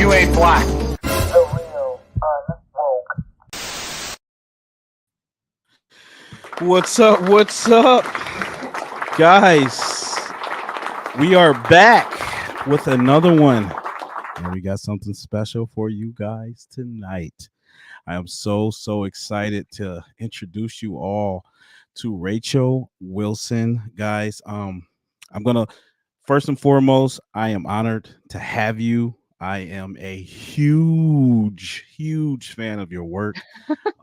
you ain't black. What's up? What's up, guys? We are back with another one, and we got something special for you guys tonight. I am so excited to introduce you all to Rachel Wilson, guys. I'm gonna first and foremost, I am honored to have you. I am a huge fan of your work.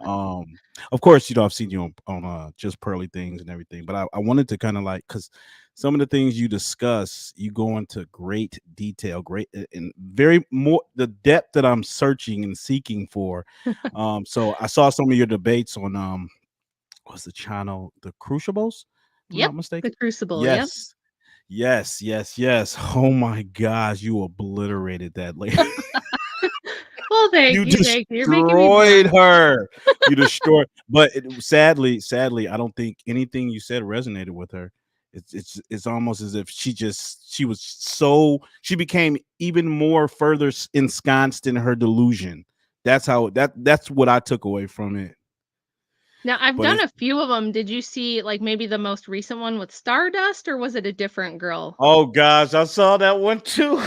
Of course, I've seen you on Just Pearly Things and everything, but I wanted to kind of like, because some of the things you discuss, you go into great detail, great and very more the depth that I'm searching and seeking for. So I saw some of your debates on what's the channel, The Crucibles, if I'm Yep, not mistaken. The Crucible. Yes. Yes. Oh my gosh, you obliterated that lady. Well, thank you. Thank you. You're making me Destroyed blush. her. You destroyed. But sadly, I don't think anything you said resonated with her. It's almost as if she became even more further ensconced in her delusion. That's what I took away from it. Now, I've done a few of them. Did you see like maybe the most recent one with Stardust, or was it a different girl? Oh gosh, I saw that one too.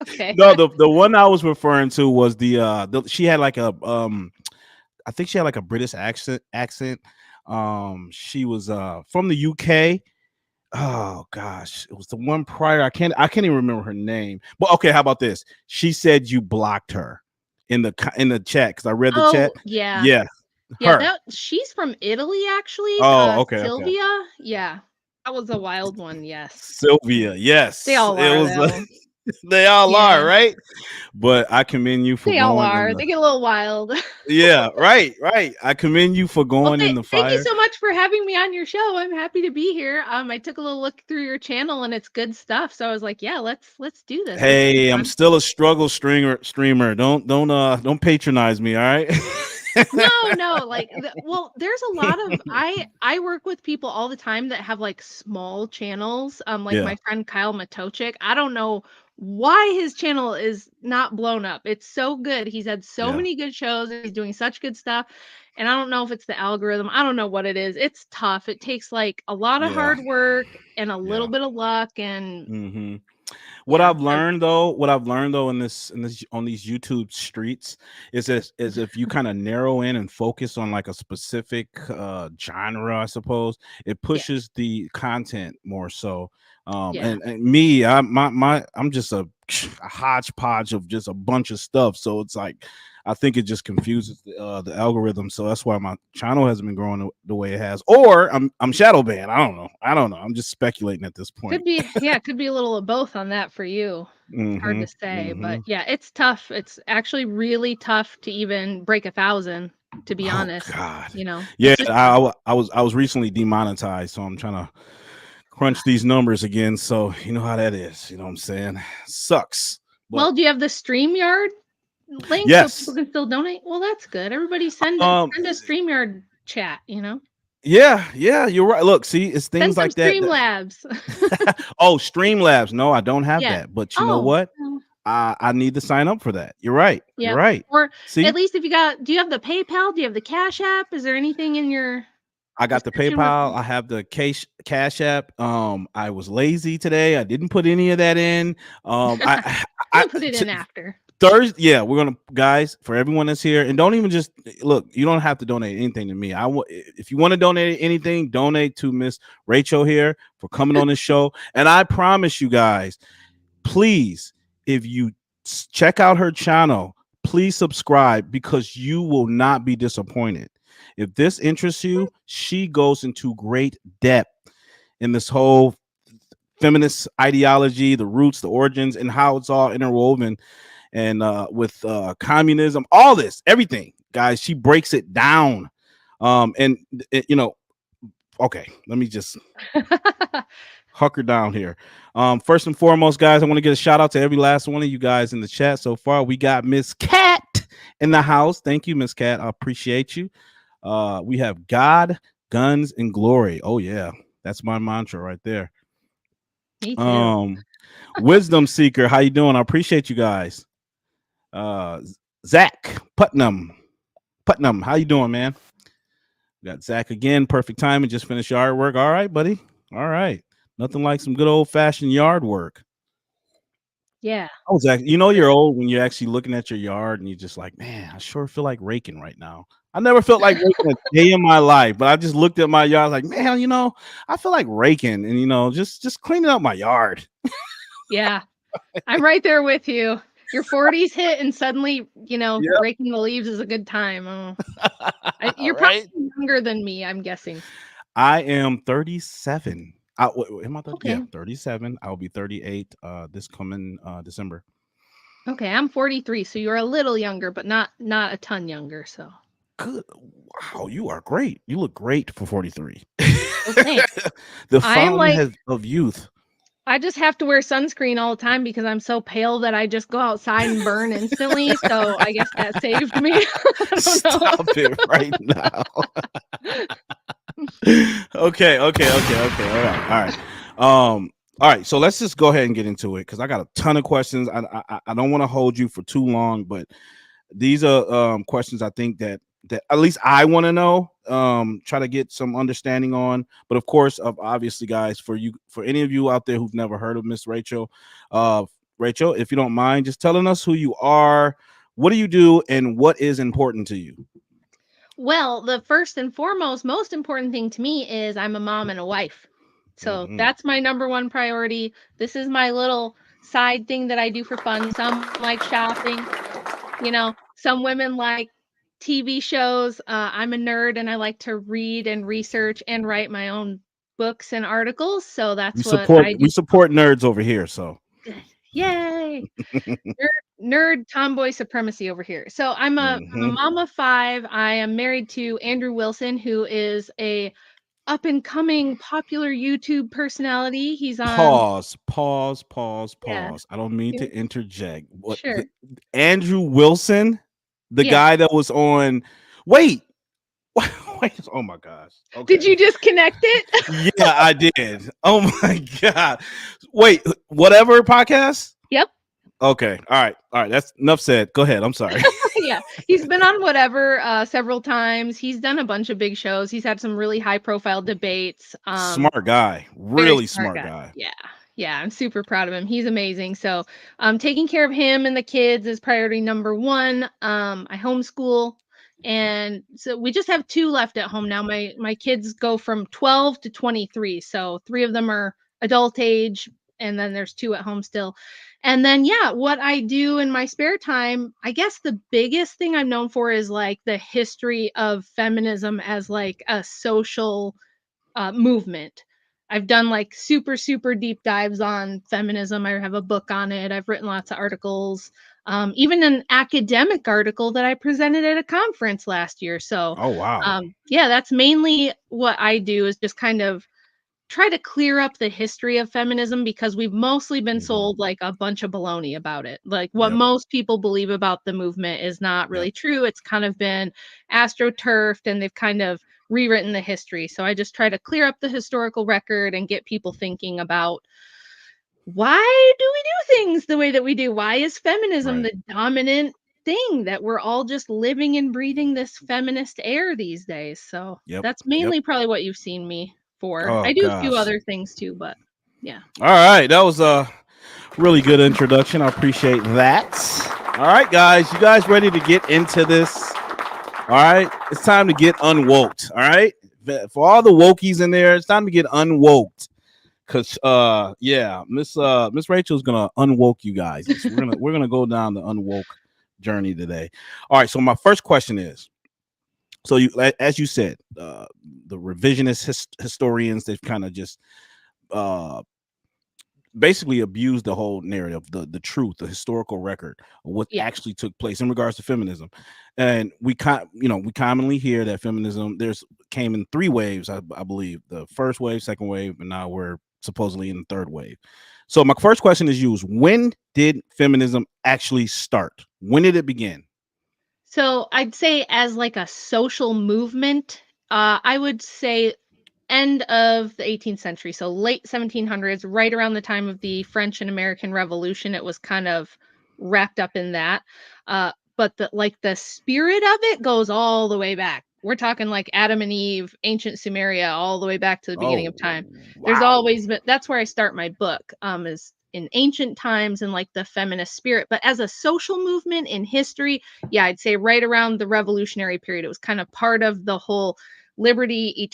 Okay. No, the one I was referring to was the she had like a I think she had like a British accent. She was from the UK. Oh gosh, it was the one prior. I can't even remember her name. But okay, how about this? She said you blocked her in the chat because I read the chat. Yeah. Her. Yeah, she's from Italy, actually. Okay. Sylvia. Yeah, that was a wild one. Yes, Sylvia. Yes, they all are. Though. They all are, right? But I commend you for they all are. They get a little wild. Yeah, right. I commend you for going in the fire. Thank you so much for having me on your show. I'm happy to be here. I took a little look through your channel and it's good stuff. So I was like, yeah, let's do this. Hey, I'm still a struggle streamer. Don't patronize me, all right? No. Well, there's a lot of I work with people all the time that have like small channels. My friend Kyle Matochik. I don't know why his channel is not blown up. It's so good. He's had so many good shows. He's doing such good stuff. And I don't know if it's the algorithm. I don't know what it is. It's tough. It takes like a lot of hard work and a little bit of luck and What I've learned though in this on these YouTube streets is if you kind of narrow in and focus on like a specific genre, I suppose, it pushes the content more so. And me, I'm just a hodgepodge of just a bunch of stuff. So it's like I think it just confuses the algorithm. So that's why my channel hasn't been growing the way it has. Or I'm shadow banned. I don't know. I'm just speculating at this point. Could be a little of both on that for you. Hard to say, but yeah, it's tough. It's actually really tough to even break 1,000. To be honest, God. Yeah, I was recently demonetized, so I'm trying to crunch these numbers again. So you know how that is. You know what I'm saying? Sucks. Well, do you have the StreamYard link so people can still donate? Well, that's good. Everybody send a StreamYard chat. Yeah, you're right. Look, see, it's things like that. Streamlabs. Oh, Streamlabs. No, I don't have that. But you know what? I need to sign up for that. You're right. Yeah. You're right. Or at least if do you have the PayPal? Do you have the Cash App? Is there anything in your? I got the PayPal. I have the Cash App. I was lazy today. I didn't put any of that in. I put it in after. Thursday, yeah, we're gonna, guys, for everyone that's here, and don't even just look. You don't have to donate anything to me. If you want to donate anything, donate to Miss Rachel here for coming on this show. And I promise you guys, please, if you check out her channel, please subscribe because you will not be disappointed. If this interests you, she goes into great depth in this whole feminist ideology, the roots, the origins, and how it's all interwoven. And with communism, all this, everything, guys, she breaks it down. Okay, let me just hunker down here. First and foremost, guys, I want to get a shout out to every last one of you guys in the chat so far. We got Miss Cat in the house. Thank you, Miss Cat. I appreciate you. We have God, Guns, and Glory. Oh yeah, that's my mantra right there. Me too. Wisdom Seeker, how you doing? I appreciate you guys. Zach Putnam, how you doing, man? We got Zach again. Perfect time and just finished yard work. All right, buddy. All right. Nothing like some good old fashioned yard work. Yeah. Oh, Zach, you know you're old when you're actually looking at your yard and you're just like, man, I sure feel like raking right now. I never felt like raking a day in my life, but I just looked at my yard like, man, I feel like raking and just cleaning up my yard. Yeah. I'm right there with you. Your 40s hit and suddenly, Yeah. raking the leaves is a good time. Oh. All You're right. probably younger than me, I'm guessing. I am 37. Am I 30? Yeah, Okay. 37. I'll be 38 this coming December. Okay, I'm 43, so you're a little younger, but not a ton younger, so. Good. Wow, you are great. You look great for 43. Well, thanks. The I am fountain like of youth. I just have to wear sunscreen all the time because I'm so pale that I just go outside and burn instantly, so I guess that saved me. I don't know. Stop it right now. Okay. All right. All right. So let's just go ahead and get into it because I got a ton of questions. I don't want to hold you for too long, but these are questions I think that at least I want to know. Try to get some understanding on. But of course, obviously, guys, for any of you out there who've never heard of Miss Rachel, Rachel, if you don't mind, just telling us who you are, what do you do, and what is important to you. Well, the first and foremost, most important thing to me is I'm a mom and a wife. So Mm-hmm. that's my number one priority. This is my little side thing that I do for fun. Some like shopping, some women like TV shows. I'm a nerd and I like to read and research and write my own books and articles. So We that's what support I do we for fun. support nerds over here. So Yay! Nerd tomboy supremacy over here. So I'm a Mhm. mom of 5. I am married to Andrew Wilson, who is a up and coming popular YouTube personality. He's on. Pause. Yeah, I don't mean yeah, to interject. What sure. Andrew Wilson, the Yeah. guy that was on. Wait, wait. Oh my gosh. Did Okay. you disconnect it? Yeah, I did. Oh my god. Wait, whatever podcast. Yep. Okay. All right. That's enough said. Go ahead. I'm sorry. Yeah. He's been on whatever several times. He's done a bunch of big shows. He's had some really high profile debates. Smart guy. Very Really smart smart guy. guy. Yeah. Yeah, I'm super proud of him. He's amazing. So, taking care of him and the kids is priority number 1. I homeschool, and so we just have 2 left at home now. My kids go from 12 to 23. So, 3 of them are adult age, and then there's 2 at home still. And then yeah, what I do in my spare time, I guess the biggest thing I'm known for is like the history of feminism as like a social movement. I've done like super, super deep dives on feminism. I have a book on it. I've written lots of articles, even an academic article that I presented at a conference last year. So, Oh wow. yeah, that's mainly what I do is just kind of try to clear up the history of feminism because we've mostly been Mhm. sold like a bunch of baloney about it. Like what Yep. most people believe about the movement is not Yep. really true. It's kind of been astroturfed and they've kind of rewritten the history. So I just try to clear up the historical record and get people thinking about why do we do things the way that we do? Why is feminism Right. the dominant thing that we're all just living and breathing this feminist air these days? So Yep. that's Yep. mainly probably what you've seen me for. Oh I do a few gosh. other things too, but yeah. All right. That was a really good introduction. I appreciate that. All right, guys. You guys ready to get into this? All right. It's time to get unwoked. All right. For all the wokies in there, it's time to get unwoked. Cause yeah, Miss Rachel's gonna unwoke you guys. We're gonna go down the unwoke journey today. All right. So my first question is, so you, as you said, the revisionist historians, they've kind of just uh basically abused the whole narrative, the truth, the historical record of what Yeah. actually took place in regards to feminism. And we commonly hear that feminism came in 3 waves, I believe. The first wave, second wave, and now we're supposedly in the third wave. So my first question is when did feminism actually start? When did it begin? So I'd say as like a social movement, I would say end of the 18th century, so late 1700s, right around the time of the French and American Revolution. It was kind of wrapped up in that. But the spirit of it goes all the way back. We're talking like Adam and Eve, ancient Sumeria, all the way back to the beginning Oh, of time. There's wow. always been, that's where I start my book, is in ancient times and like the feminist spirit. But as a social movement in history, yeah, I'd say right around the revolutionary period, it was kind of part of the whole liberty,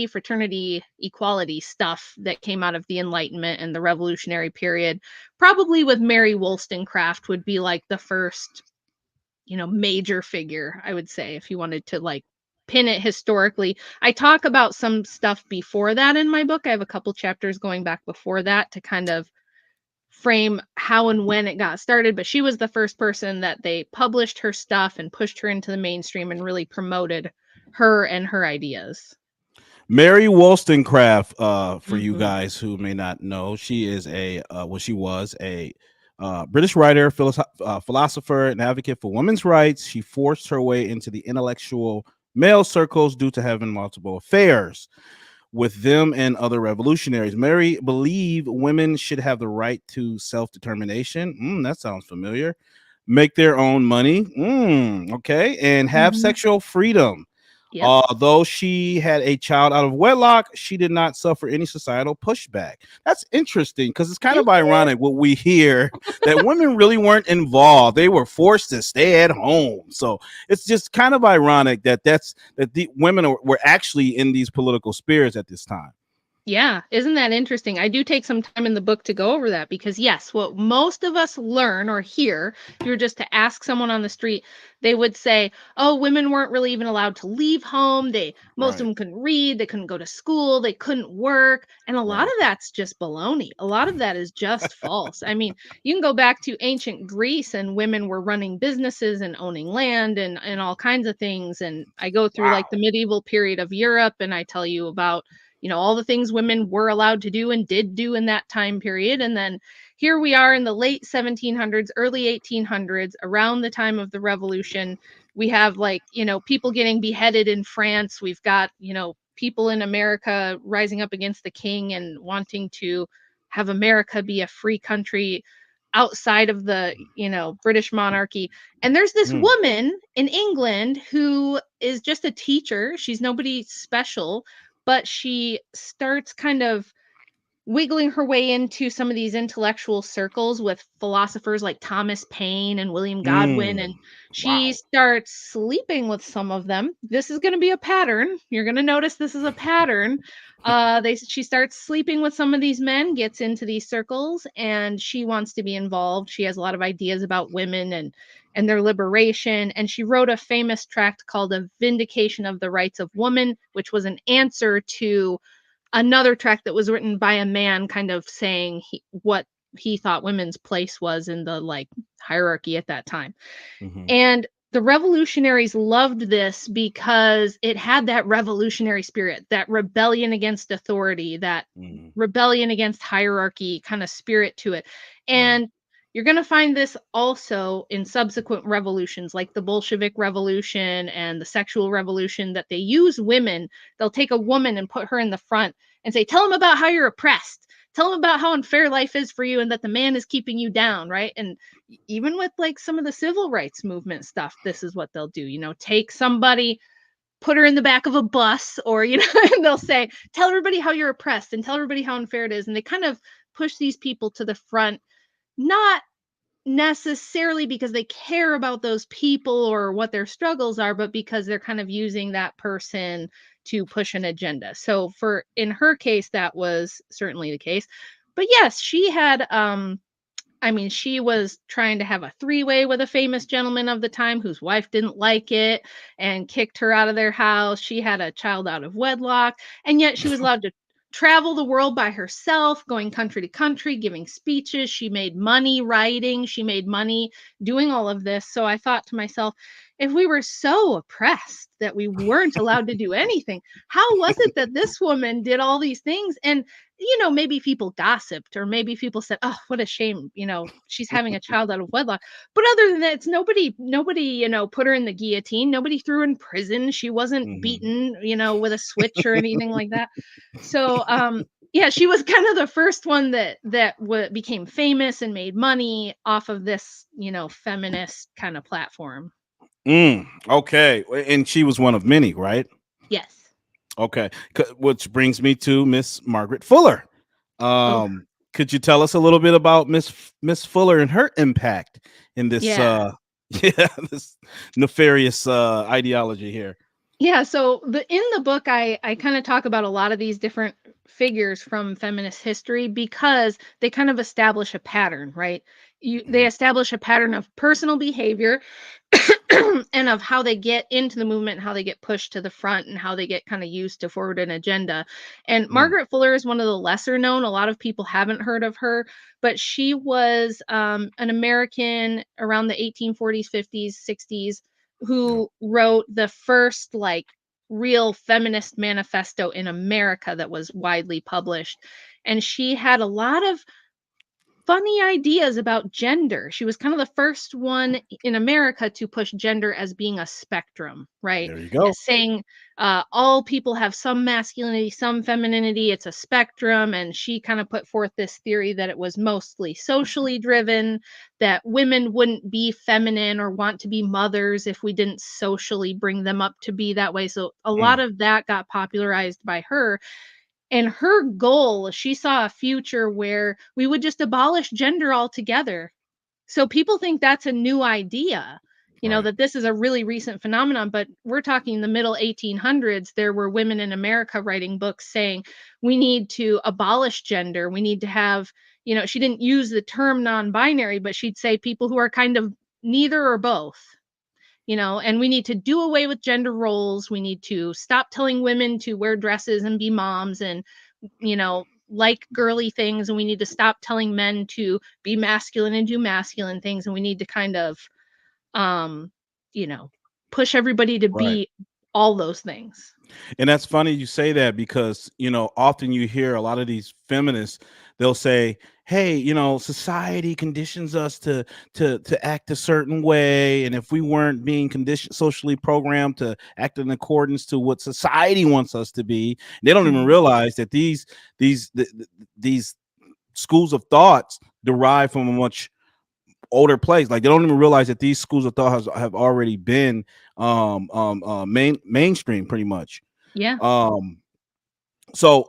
fraternity, equality stuff that came out of the Enlightenment and the revolutionary period. Probably with Mary Wollstonecraft would be like the first, major figure, I would say, if you wanted to like pin it historically. I talk about some stuff before that in my book. I have a couple chapters going back before that to kind of frame how and when it got started, but she was the first person that they published her stuff and pushed her into the mainstream and really promoted her and her ideas. Mary Wollstonecraft, for you Mhm. guys who may not know, she is she was a British writer, philosopher, and advocate for women's rights. She forced her way into the intellectual male circles due to having multiple affairs with them and other revolutionaries. Mary believed women should have the right to self-determination. That sounds familiar. Make their own money. Okay. And have Mhm. sexual freedom. Yep. Though she had a child out of wedlock, she did not suffer any societal pushback. That's interesting because it's kind of Isn't it? ironic what we hear that women really weren't involved; they were forced to stay at home. So it's just kind of ironic that the women were actually in these political spheres at this time. Yeah, isn't that interesting? I do take some time in the book to go over that because, yes, what most of us learn or hear, if you were just to ask someone on the street, they would say, "Oh, women weren't really even allowed to leave home. Most of Right, them couldn't read, they couldn't go to school, they couldn't work." And a lot of right. that's just baloney. A lot of that is just false. I mean, you can go back to ancient Greece and women were running businesses and owning land and all kinds of things. And I go through like the Wow. medieval period of Europe and I tell you about all the things women were allowed to do and did do in that time period. And then here we are in the late 1700s, early 1800s, around the time of the revolution. We have like, people getting beheaded in France. We've got, people in America rising up against the king and wanting to have America be a free country outside of the, British monarchy. And there's this Mm, woman in England who is just a teacher. She's nobody special, but she starts kind of wiggling her way into some of these intellectual circles with philosophers like Thomas Paine and William Godwin, and she wow. starts sleeping with some of them. This is going to be a pattern. You're going to notice this is a pattern. She starts sleeping with some of these men, gets into these circles, and she wants to be involved. She has a lot of ideas about women and their liberation, and she wrote a famous tract called "A Vindication of the Rights of Woman," which was an answer to another track that was written by a man kind of saying what he thought women's place was in the like hierarchy at that time. Hmm. And the revolutionaries loved this because it had that revolutionary spirit, that rebellion against authority, that Hmm. rebellion against hierarchy kind of spirit to it. Right. And you're going to find this also in subsequent revolutions like the Bolshevik Revolution and the sexual revolution, that they use women. They'll take a woman and put her in the front and say, "Tell them about how you're oppressed. Tell them about how unfair life is for you and that the man is keeping you down," right? And even with like some of the civil rights movement stuff, this is what they'll do. Take somebody, put her in the back of a bus, or and they'll say, "Tell everybody how you're oppressed and tell everybody how unfair it is." And they kind of push these people to the front, not necessarily because they care about those people or what their struggles are, but because they're kind of using that person to push an agenda. So for in her case, that was certainly the case. But yes, she had she was trying to have a three-way with a famous gentleman of the time whose wife didn't like it and kicked her out of their house. She had a child out of wedlock, and yet she was allowed to travel the world by herself, going country to country, giving speeches. She made money writing, she made money doing all of this. So I thought to myself, if we were so oppressed that we weren't allowed to do anything, how was it that this woman did all these things? And maybe people gossiped or maybe people said, "Oh, what a shame, she's having a child out of wedlock." But other than that, it's nobody, put her in the guillotine. Nobody threw her in prison. She wasn't Hmm. beaten, with a switch or anything like that. So, Yeah, she was kind of the first one that became famous and made money off of this, feminist kind of platform. Okay. And she was one of many, right? Yes. Okay. Which brings me to Miss Margaret Fuller. Oh, Could you tell us a little bit about Miss Fuller and her impact in this yeah. yeah, this nefarious ideology here? Yeah, so in the book I kind of talk about a lot of these different figures from feminist history because they kind of establish a pattern, right? They Mhm. establish a pattern of personal behavior and of how they get into the movement and how they get pushed to the front and how they get kind of used to forward an agenda. And Mm, Margaret Fuller is one of the lesser known. A lot of people haven't heard of her, but she was an American around the 1840s, 50s, 60s yeah. who wrote the first like real feminist manifesto in America that was widely published. And she had a lot of funny ideas about gender. She was kind of the first one in America to push gender as being a spectrum, right? There you go. As saying all people have some masculinity, some femininity. It's a spectrum. And she kind of put forth this theory that it was mostly socially driven, that women wouldn't be feminine or want to be mothers if we didn't socially bring them up to be that way. So a lot Mm, of that got popularized by her, and her goal, she saw a future where we would just abolish gender altogether. So people think that's a new idea, right. that this is a really recent phenomenon, but we're talking the middle 1800s. There were women in America writing books saying we need to abolish gender. We need to have, she didn't use the term non binary, but she'd say people who are kind of neither or both. And we need to do away with gender roles. We need to stop telling women to wear dresses and be moms and like girly things, and we need to stop telling men to be masculine and do masculine things, and we need to kind of um you know push everybody to Right. be all those things. And that's funny you say that because, often you hear a lot of these feminists, they'll say, "Hey, society conditions us to act a certain way, and if we weren't being conditioned socially programmed to act in accordance to what society wants us to be, they don't even Mhm. realize that these schools of thoughts derive from a much older place. Like they don't even realize that these schools of thought have already been mainstream pretty much. Yeah. um so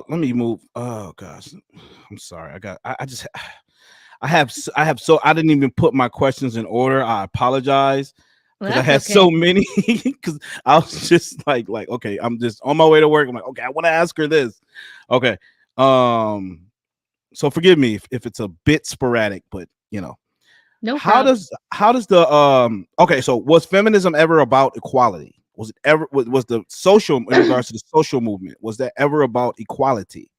let me move. Oh gosh, I'm sorry. I just I have so I didn't even put my questions in order. I apologize Well, because I that's had so okay. many. Because I was just like okay, I'm just on my way to work. I'm like, okay, I want to ask her this. Okay. um so forgive me if it's a bit sporadic, but No how problem. does the okay, so was feminism ever about equality? Was it ever was the social in regards to the social movement, was that ever about equality?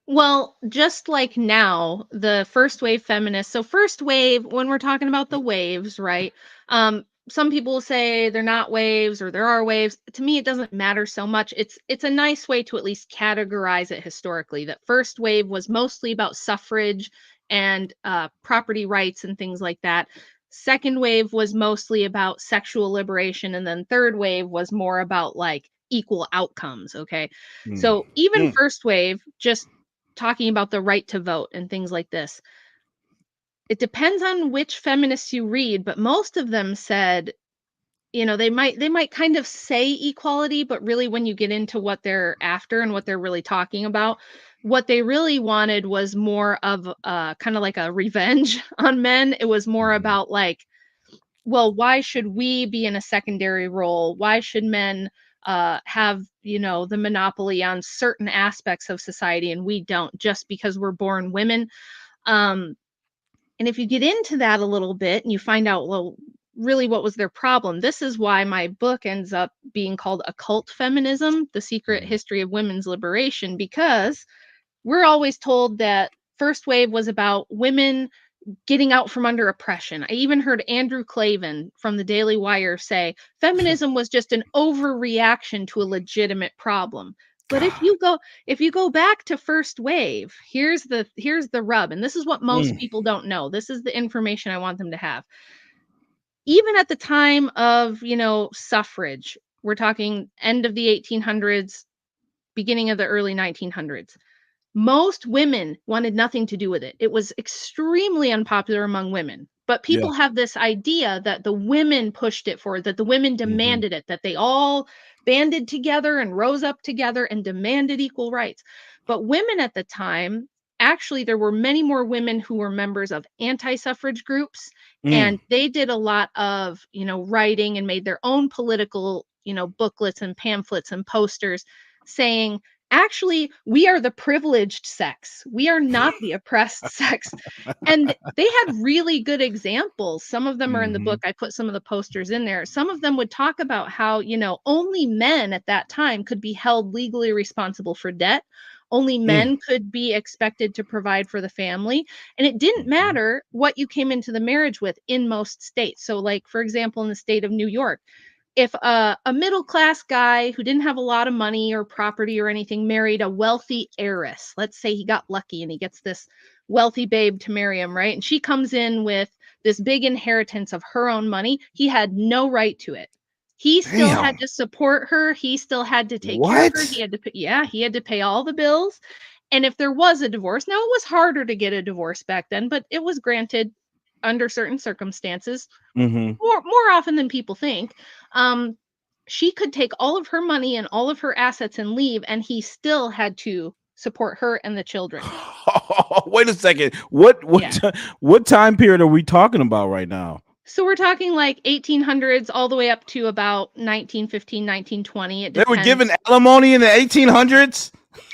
Well, just like now, the first wave feminists. So first wave, when we're talking about the waves, right? Some people say they're not waves or there are waves. To me, it doesn't matter so much. It's a nice way to at least categorize it historically. That first wave was mostly about suffrage and property rights and things like that. Second wave was mostly about sexual liberation, and then third wave was more about like equal outcomes. Okay, Mm. so even Mm. first wave, just talking about the right to vote and things like this. It depends on which feminists you read, but most of them said, they might kind of say equality, but really when you get into what they're after and what they're really talking about, what they really wanted was more of kind of like a revenge on men. It was more Mhm. about like, well, why should we be in a secondary role? Why should men have, the monopoly on certain aspects of society and we don't, just because we're born women? Um, and if you get into that a little bit and you find out, well, really what was their problem? This is why my book ends up being called Occult Feminism: The Secret Mhm. History of Women's Liberation, because we're always told that first wave was about women getting out from under oppression. I even heard Andrew Clavin from the Daily Wire say feminism was just an overreaction to a legitimate problem. But if God. you go if you go back to first wave, here's the rub, and this is what most Mm. people don't know. This is the information I want them to have. Even at the time of, suffrage, we're talking end of the 1800s, beginning of the early 1900s. Most women wanted nothing to do with it. It was extremely unpopular among women. But Yeah. people have this idea that the women pushed it forward, that the women demanded it, that they all banded together and rose up together and demanded equal rights. But women at the time, actually, there were many more women who were members of anti-suffrage groups, Mm. and they did a lot of, writing and made their own political, booklets and pamphlets and posters saying, actually, we are the privileged sex. We are not the oppressed sex. And they had really good examples. Some of them are in the book. I put some of the posters in there. Some of them would talk about how, only men at that time could be held legally responsible for debt. Only Mm. men could be expected to provide for the family. And it didn't Mhm. matter what you came into the marriage with in most states. So, like, for example, in the state of New York, if a middle class guy who didn't have a lot of money or property or anything married a wealthy heiress, let's say he got lucky and he gets this wealthy babe to marry him, right? And she comes in with this big inheritance of her own money. He had no right to it. He still had Damn. to support her. He still had to take care of her. He What? had to pay, yeah, he had to pay all the bills. And if there was a divorce, now it was harder to get a divorce back then, but it was granted under certain circumstances Mm-hmm. more often than people think. Um, she could take all of her money and all of her assets and leave, and he still had to support her and the children. Wait a second. What Yeah. what time period are we talking about right now? So we're talking like 1800s all the way up to about 1915, 1920. It They were giving depends. alimony in the 1800s?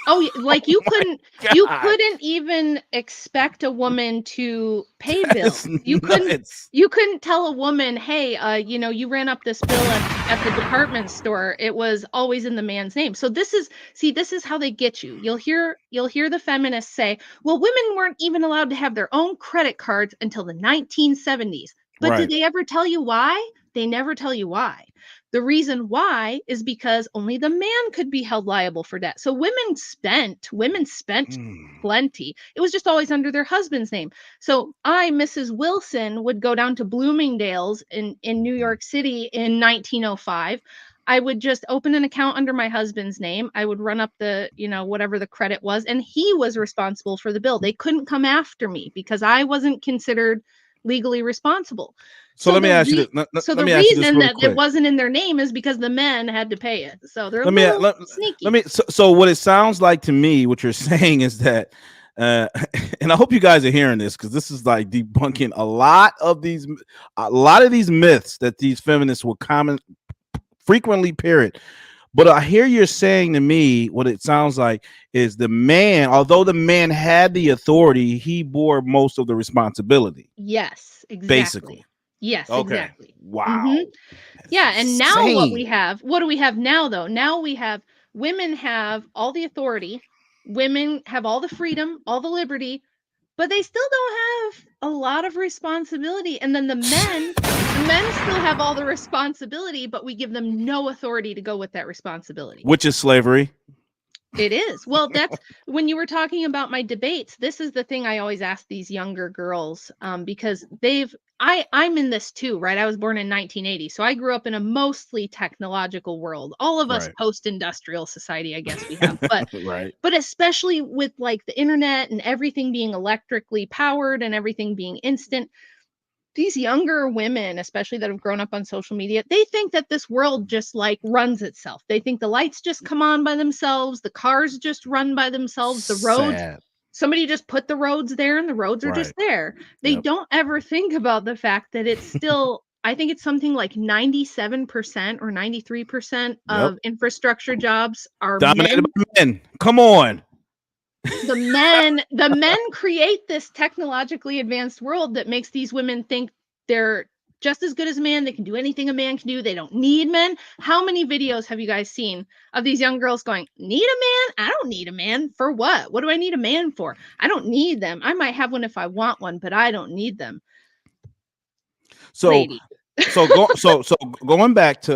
Oh, like you My couldn't God. even expect a woman to pay That is bills. nuts. You couldn't tell a woman, "Hey, you ran up this bill at the department store." It was always in the man's name. So this is how they get you. You'll hear the feminists say, "Well, women weren't even allowed to have their own credit cards until the 1970s." But did Right. they ever tell you why? They never tell you why. The reason why is because only the man could be held liable for debt. So women spent Mm. plenty. It was just always under their husband's name. So I, Mrs. Wilson, would go down to Bloomingdale's in New Mhm. York City in 1905. I would just open an account under my husband's name. I would run up the, whatever the credit was, and he was responsible for the bill. They couldn't come after me because I wasn't considered legally responsible. So So let me the ask you re this. Let, let- so let the me ask you this reason really that it quick. wasn't in their name is because the men had to pay it. So they're a Let me little let sneaky. me so what it sounds like to me, what you're saying is that uh and I hope you guys are hearing this because this is like debunking a lot of these myths that these feminists will comment frequently parrot. But I hear you're saying to me what it sounds like is the man, although the man had the authority, he bore most of the responsibility, Yes, exactly. basically. Yes, Okay. exactly. Wow. Mhm. That's Yeah, and now insane. what do we have now though? Now we have women have all the authority, women have all the freedom, all the liberty, but they still don't have a lot of responsibility. And then the men still have all the responsibility, but we give them no authority to go with that responsibility. Which is slavery. It is. Well, that's when you were talking about my debates, this is the thing I always ask these younger girls, because I'm in this too, right? I was born in 1980, so I grew up in a mostly technological world. All of us Right. post-industrial society, I guess we have, but Right. especially with like the internet and everything being electrically powered and everything being instant, these younger women, especially that have grown up on social media, they think that this world just like runs itself. They think the lights just come on by themselves, the cars just run by themselves, the roads, Sad. somebody just put the roads there and the roads are just Right. there. They Yep. don't ever think about the fact that it's still, I think it's something like 97% or 93% Yep. of infrastructure jobs are Dominated men. by men. Come on. The men create this technologically advanced world that makes these women think they're just as good as a man. They can do anything a man can do. They don't need men. How many videos have you guys seen of these young girls going, need a man? I don't need a man. For what do I need a man for? I don't need them. I might have one if I want one, but I don't need them. So Lady. so going back to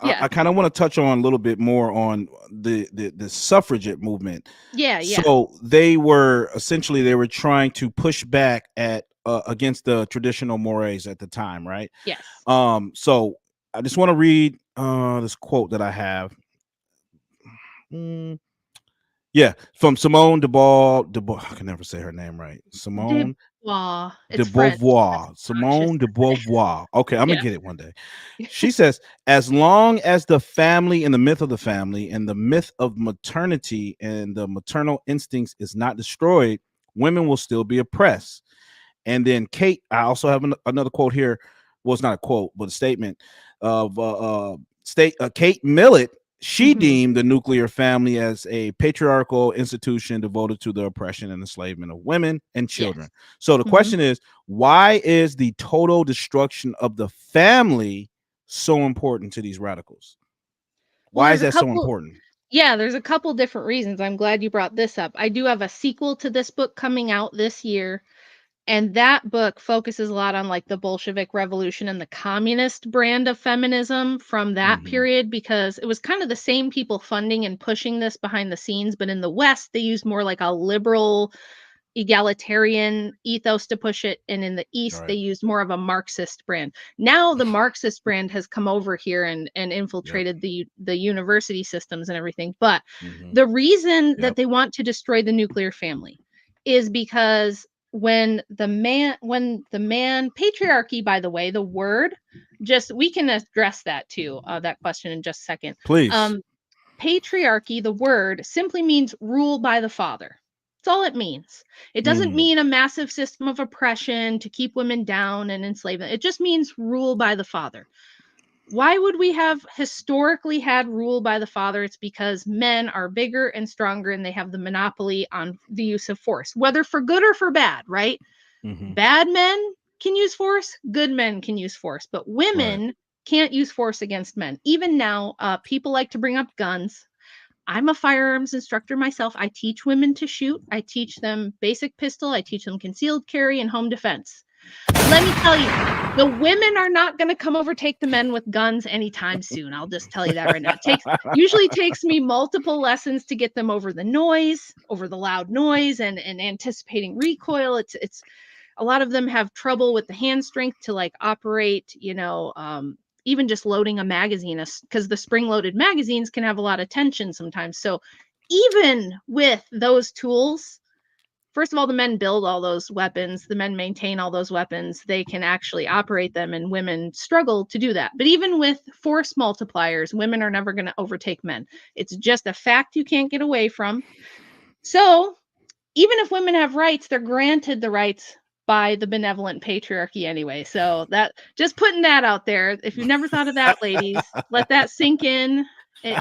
Yeah. I kind of want to touch on a little bit more on the suffragette movement. Yeah. So they were trying to push back at against the traditional mores at the time, right? Yes. So I just want to read this quote that I have. Mm, Yeah, from Simone de Beauvoir. I can never say her name right. De Simone Bois. de It's French. That's Beauvoir. obnoxious. Simone de Beauvoir. Okay, I'm gonna Yeah. get it one day. She says, as long as the family and the myth of the family and the myth of maternity and the maternal instincts is not destroyed, women will still be oppressed. And then Kate, I also have another quote here. Well, it's not a quote, but a statement of Kate Millett. She Mhm. deemed the nuclear family as a patriarchal institution devoted to the oppression and enslavement of women and children. Yes. So the Mhm. question is, why is the total destruction of the family so important to these radicals? Well, Why is there's a that so couple important? yeah, there's a couple different reasons. I'm glad you brought this up. I do have a sequel to this book coming out this year. And that book focuses a lot on like the Bolshevik Revolution and the communist brand of feminism from that Mm-hmm. period, because it was kind of the same people funding and pushing this behind the scenes. But in the West, they used more like a liberal, egalitarian ethos to push it. And in the East, they Right. used more of a Marxist brand. Now the Marxist brand has come over here and Yep. infiltrated the university systems and everything. But Mm-hmm. the reason that Yep. they want to destroy the nuclear family is because when the man patriarchy, by the way, the word, just we can address that too, that question in just a second. Please. um Patriarchy, the word, simply means rule by the father. That's all it means. It doesn't Mm, mean a massive system of oppression to keep women down and enslave them. It just means rule by the father. Why would we have historically had rule by the father? It's because men are bigger and stronger and they have the monopoly on the use of force, whether for good or for bad, right? mm-hmm. Bad men can use force, good men can use force, but Right. women can't use force against men. Even now, people like to bring up guns. I'm a firearms instructor myself. I teach women to shoot. I teach them basic pistol. I teach them concealed carry and home defense. Let me tell you, the women are not going to come overtake the men with guns anytime soon. I'll just tell you that right now. It usually takes me multiple lessons to get them over the noise, over the loud noise, and anticipating recoil. It's a lot of them have trouble with the hand strength to like operate, even just loading a magazine, because the spring loaded magazines can have a lot of tension sometimes. So even with those tools, first of all, the men build all those weapons, the men maintain all those weapons, they can actually operate them, and women struggle to do that. But even with force multipliers, women are never going to overtake men. It's just a fact you can't get away from. So even if women have rights, they're granted the rights by the benevolent patriarchy anyway. So that, just putting that out there. If you've never thought of that, ladies, let that sink in.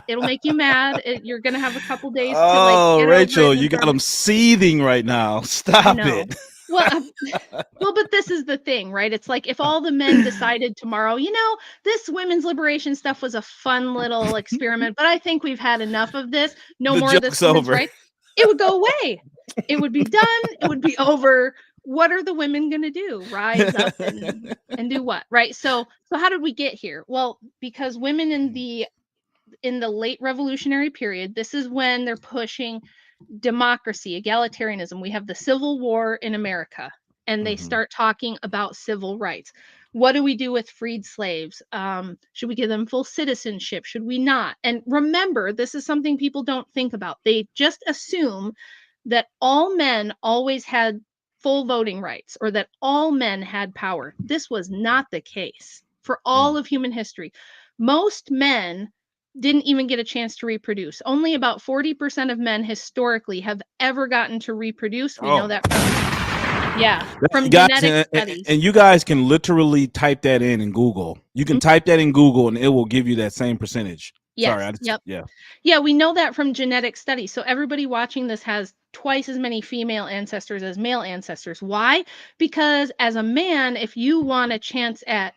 It'll make you mad. You're gonna have a couple days to like Oh, get over it Rachel, and you got absorb them it. seething right now. I Stop know. it. Well, well, but this is the thing, right? It's like if all the men decided tomorrow, this women's liberation stuff was a fun little experiment, but I think we've had enough of this. No The more of this joke's women's over. rights. It would go away. It would be done. It would be over. What are the women going to do? Rise up and do what? Right? So how did we get here? Well, because women in the late revolutionary period, this is when they're pushing democracy, egalitarianism. We have the Civil War in America, and they Mhm. start talking about civil rights. What do we do with freed slaves? Should we give them full citizenship? Should we not? And remember, this is something people don't think about. They just assume that all men always had full voting rights or that all men had power. This was not the case for all Mm. of human history. Most men didn't even get a chance to reproduce. Only about 40% of men historically have ever gotten to reproduce. We Oh know my that from, yeah, You from guys, genetic studies. and you guys can literally type that in Google. You can Mhm. type that in Google, and it will give you that same percentage. Sorry, Yes. Yep. yeah. Yeah, we know that from genetic studies. So everybody watching this has twice as many female ancestors as male ancestors. Why? Because as a man, if you want a chance at,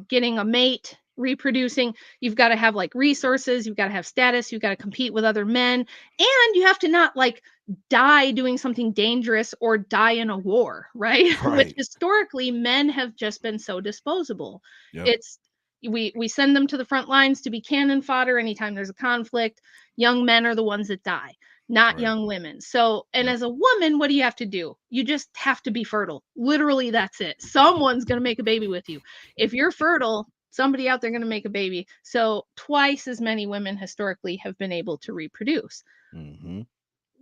getting a mate, reproducing, you've got to have like resources, you've got to have status, you've got to compete with other men, and you have to not like die doing something dangerous or die in a war, right? Which Right. historically men have just been so disposable. Yep. It's we send them to the front lines to be cannon fodder anytime there's a conflict. Young men are the ones that die, not Right. young women. So, and Yep. as a woman, what do you have to do? You just have to be fertile. Literally, that's it. Someone's going to make a baby with you. If you're fertile, somebody out there going to make a baby. So, twice as many women historically have been able to reproduce. Mm-hmm.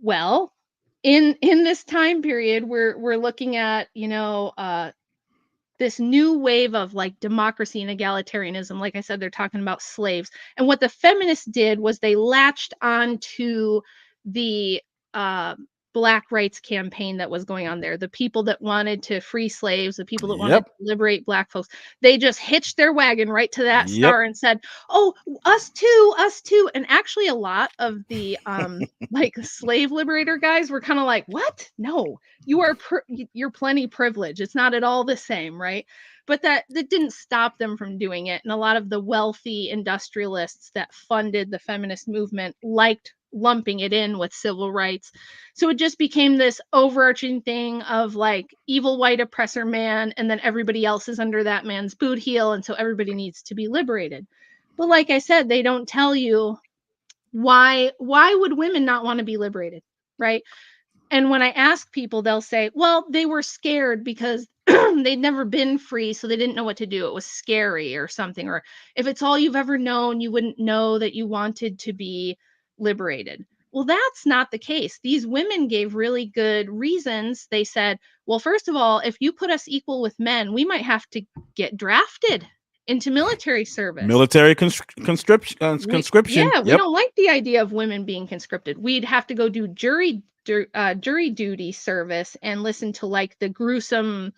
Well, in this time period, we're looking at, this new wave of like democracy and egalitarianism. Like I said, they're talking about slaves. And what the feminists did was they latched onto the Black rights campaign that was going on there. The people that wanted to free slaves, the people that wanted Yep. to liberate Black folks, they just hitched their wagon right to that Yep. star and said, "Oh, us too, us too." And actually, a lot of the like slave liberator guys were kind of like, "What? No, you're plenty privileged. It's not at all the same, right?" But that didn't stop them from doing it. And a lot of the wealthy industrialists that funded the feminist movement liked lumping it in with civil rights. So it just became this overarching thing of like evil white oppressor man, and then everybody else is under that man's boot heel, and so everybody needs to be liberated. But like I said, they don't tell you why would women not want to be liberated, right? And when I ask people, they'll say, well, they were scared because they'd never been free, so they didn't know what to do. It was scary or something. Or if it's all you've ever known, you wouldn't know that you wanted to be liberated. Well, that's not the case. These women gave really good reasons. They said, well, first of all, if you put us equal with men, we might have to get drafted into military service. Military conscription. Yeah, we Yep. don't like the idea of women being conscripted. We'd have to go do jury duty service and listen to like the gruesome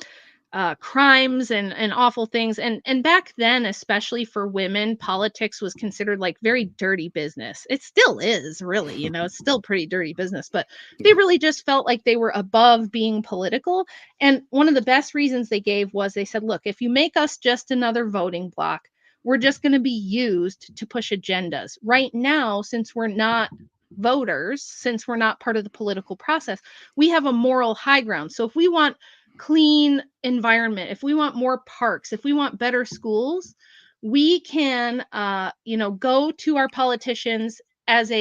crimes and awful things. And back then, especially for women, politics was considered like very dirty business. It still is, really, it's still pretty dirty business, but they really just felt like they were above being political. And one of the best reasons they gave was they said, look, if you make us just another voting block, we're just going to be used to push agendas. Right now, since we're not voters, since we're not part of the political process, we have a moral high ground. So if we want clean environment, if we want more parks, if we want better schools, we can go to our politicians as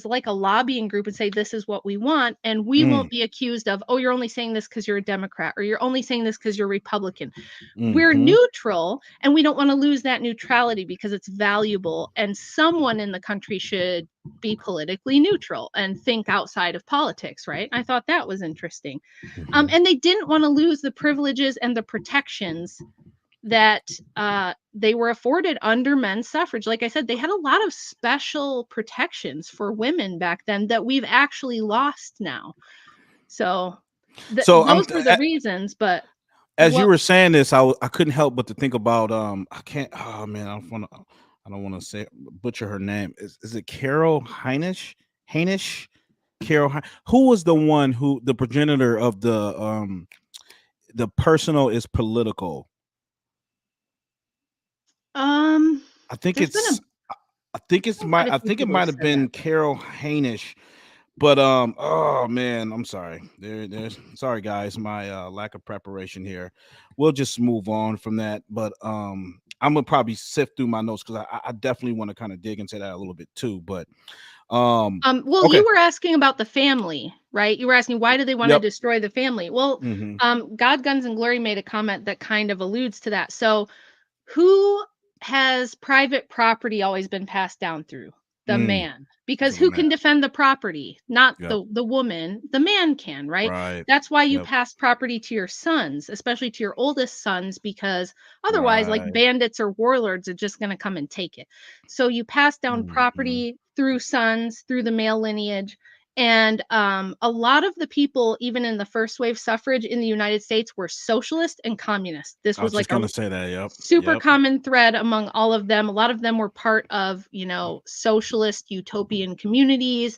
like a lobbying group and say this is what we want, and we won't be accused of, oh, you're only saying this because you're a Democrat, or you're only saying this because you're Republican. We're neutral, and we don't want to lose that neutrality because it's valuable, and someone in the country should be politically neutral and think outside of politics, right? I thought that was interesting. And they didn't want to lose the privileges and the protections that they were afforded under men's suffrage. Like I said, they had a lot of special protections for women back then that we've actually lost now. So those were the reasons. But as you were saying this, I couldn't help but to think about I can't. Oh man, I don't want to say butcher her name. Is it Carol Heinisch? Hainish? Who was the one the progenitor of the personal is political? I think it might have been Carol Hainish. But oh man, I'm sorry. There's sorry guys, my lack of preparation here. We'll just move on from that. But I'm gonna probably sift through my notes because I definitely want to kind of dig into that a little bit too. But well, okay. You were asking about the family, right? You were asking why do they want to destroy the family? Well, God, Guns, and Glory made a comment that kind of alludes to that. So who has private property always been passed down through? The man. Because who can defend the property? Not the woman. The man can, right? That's why you pass property to your sons, especially to your oldest sons, because otherwise, like bandits or warlords are just going to come and take it. So you pass down property through sons, through the male lineage. And a lot of the people, even in the first wave suffrage in the United States, were socialist and communist. This was like a super common thread among all of them. A lot of them were part of, socialist utopian communities.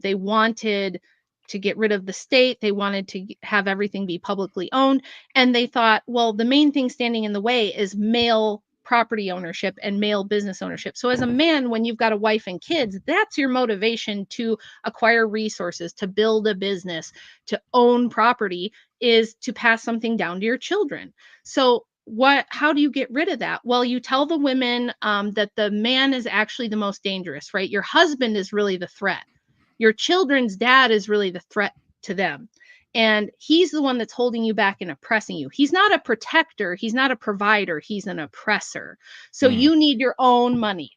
They wanted to get rid of the state. They wanted to have everything be publicly owned. And they thought, well, the main thing standing in the way is male property ownership and male business ownership. So as a man, when you've got a wife and kids, that's your motivation to acquire resources, to build a business, to own property, is to pass something down to your children. So how do you get rid of that? Well, you tell the women that the man is actually the most dangerous, right? Your husband is really the threat. Your children's dad is really the threat to them. And he's the one that's holding you back and oppressing you. He's not a protector. He's not a provider. He's an oppressor. So you need your own money.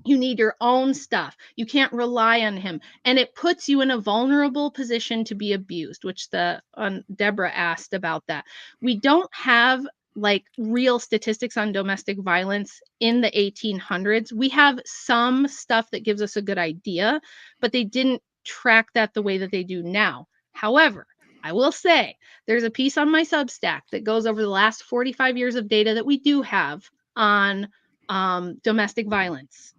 You need your own stuff. You can't rely on him. And it puts you in a vulnerable position to be abused, which Deborah asked about that. We don't have like real statistics on domestic violence in the 1800s. We have some stuff that gives us a good idea, but they didn't track that the way that they do now. However, I will say there's a piece on my Substack that goes over the last 45 years of data that we do have on domestic violence.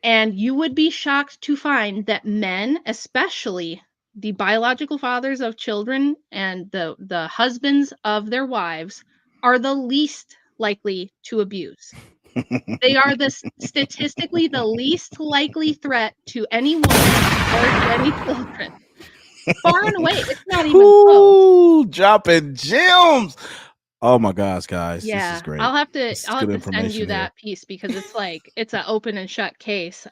And you would be shocked to find that men, especially the biological fathers of children and the husbands of their wives, are the least likely to abuse. They are statistically the least likely threat to any woman or to any children. Far and away, it's not even close. Dropping gems. Oh my gosh, guys, this is great. I'll have to send you that piece because it's an open and shut case.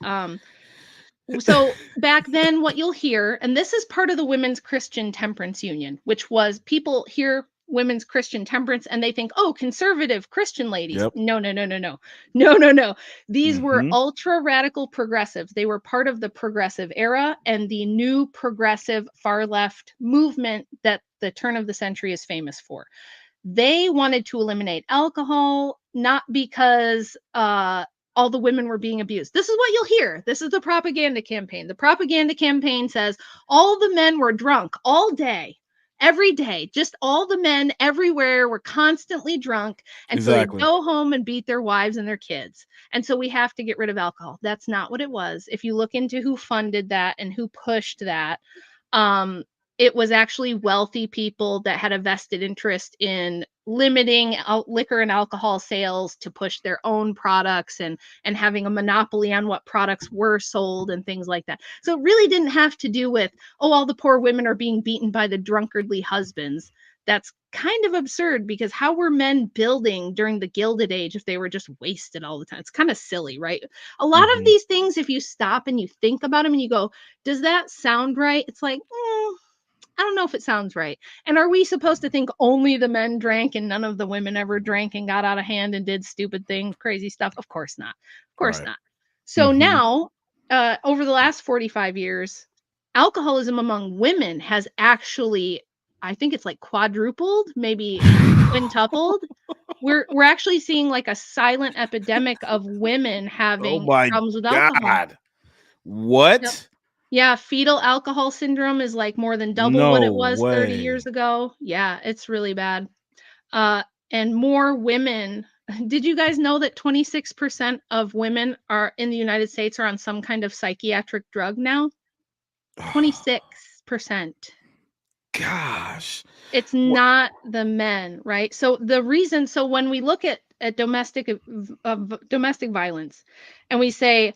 So back then, what you'll hear, and this is part of the Women's Christian Temperance Union, which was people hear women's Christian temperance and they think, oh, conservative Christian ladies. Yep. No. These were ultra radical progressives. They were part of the progressive era and the new progressive far left movement that the turn of the century is famous for. They wanted to eliminate alcohol, not because all the women were being abused. This is what you'll hear. This is the propaganda campaign. The propaganda campaign says all the men were drunk all day, every day. Just all the men everywhere were constantly drunk. And so they go home and beat their wives and their kids. And so we have to get rid of alcohol. That's not what it was. If you look into who funded that and who pushed that, it was actually wealthy people that had a vested interest in limiting liquor and alcohol sales to push their own products and having a monopoly on what products were sold and things like that. So it really didn't have to do with, oh, all the poor women are being beaten by the drunkardly husbands. That's kind of absurd because how were men building during the Gilded Age if they were just wasted all the time? It's kind of silly, right? A lot of these things, if you stop and you think about them and you go, does that sound right? It's like, I don't know if it sounds right. And are we supposed to think only the men drank and none of the women ever drank and got out of hand and did stupid things, crazy stuff? Of course not. Of course not. So now, over the last 45 years, alcoholism among women has actually, I think it's like quadrupled, maybe quintupled. We're actually seeing like a silent epidemic of women having problems with alcohol. What? Yep. Yeah, fetal alcohol syndrome is like more than double what it was 30 years ago. Yeah, it's really bad. And more women. Did you guys know that 26% of women are in the United States are on some kind of psychiatric drug now? 26%. Gosh. It's not the men, right? So the reason, so when we look at domestic violence and we say,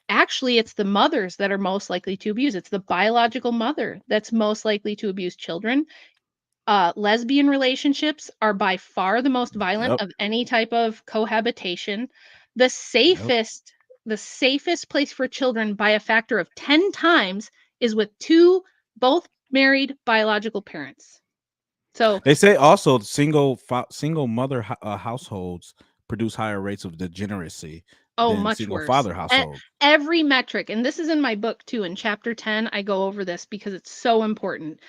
actually, it's the mothers that are most likely to abuse. It's the biological mother that's most likely to abuse children. Lesbian relationships are by far the most violent of any type of cohabitation. The safest place for children by a factor of 10 times is with both married biological parents. So they say also single mother households produce higher rates of degeneracy. Oh, much worse. Father household. Every metric, and this is in my book too. In chapter 10, I go over this because it's so important.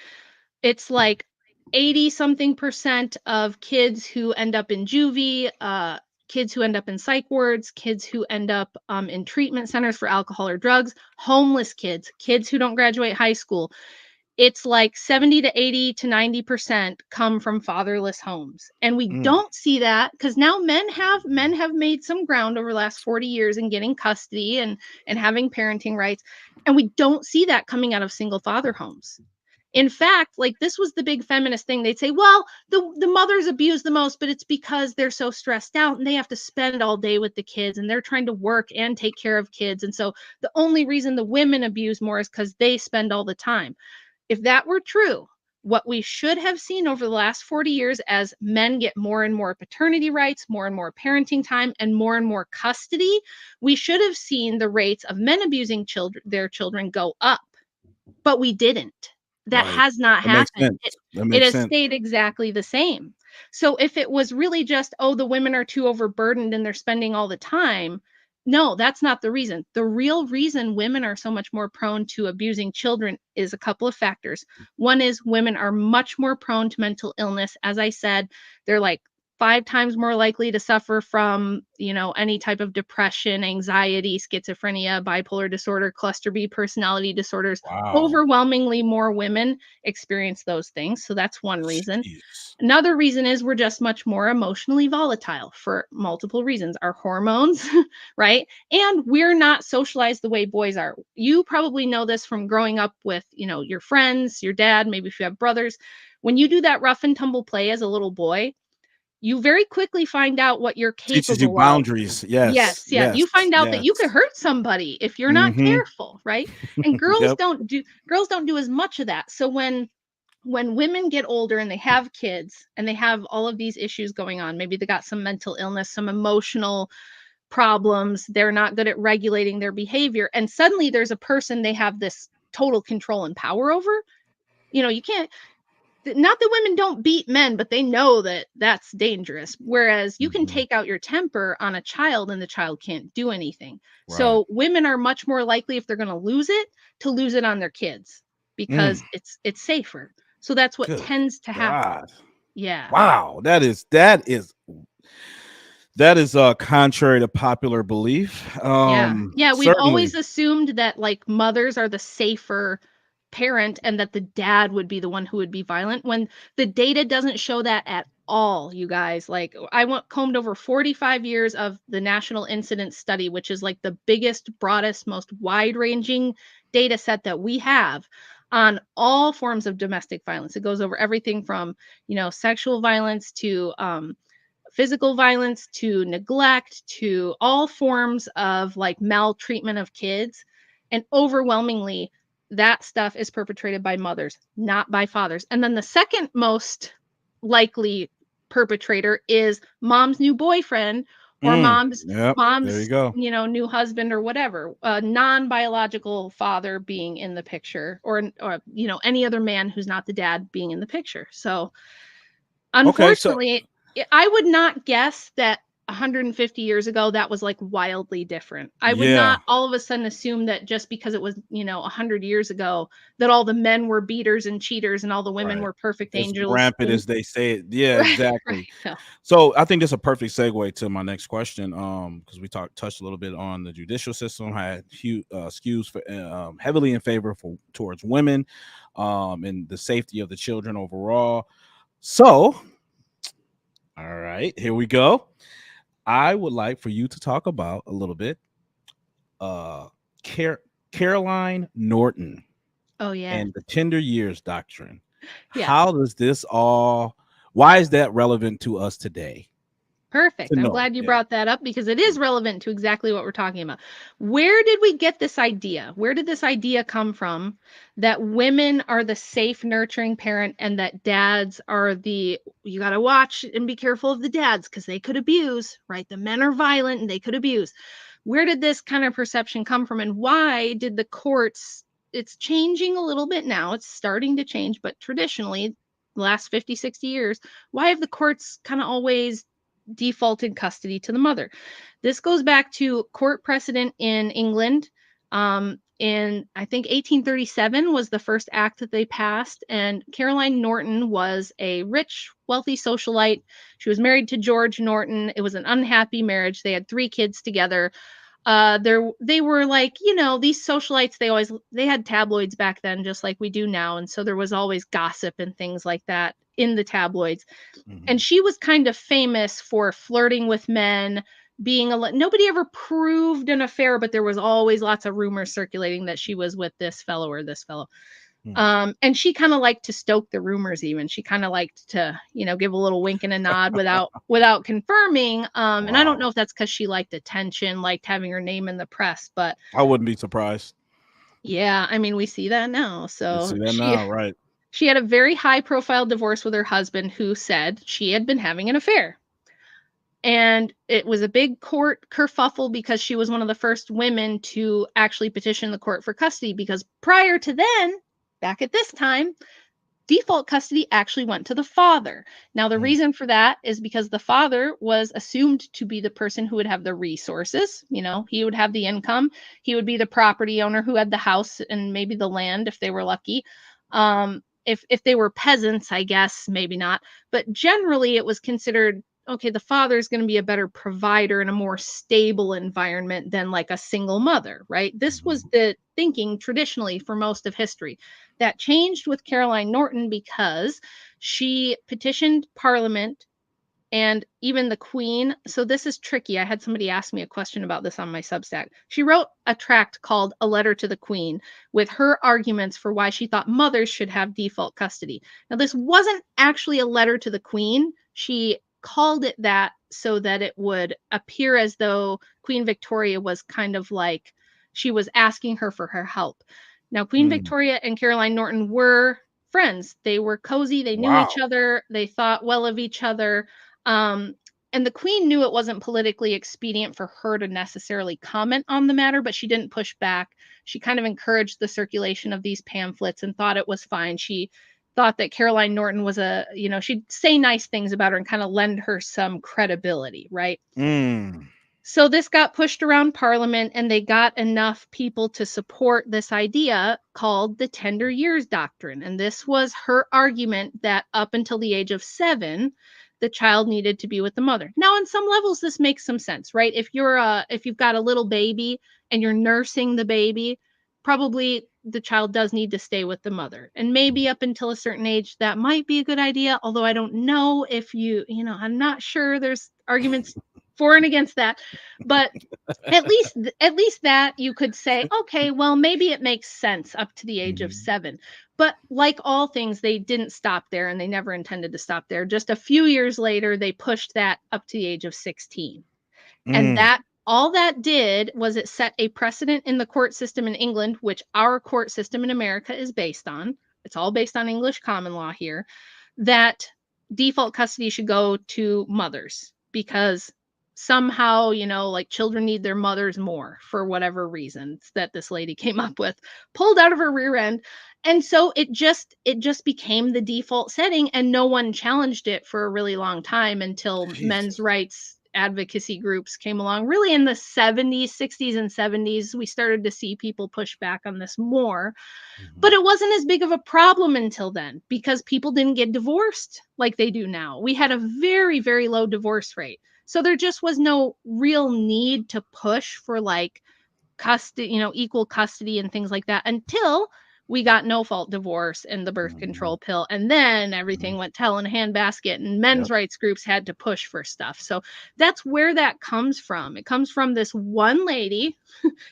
It's like 80-something% of kids who end up in juvie, kids who end up in psych wards, kids who end up in treatment centers for alcohol or drugs, homeless kids who don't graduate high school. It's like 70 to 80 to 90% come from fatherless homes. And we don't see that because now men have made some ground over the last 40 years in getting custody and having parenting rights. And we don't see that coming out of single father homes. In fact, like this was the big feminist thing. They'd say, well, the mothers abuse the most, but it's because they're so stressed out and they have to spend all day with the kids and they're trying to work and take care of kids. And so the only reason the women abuse more is because they spend all the time. If that were true, what we should have seen over the last 40 years as men get more and more paternity rights, more and more parenting time, and more custody, we should have seen the rates of men abusing their children go up. But we didn't. That has not happened. It has stayed exactly the same. So if it was really just, oh, the women are too overburdened and they're spending all the time, No, that's not the reason. The real reason women are so much more prone to abusing children is a couple of factors. One is women are much more prone to mental illness. As I said, they're like 5 times more likely to suffer from, any type of depression, anxiety, schizophrenia, bipolar disorder, cluster B personality disorders. Wow. Overwhelmingly more women experience those things. So that's one reason. Jeez. Another reason is we're just much more emotionally volatile for multiple reasons. Our hormones, right? And we're not socialized the way boys are. You probably know this from growing up with, your friends, your dad, maybe if you have brothers. When you do that rough and tumble play as a little boy, you very quickly find out what you're Teaches you capable of. boundaries. Yes. Yes, yeah. Yes. You find out that Yes. you could hurt somebody if you're not Mm-hmm. careful, right? And girls Yep. don't do as much of that. So when women get older and they have kids and they have all of these issues going on, maybe they got some mental illness, some emotional problems, they're not good at regulating their behavior, and suddenly there's a person they have this total control and power over. You can't, not that women don't beat men, but they know that that's dangerous. Whereas you can Mm-hmm. take out your temper on a child and the child can't do anything. Right. So women are much more likely, if they're going to lose it on their kids Mm. because it's safer. So that's what Good tends to happen. God. Yeah. Wow. That is contrary to popular belief. Yeah. Yeah, we've always Certainly. assumed that like mothers are the safer parent and that the dad would be the one who would be violent when the data doesn't show that at all, you guys. Like combed over 45 years of the National Incidence Study, which is like the biggest, broadest, most wide-ranging data set that we have on all forms of domestic violence. It goes over everything from, sexual violence to physical violence to neglect to all forms of like maltreatment of kids. And overwhelmingly, that stuff is perpetrated by mothers, not by fathers. And then the second most likely perpetrator is mom's new boyfriend or mom's Yep. There you mom's go. new husband or whatever, a non-biological father being in the picture, or any other man who's not the dad being in the picture. So Okay. So unfortunately, I would not guess that 150 years ago that was like wildly different. I would yeah. not all of a sudden assume that just because it was, 100 years ago, that all the men were beaters and cheaters and all the women Right. were perfect As angels. rampant as they say it. Yeah, Right, right. exactly. No. So I think that's a perfect segue to my next question. Because we touched a little bit on the judicial system, had skews for, heavily in favor towards women, and the safety of the children overall. So, all right, here we go. I would like for you to talk about a little bit, uh, Caroline Norton Oh yeah. and the tender years doctrine. Yeah. How does this all? Why is that relevant to us today? To Perfect. I'm know, glad you yeah. brought that up because it is relevant to exactly what we're talking about. Where did we get this idea? Where did this idea come from that women are the safe, nurturing parent and that dads are you got to watch and be careful of the dads because they could abuse, right? The men are violent and they could abuse. Where did this kind of perception come from? And why did the courts, it's changing a little bit now, it's starting to change, but traditionally, the last 50, 60 years, why have the courts kind of always defaulted custody to the mother? This goes back to court precedent in England. In I think 1837 was the first act that they passed, and Caroline Norton was a rich, wealthy socialite. She was married to George Norton. It was an unhappy marriage. They had 3 kids together. They were like, these socialites, they had tabloids back then just like we do now, and so there was always gossip and things like that in the tabloids. And Mhm. she was kind of famous for flirting with men, nobody ever proved an affair, but there was always lots of rumors circulating that she was with this fellow or this fellow. Hmm. And she kind of liked to stoke the rumors. Even she kind of liked to, give a little wink and a nod without confirming. And I don't know Wow. if that's because she liked attention, liked having her name in the press, but I wouldn't be surprised. yeah, I mean, we see that now. You So see that she now, right? she had a very high profile divorce with her husband, who said she had been having an affair. And it was a big court kerfuffle because she was one of the first women to actually petition the court for custody. Because prior to then, back at this time, default custody actually went to the father. Now, the reason for that is because the father was assumed to be the person who would have the resources. He would have the income. He would be the property owner who had the house and maybe the land if they were lucky. If they were peasants, I guess maybe not. But generally, it was considered, okay, the father is going to be a better provider in a more stable environment than like a single mother, right? This was the thinking traditionally for most of history. That changed with Caroline Norton because she petitioned Parliament and even the Queen. So this is tricky. I had somebody ask me a question about this on my Substack. She wrote a tract called A Letter to the Queen with her arguments for why she thought mothers should have default custody. Now, this wasn't actually a letter to the Queen. She called it that so that it would appear as though Queen Victoria was kind of like she was asking her for her help. Now, Queen Victoria and Caroline Norton were friends. They were cozy. They knew each other. They thought well of each other. And the Queen knew it wasn't politically expedient for her to necessarily comment on the matter, but she didn't push back. She kind of encouraged the circulation of these pamphlets and thought it was fine. She thought that Caroline Norton was she'd say nice things about her and kind of lend her some credibility, right? So this got pushed around Parliament, and they got enough people to support this idea called the Tender Years Doctrine. And this was her argument that up until the age of 7, the child needed to be with the mother. Now, on some levels, this makes some sense, right? If you've got a little baby and you're nursing the baby, probably the child does need to stay with the mother. And maybe up until a certain age, that might be a good idea. Although I don't know if I'm not sure. There's arguments for and against that. But at least that you could say, okay, well, maybe it makes sense up to the age of 7. But like all things, they didn't stop there, and they never intended to stop there. Just a few years later, they pushed that up to the age of 16. And that all that did was it set a precedent in the court system in England, which our court system in America is based on. It's all based on English common law here, that default custody should go to mothers because somehow, like children need their mothers more for whatever reasons that this lady came up with, pulled out of her rear end. And so it just became the default setting, and no one challenged it for a really long time until men's rights advocacy groups came along. Really in the 70s, 60s and 70s, we started to see people push back on this more. But it wasn't as big of a problem until then because people didn't get divorced like they do now. We had a very, very low divorce rate. So there just was no real need to push for like custody, equal custody and things like that until we got no fault divorce and the birth control pill. And then everything went to hell in a handbasket, and men's rights groups had to push for stuff. So that's where that comes from. It comes from this one lady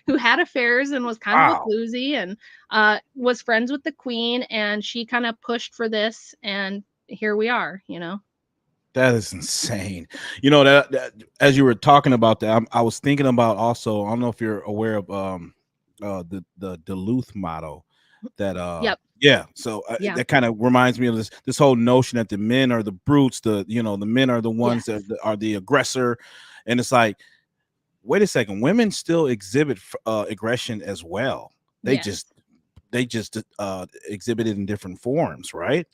who had affairs and was kind of a floozy and was friends with the Queen. And she kind of pushed for this. And here we are, That is insane. That as you were talking about that, I was thinking about also, I don't know if you're aware of the Duluth motto that so that kind of reminds me of this whole notion that the men are the brutes, the men are the ones that are the aggressor. And it's like, wait a second, women still exhibit aggression as well. They just exhibit it in different forms, right?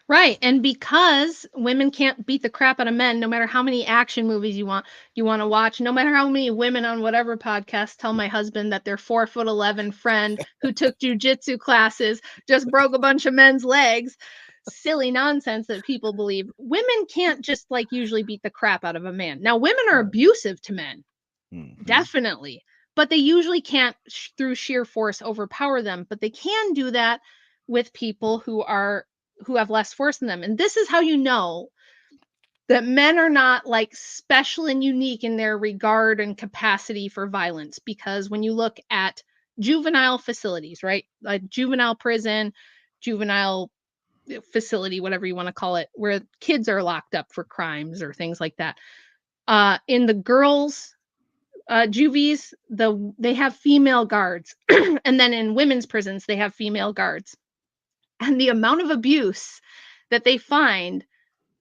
Right. And because women can't beat the crap out of men, no matter how many action movies you want to watch, no matter how many women on whatever podcast tell my husband that their 4'11" friend who took jujitsu classes just broke a bunch of men's legs, silly nonsense that people believe. Women can't just like usually beat the crap out of a man. Now, women are abusive to men, definitely, but they usually can't through sheer force overpower them. But they can do that with people who have less force than them. And this is how you know that men are not like special and unique in their regard and capacity for violence. Because when you look at juvenile facilities, right? Like juvenile prison, juvenile facility, whatever you want to call it, where kids are locked up for crimes or things like that. In the girls' juvies, they have female guards. And then in women's prisons, they have female guards. And the amount of abuse that they find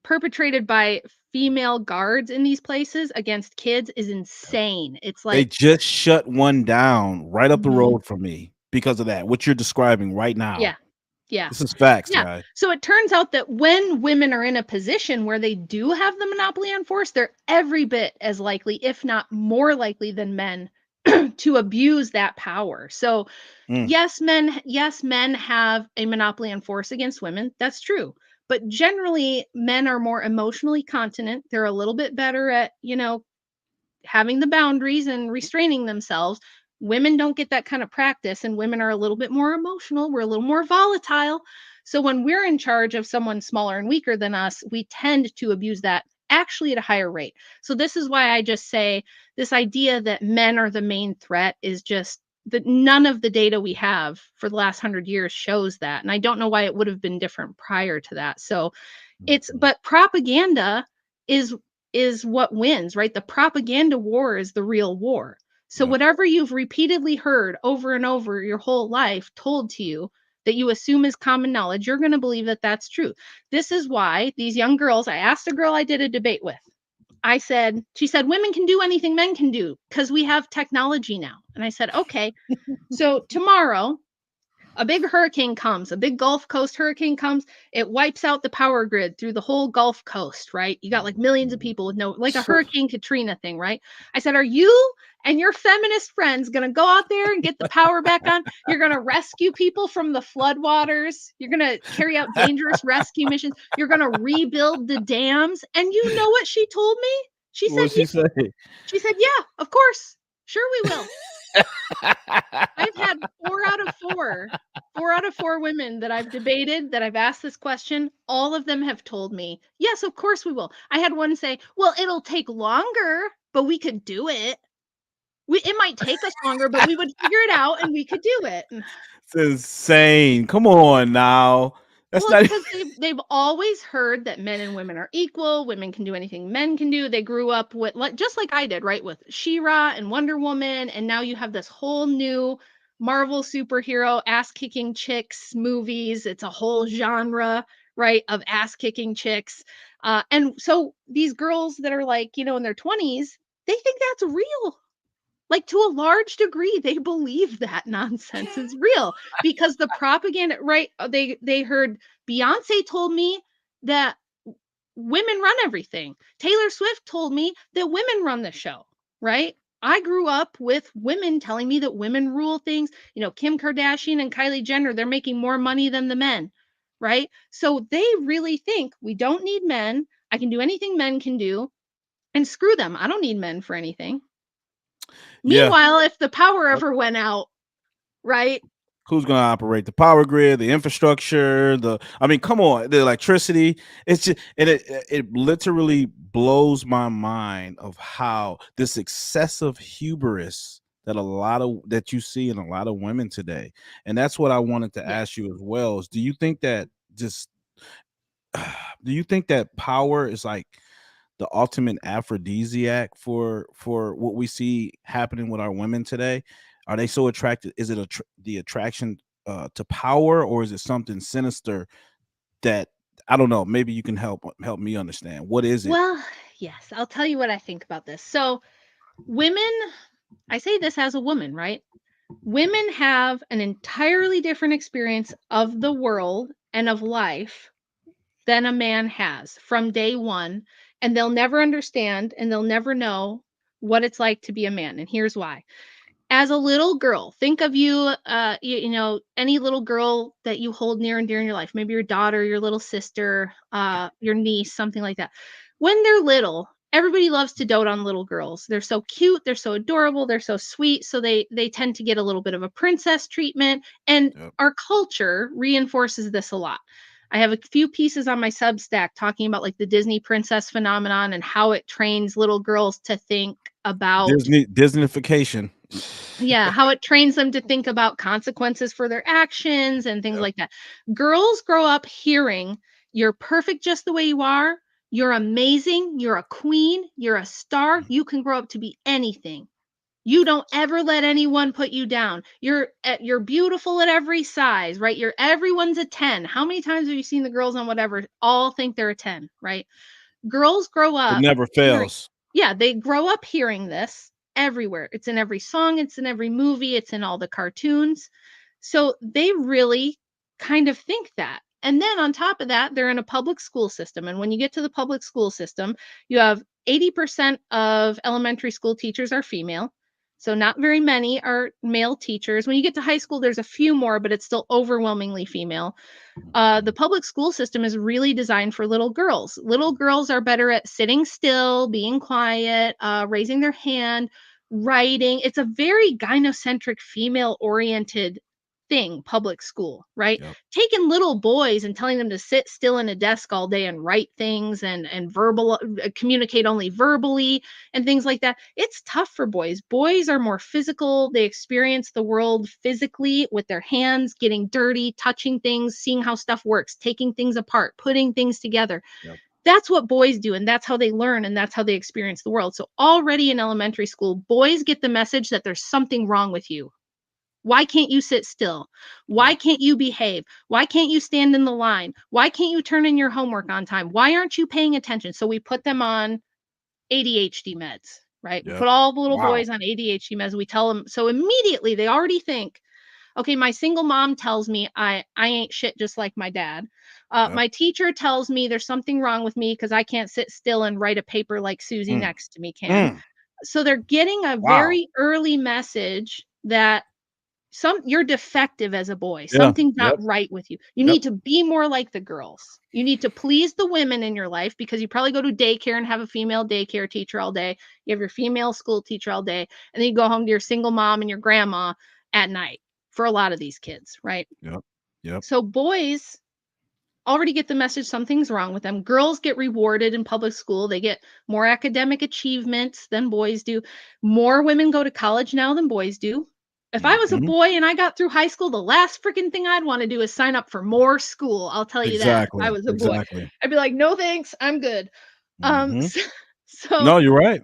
perpetrated by female guards in these places against kids is insane. It's like they just shut one down right up the road from me because of that, what you're describing right now. Yeah. This is facts, Yeah. guys. So it turns out that when women are in a position where they do have the monopoly on force, they're every bit as likely, if not more likely than men, to abuse that power. So Mm, yes, men have a monopoly on force against women. That's true. But generally, men are more emotionally continent. They're a little bit better at, having the boundaries and restraining themselves. Women don't get that kind of practice, and women are a little bit more emotional. We're a little more volatile. So when we're in charge of someone smaller and weaker than us, we tend to abuse that actually at a higher rate. So this is why I just say this idea that men are the main threat is just that none of the data we have for the last 100 years shows that. And I don't know why it would have been different prior to that. So mhm. but propaganda is is what wins, right? The propaganda war is the real war. So Yep. whatever you've repeatedly heard over and over your whole life told to you that you assume is common knowledge, you're going to believe that that's true. This is why these young girls, I asked a girl I did a debate with. She said, women can do anything men can do because we have technology now. And I said, okay, so tomorrow a big hurricane comes, a big Gulf Coast hurricane comes, it wipes out the power grid through the whole Gulf Coast, right? You got like millions of people with no, like a Hurricane Katrina thing, right? I said, are you and your feminist friends going to go out there and get the power back on? You're going to rescue people from the floodwaters. You're going to carry out dangerous rescue missions. You're going to rebuild the dams. And you know what she told me? She said, What'd she say? she said, yeah, of course. Sure, we will. I've had 4 out of 4 women that I've debated, that I've asked this question, all of them have told me, "Yes, of course we will." I had one say, "Well, it'll take longer, but we could do it. It might take us longer, but we would figure it out and we could do it." It's insane. Come on now. That's Well, it's not because they've always heard that men and women are equal, women can do anything men can do. They grew up with just like I did, right? With She-Ra and Wonder Woman, and now you have this whole new Marvel superhero ass-kicking chicks movies. It's a whole genre, right, of ass-kicking chicks. And so these girls that are like, in their 20s, they think that's real. Like, to a large degree, they believe that nonsense is real because the propaganda, right? They heard Beyonce told me that women run everything. Taylor Swift told me that women run the show, right? I grew up with women telling me that women rule things. Kim Kardashian and Kylie Jenner, they're making more money than the men, right? So they really think we don't need men. I can do anything men can do, and screw them. I don't need men for anything. yeah. Meanwhile, if the power ever went out, right? Who's going to operate the power grid, the infrastructure, I mean, come on, the electricity. It's just, and it literally blows my mind of how this excessive hubris that you see in a lot of women today. And that's what I wanted to Yeah. ask you as well is, just do you think that power is like the ultimate aphrodisiac for what we see happening with our women today? Are they so attracted? Is it the attraction to power, or is it something sinister that I don't know? Maybe you can help me understand. What is it? Well, yes, I'll tell you what I think about this. So, women, I say this as a woman, right? Women have an entirely different experience of the world and of life than a man has from day one, and they'll never understand and they'll never know what it's like to be a man. And here's why. As a little girl, think of you, any little girl that you hold near and dear in your life, maybe your daughter, your little sister, your niece, something like that. When they're little, everybody loves to dote on little girls. They're so cute, they're so adorable, they're so sweet, so they tend to get a little bit of a princess treatment, and Yep. our culture reinforces this a lot. I have a few pieces on my Substack talking about like the Disney princess phenomenon and how it trains little girls to think about Disneyfication. yeah, how it trains them to think about consequences for their actions and things Yep. like that. Girls grow up hearing, "You're perfect just the way you are. You're amazing. You're a queen. You're a star. You can grow up to be anything. You don't ever let anyone put you down. You're beautiful at every size, right? Everyone's a 10." How many times have you seen the girls on whatever all think they're a 10, right? Girls grow It up never hearing fails. yeah, they grow up hearing this everywhere. It's in every song, it's in every movie, it's in all the cartoons. So they really kind of think that. And then on top of that, they're in a public school system. And when you get to the public school system, you have 80% of elementary school teachers are female. So not very many are male teachers. When you get to high school, there's a few more, but it's still overwhelmingly female. The public school system is really designed for little girls. Little girls are better at sitting still, being quiet, raising their hand, writing. It's a very gynocentric, female-oriented thing, public school, right? Yep. Taking little boys and telling them to sit still in a desk all day and write things and verbal communicate only verbally and things like that. It's tough for boys. Boys are more physical. They experience the world physically with their hands, getting dirty, touching things, seeing how stuff works, taking things apart, putting things together. Yep. That's what boys do, and that's how they learn, and that's how they experience the world. So already in elementary school, boys get the message that there's something wrong with you. Why can't you sit still? Why can't you behave? Why can't you stand in the line? Why can't you turn in your homework on time? Why aren't you paying attention? So we put them on ADHD meds, right? We Yep. put all the little Wow. boys on ADHD meds. We tell them, so immediately they already think, okay, my single mom tells me I ain't shit just like my dad. Yep. My teacher tells me there's something wrong with me because I can't sit still and write a paper like Susie next to me can. So they're getting a very early message that you're defective as a boy. Something's not right with you. You need to be more like the girls. You need to please the women in your life because you probably go to daycare and have a female daycare teacher all day. You have your female school teacher all day, and then you go home to your single mom and your grandma at night for a lot of these kids, right? Yep. So boys already get the message something's wrong with them. Girls get rewarded in public school. They get more academic achievements than boys do. More women go to college now than boys do. If I was a boy and I got through high school, the last freaking thing I'd want to do is sign up for more school. I'll tell you that. If I was a boy, I'd be like, no, thanks. I'm good. So no, you're right.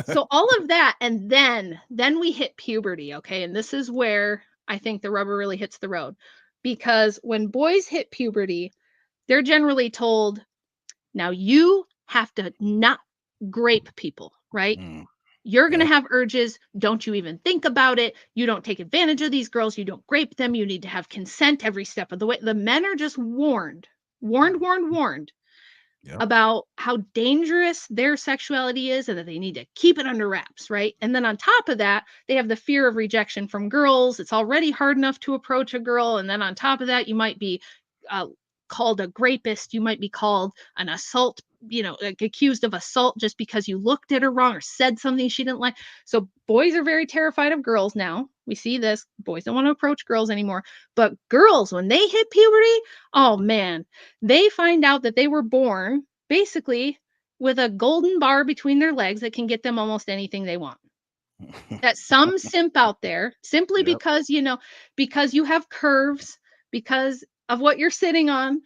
So all of that. And then we hit puberty. Okay. And this is where I think the rubber really hits the road, because when boys hit puberty, they're generally told, now you have to not grape people, right? You're going to have urges. Don't you even think about it. You don't take advantage of these girls. You don't grape them. You need to have consent every step of the way. The men are just warned about how dangerous their sexuality is and that they need to keep it under wraps, right? And then on top of that, they have the fear of rejection from girls. It's already hard enough to approach a girl. And then on top of that, you might be called a rapist. You might be called an assault, like accused of assault just because you looked at her wrong or said something she didn't like. So boys are very terrified of girls now. We see this. Boys don't want to approach girls anymore. But girls, when they hit puberty, oh man, they find out that they were born basically with a golden bar between their legs that can get them almost anything they want. That some simp out there, simply because you have curves, because of what you're sitting on,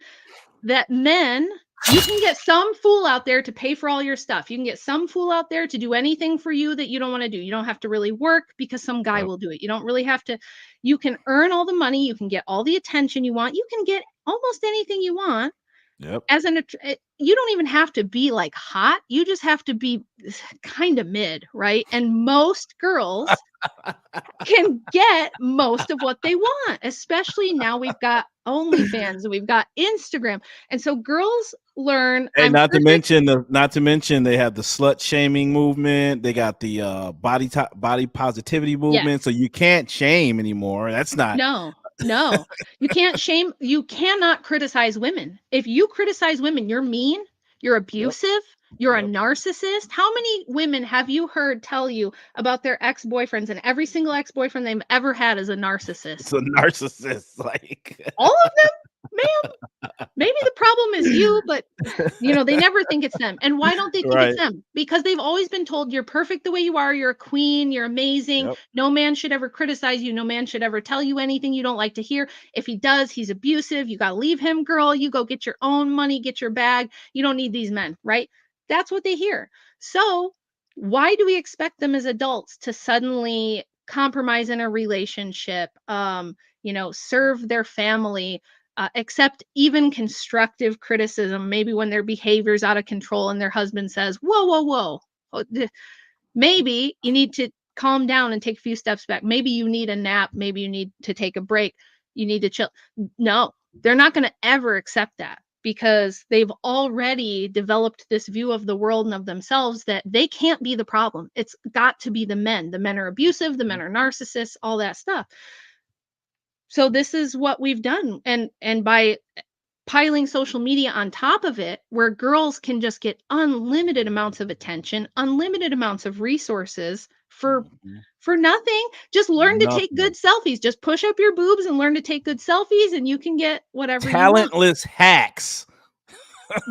that men, you can get some fool out there to pay for all your stuff. You can get some fool out there to do anything for you that you don't want to do. You don't have to really work because some guy will do it. You don't really have to. You can earn all the money. You can get all the attention you want. You can get almost anything you want. You don't even have to be like hot. You just have to be kind of mid, right? And most girls can get most of what they want, especially now we've got OnlyFans and we've got Instagram. And so girls learn. And not to mention they have the slut shaming movement. They got the body positivity movement. So you can't shame anymore. That's not. No, you can't shame. You cannot criticize women. If you criticize women, you're mean, you're abusive, you're a narcissist. How many women have you heard tell you about their ex-boyfriends, and every single ex-boyfriend they've ever had is a narcissist? It's a narcissist, like all of them, ma'am. Maybe the problem is you, but they never think it's them. And why don't they think it's them? Because they've always been told you're perfect the way you are. You're a queen. You're amazing. No man should ever criticize you. No man should ever tell you anything you don't like to hear. If he does, he's abusive. You got to leave him, girl. You go get your own money, get your bag. You don't need these men, right? That's what they hear. So why do we expect them as adults to suddenly compromise in a relationship, serve their family, accept even constructive criticism, maybe when their behavior's out of control and their husband says, whoa, maybe you need to calm down and take a few steps back. Maybe you need a nap. Maybe you need to take a break. You need to chill. No, They're not going to ever accept that because they've already developed this view of the world and of themselves that they can't be the problem. It's got to be the men. The men are abusive, the men are narcissists, all that stuff. So this is what we've done. And by piling social media on top of it, where girls can just get unlimited amounts of attention, unlimited amounts of resources Mhm. for nothing. Just learn to take good Nothing. selfies. Just push up your boobs and learn to take good selfies, and you can get whatever you want. Talentless hacks.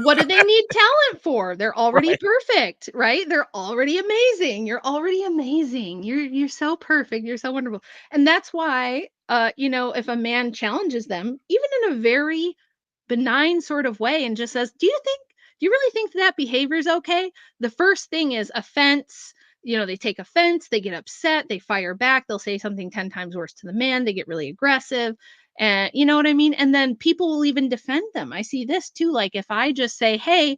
What do they need talent for? They're already Right. perfect, right? They're already amazing. You're already amazing. You're so perfect. You're so wonderful. And that's why if a man challenges them, even in a very benign sort of way and just says, do you really think that behavior is okay? The first thing is offense. They take offense, they get upset, they fire back, they'll say something 10 times worse to the man, they get really aggressive. And you know what I mean? And then people will even defend them. I see this too. Like if I just say, hey,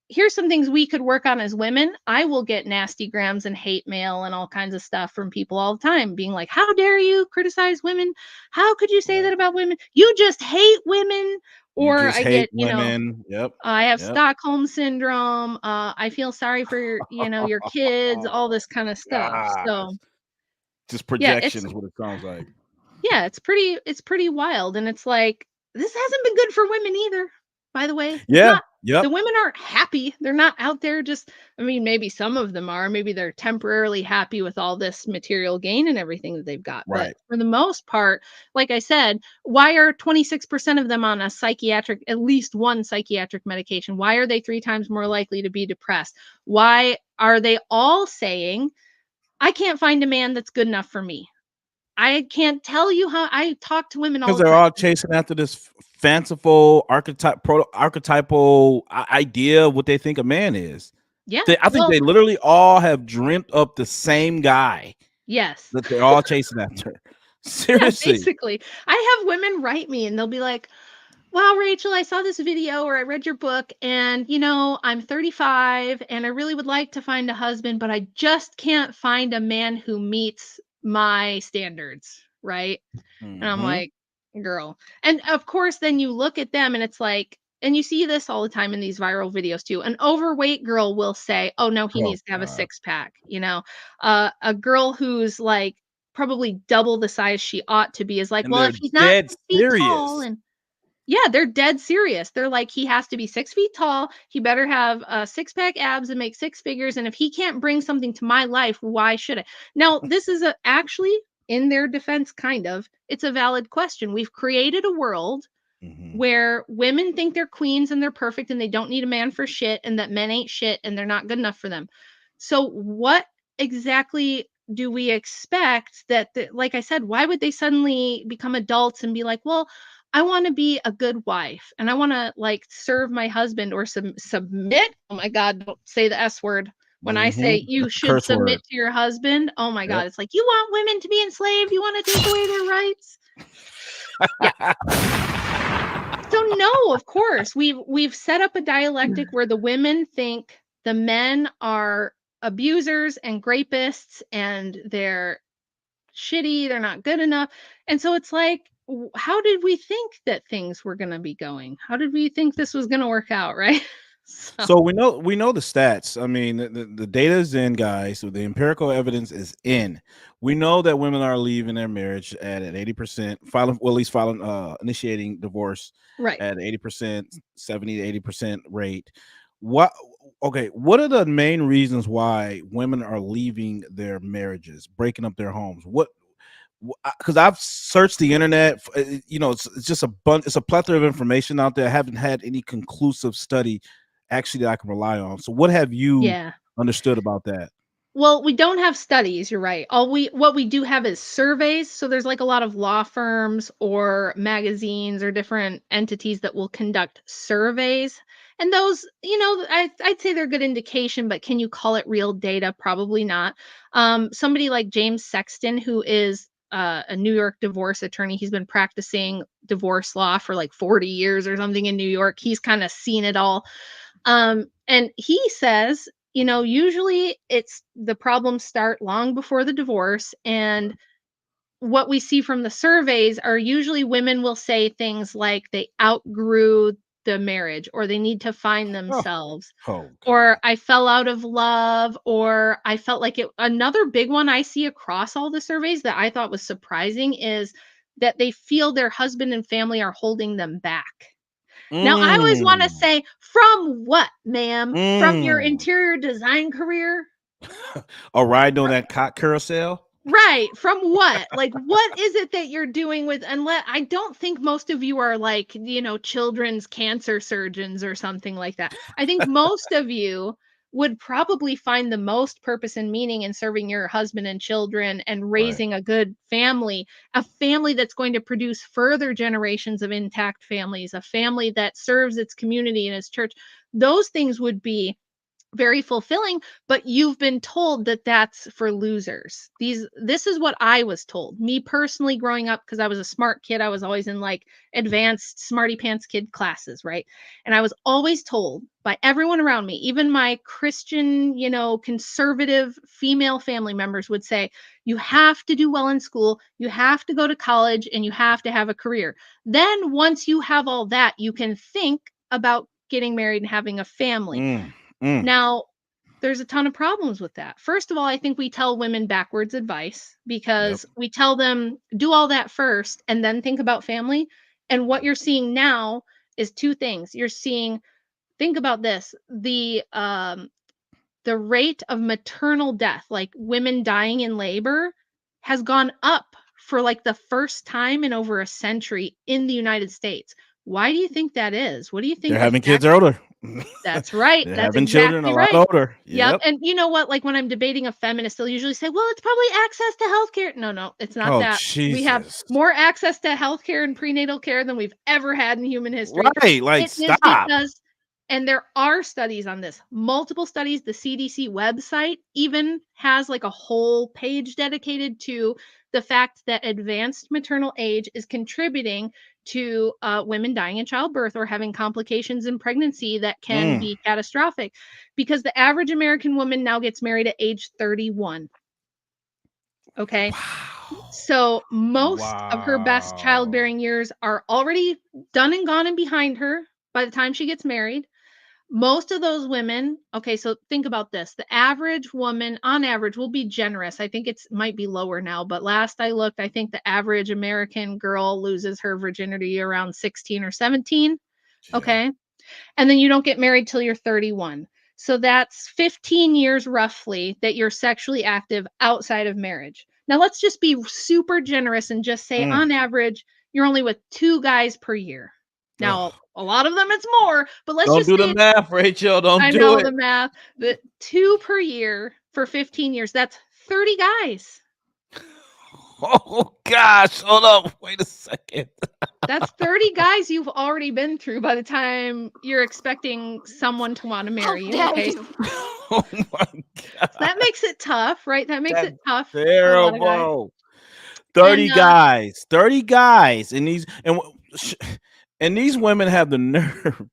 here's some things we could work on as women, I will get nasty grams and hate mail and all kinds of stuff from people all the time being like, how dare you criticize women? How could you say Right. that about women? You just hate women. You Or just I hate get, women. Yep. I have Yep. Stockholm syndrome. I feel sorry for your kids, all Oh this kind of stuff. gosh. So Just yeah, projection is what it sounds like. it's pretty wild. And it's like, this hasn't been good for women either, by the way. It's Yeah. not. Yep. The women aren't happy. They're not out there just, I mean, maybe some of them are. Maybe they're temporarily happy with all this material gain and everything that they've got. But Right. for the most part, like I said, why are 26% of them on at least one psychiatric medication? Why are they 3 times more likely to be depressed? Why are they all saying, I can't find a man that's good enough for me? I can't tell you how I talk to women all Because the they're time. all chasing after this fanciful archetypal idea of what they think a man is. Yeah. I think Well, they literally all have dreamt up the same guy yes. that they're all chasing after. Yeah, Seriously. basically. I have women write me and they'll be like, "Wow, Rachel, I saw this video or I read your book and I'm 35 and I really would like to find a husband, but I just can't find a man who meets my standards." Right? And I'm Mhm. like, girl. And of course, then you look at them and it's like, and you see this all the time in these viral videos too. An overweight girl will say, oh no, he Oh needs to have a god. 6 pack. A girl who's like probably double the size she ought to be is like, And well, they're if he's not dead 6 feet tall serious. and yeah, they're dead serious. They're like, he has to be 6 feet tall. He better have 6 pack abs and make 6 figures. And if he can't bring something to my life, why should I? Now, this is actually, in their defense, kind of, it's a valid question. We've created a world Mhm. where women think they're queens and they're perfect and they don't need a man for shit and that men ain't shit and they're not good enough for them. So, what exactly do we expect like I said, why would they suddenly become adults and be like, well, I want to be a good wife and I want to like serve my husband or submit. Oh my God, don't say the S word. When I say Mhm. you That's a should curse submit word. to your husband, oh my Yep. God, it's like, you want women to be enslaved? You want to take away their rights? Yeah. So no, of course, we've set up a dialectic where the women think the men are abusers and rapists and they're shitty, they're not good enough. And so it's like, how did we think that things were going to be going? How did we think this was going to work out, right? So, So we know the stats. I mean, the data is in, guys. So the empirical evidence is in. We know that women are leaving their marriage at an 80%, filing, well, at least filing, initiating divorce right. at 80%, 70 to 80% rate. What? Okay, what are the main reasons why women are leaving their marriages, breaking up their homes? Because I've searched the internet, it's just a bunch, it's a plethora of information out there. I haven't had any conclusive study actually that I can rely on. So what have you Yeah. understood about that? Well, we don't have studies, you're right. All we what we do have is surveys. So there's like a lot of law firms or magazines or different entities that will conduct surveys. And those, I'd say they're a good indication, but can you call it real data? Probably not. Somebody like James Sexton, who is a New York divorce attorney, he's been practicing divorce law for like 40 years or something in New York. He's kind of seen it all. And he says, usually it's the problems start long before the divorce. And what we see from the surveys are usually women will say things like they outgrew the marriage, or they need to find themselves, Oh or God. I fell out of love, or I felt like it. Another big one I see across all the surveys that I thought was surprising is that they feel their husband and family are holding them back. Now, I always want to Mm. say, from what, ma'am? From your Mm. interior design career? Or riding on that cock carousel. Right. From what? Like, what is it that you're doing with, unless I don't think most of you are like, children's cancer surgeons or something like that. I think most of you would probably find the most purpose and meaning in serving your husband and children and Right. raising a good family, a family that's going to produce further generations of intact families, a family that serves its community and its church. Those things would be very fulfilling, but you've been told that that's for losers. This is what I was told. Me personally growing up, because I was a smart kid, I was always in like advanced smarty pants kid classes, right? And I was always told by everyone around me, even my Christian, conservative female family members would say, you have to do well in school, you have to go to college, and you have to have a career. Then once you have all that, you can think about getting married and having a family. Mm. Mm. Now, there's a ton of problems with that. First of all, I think we tell women backwards advice, Yep. because we tell them do all that first and then think about family. And what you're seeing now is two things. You're seeing, think about this, the rate of maternal death, like women dying in labor, has gone up for like the first time in over a century in the United States. Why do you think that is? What do you They're think the having kids fact? older. That's right. They're That's having children a exactly lot right. older. Yep. Yep. And you know what? Like when I'm debating a feminist, they'll usually say, well, it's probably access to healthcare. No, no, it's not Oh that. We have Jesus. more access to healthcare and prenatal care than we've ever had in human history. Right. Like It is stop. because, and there are studies on this, multiple studies. The CDC website even has like a whole page dedicated to the fact that advanced maternal age is contributing to women dying in childbirth or having complications in pregnancy that can Mm. be catastrophic, because the average American woman now gets married at age 31. Okay. Wow. So most of her best Wow. childbearing years are already done and gone and behind her by the time she gets married. Most of those women, okay, so think about this. The average woman, on average, will be generous. I think it's might be lower now, but last I looked, I think the average American girl loses her virginity around 16 or 17. Yeah. Okay. And then you don't get married till you're 31. So that's 15 years roughly that you're sexually active outside of marriage. Now let's just be super generous and just say Mm. on average, you're only with 2 guys per year. Now, Oh. a lot of them it's more, but let's Don't just do say the math, Rachel. Don't I do know it. the math, but 2 per year for 15 years, that's 30 guys. Oh gosh. Hold up. Wait a second. That's 30 guys you've already been through by the time you're expecting someone to wanna How marry you, dare okay? you? Oh my So that god. makes it tough, right? That makes That's it tough for a lot of guys. terrible. And 30 guys. 30 guys. And these women have the nerve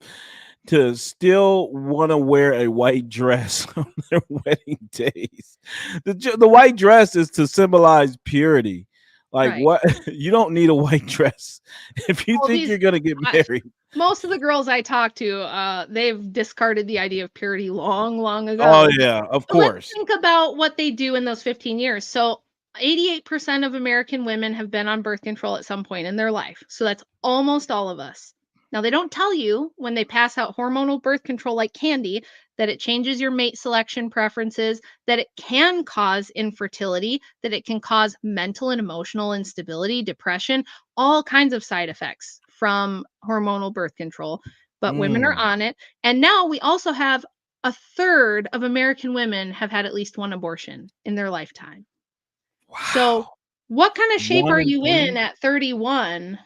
to still want to wear a white dress on their wedding days. The white dress is to symbolize purity. Like right. what? You don't need a white dress if you Well, think you're gonna get I, married. most of the girls I talk to, they've discarded the idea of purity long, long Oh ago. yeah, of But let's course. think about what they do in those 15 years. So 88% of American women have been on birth control at some point in their life. So that's almost all of us. Now, they don't tell you when they pass out hormonal birth control like candy that it changes your mate selection preferences, that it can cause infertility, that it can cause mental and emotional instability, depression, all kinds of side effects from hormonal birth control. But women are Mm. on it. And now we also have a third of American women have had at least one abortion in their lifetime. So, Wow. what kind of shape One are in you in three. at 31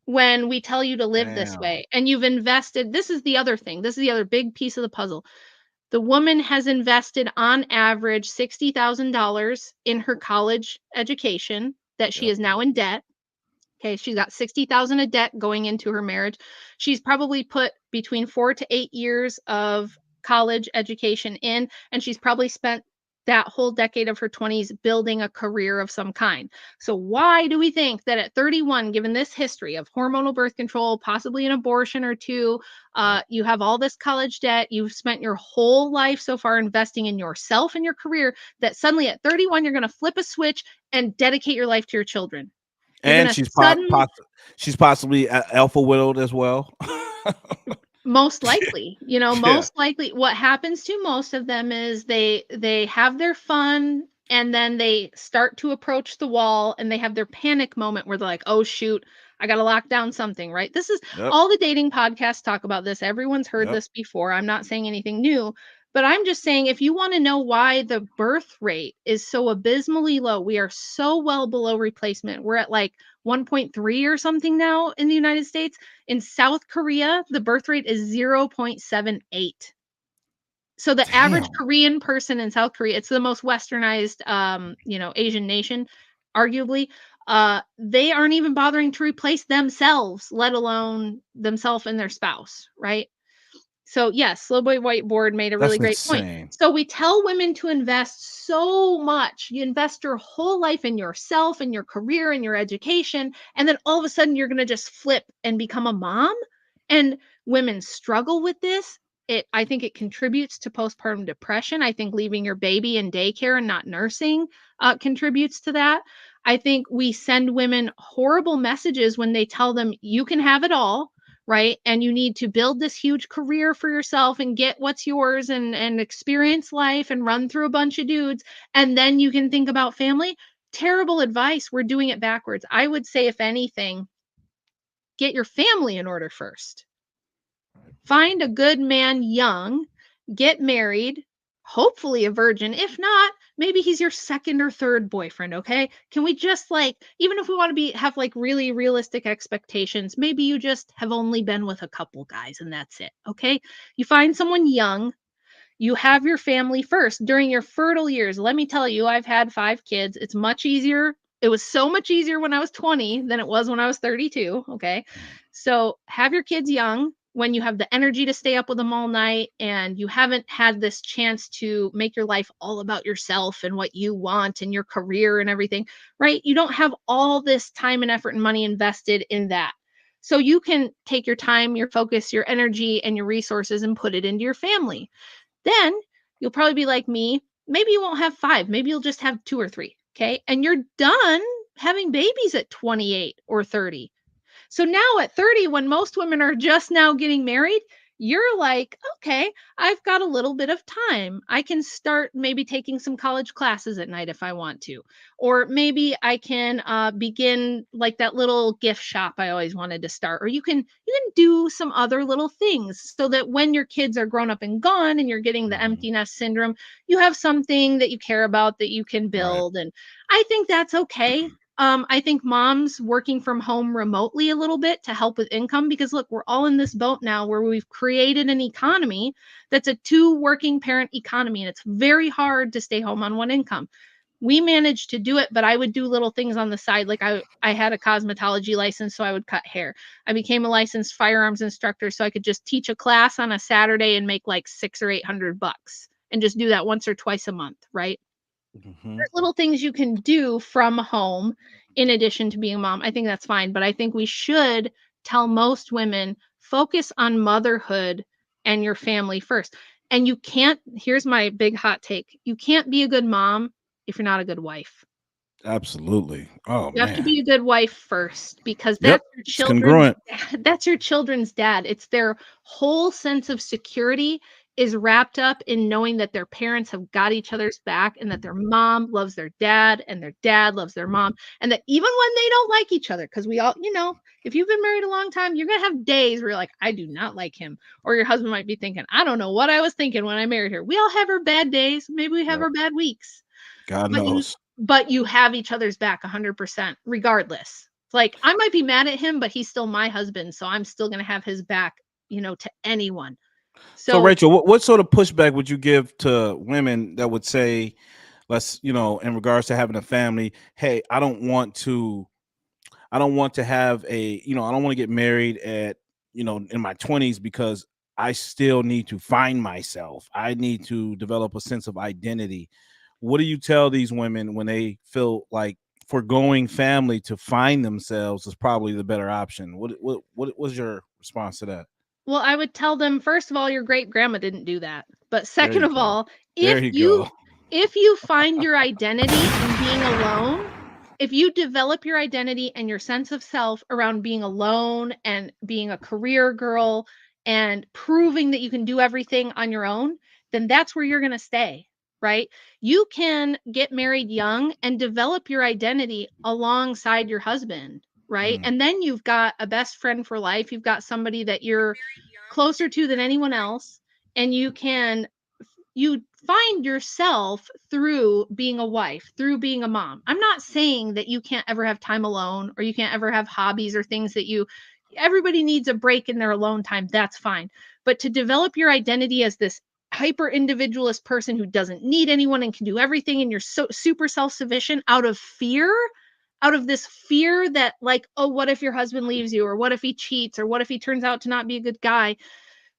when we tell you to live this Damn. way? And you've invested, this is the other thing, this is the other big piece of the puzzle. The woman has invested on average $60,000 in her college education that she Yep. is now in debt. Okay, she's got 60,000 of debt going into her marriage. She's probably put between 4 to 8 years of college education in, and she's probably spent that whole decade of her 20s building a career of some kind. So why do we think that at 31, given this history of hormonal birth control, possibly an abortion or two, you have all this college debt, you've spent your whole life so far investing in yourself and your career, that suddenly at 31 you're going to flip a switch and dedicate your life to your children? You're And going to suddenly, she's possibly alpha widowed as well. most likely, Yeah. most likely what happens to most of them is they have their fun, and then they start to approach the wall, and they have their panic moment where they're like, oh shoot, I got to lock down something, right? This is Yep. all the dating podcasts talk about this. Everyone's heard Yep. this before. I'm not saying anything new, but I'm just saying, if you want to know why the birth rate is so abysmally low, we are so well below replacement. We're at like 1.3 or something now in the United States. In South Korea, the birth rate is 0.78. So the average Damn. Korean person in South Korea, it's the most westernized, Asian nation, arguably. They aren't even bothering to replace themselves, let alone themselves and their spouse, right? So yes, Slow Boy Whiteboard made a really That's great point. insane. So we tell women to invest so much. You invest your whole life in yourself and your career and your education, and then all of a sudden you're going to just flip and become a mom. And women struggle with this. I think it contributes to postpartum depression. I think leaving your baby in daycare and not nursing contributes to that. I think we send women horrible messages when they tell them you can have it all, right? And you need to build this huge career for yourself and get what's yours, and experience life and run through a bunch of dudes. And then you can think about family. Terrible advice. We're doing it backwards. I would say, if anything, get your family in order first. Find a good man young, get married, hopefully a virgin. If not, maybe he's your second or third boyfriend, okay? Can we just, like, even if we want to have like really realistic expectations, maybe you just have only been with a couple guys and that's it, okay? You find someone young, you have your family first during your fertile years. Let me tell you, I've had 5 kids. It's much easier. It was so much easier when I was 20 than it was when I was 32. Okay. So have your kids young when you have the energy to stay up with them all night, and you haven't had this chance to make your life all about yourself and what you want and your career and everything, right? You don't have all this time and effort and money invested in that. So you can take your time, your focus, your energy, and your resources and put it into your family. Then you'll probably be like me. Maybe you won't have 5. Maybe you'll just have 2 or 3. Okay. And you're done having babies at 28 or 30. So now at 30, when most women are just now getting married, you're like, okay, I've got a little bit of time. I can start maybe taking some college classes at night if I want to. Or maybe I can begin like that little gift shop I always wanted to start. Or you can do some other little things, so that when your kids are grown up and gone and you're getting the Mhm. empty nest syndrome, you have something that you care about that you can Right. build. And I think that's okay. I think moms working from home remotely a little bit to help with income, because look, we're all in this boat now where we've created an economy that's a 2 working parent economy, and it's very hard to stay home on one income. We managed to do it, but I would do little things on the side. Like I had a cosmetology license, so I would cut hair. I became a licensed firearms instructor, so I could just teach a class on a Saturday and make like 6 or 800 bucks, and just do that once or twice a month, right? Mhm. There's little things you can do from home in addition to being a mom. I think that's fine, but I think we should tell most women, focus on motherhood and your family first. And you can't, here's my big hot take, you can't be a good mom if you're not a good wife. Absolutely. Oh You have to man. be a good wife first, because Yep. It's congruent. that's your children's dad. It's their whole sense of security is wrapped up in knowing that their parents have got each other's back, and that their mom loves their dad and their dad loves their mom, and that even when they don't like each other, because we all, if you've been married a long time, you're going to have days where you're like, I do not like him. Or your husband might be thinking, I don't know what I was thinking when I married her. We all have our bad days. Maybe we have Yep. our bad weeks. God But you knows. but you have each other's back 100% regardless. Like, I might be mad at him, but he's still my husband, so I'm still gonna have his back, to anyone. So So Rachel, what sort of pushback would you give to women that would say, let's, in regards to having a family, hey, I don't want to have I don't want to get married at, in my 20s because I still need to find myself. I need to develop a sense of identity. what do you tell these women when they feel like foregoing family to find themselves is probably the better option? What was your response to that? Well, I would tell them, first of all, your great grandma didn't do that. But There second you of go. all, There you go. if you find your identity in being alone, if you develop your identity and your sense of self around being alone and being a career girl and proving that you can do everything on your own, then that's where you're going to stay, right? You can get married young and develop your identity alongside your husband, right? Mm, And then you've got a best friend for life. You've got somebody that you're closer to than anyone else, and you find yourself through being a wife, through being a mom. I'm not saying that you can't ever have time alone or you can't ever have hobbies or things that everybody needs a break in their alone time. That's fine. But to develop your identity as this hyper individualist person who doesn't need anyone and can do everything and you're so super self-sufficient out of this fear that, like, oh, what if your husband leaves you, or what if he cheats, or what if he turns out to not be a good guy?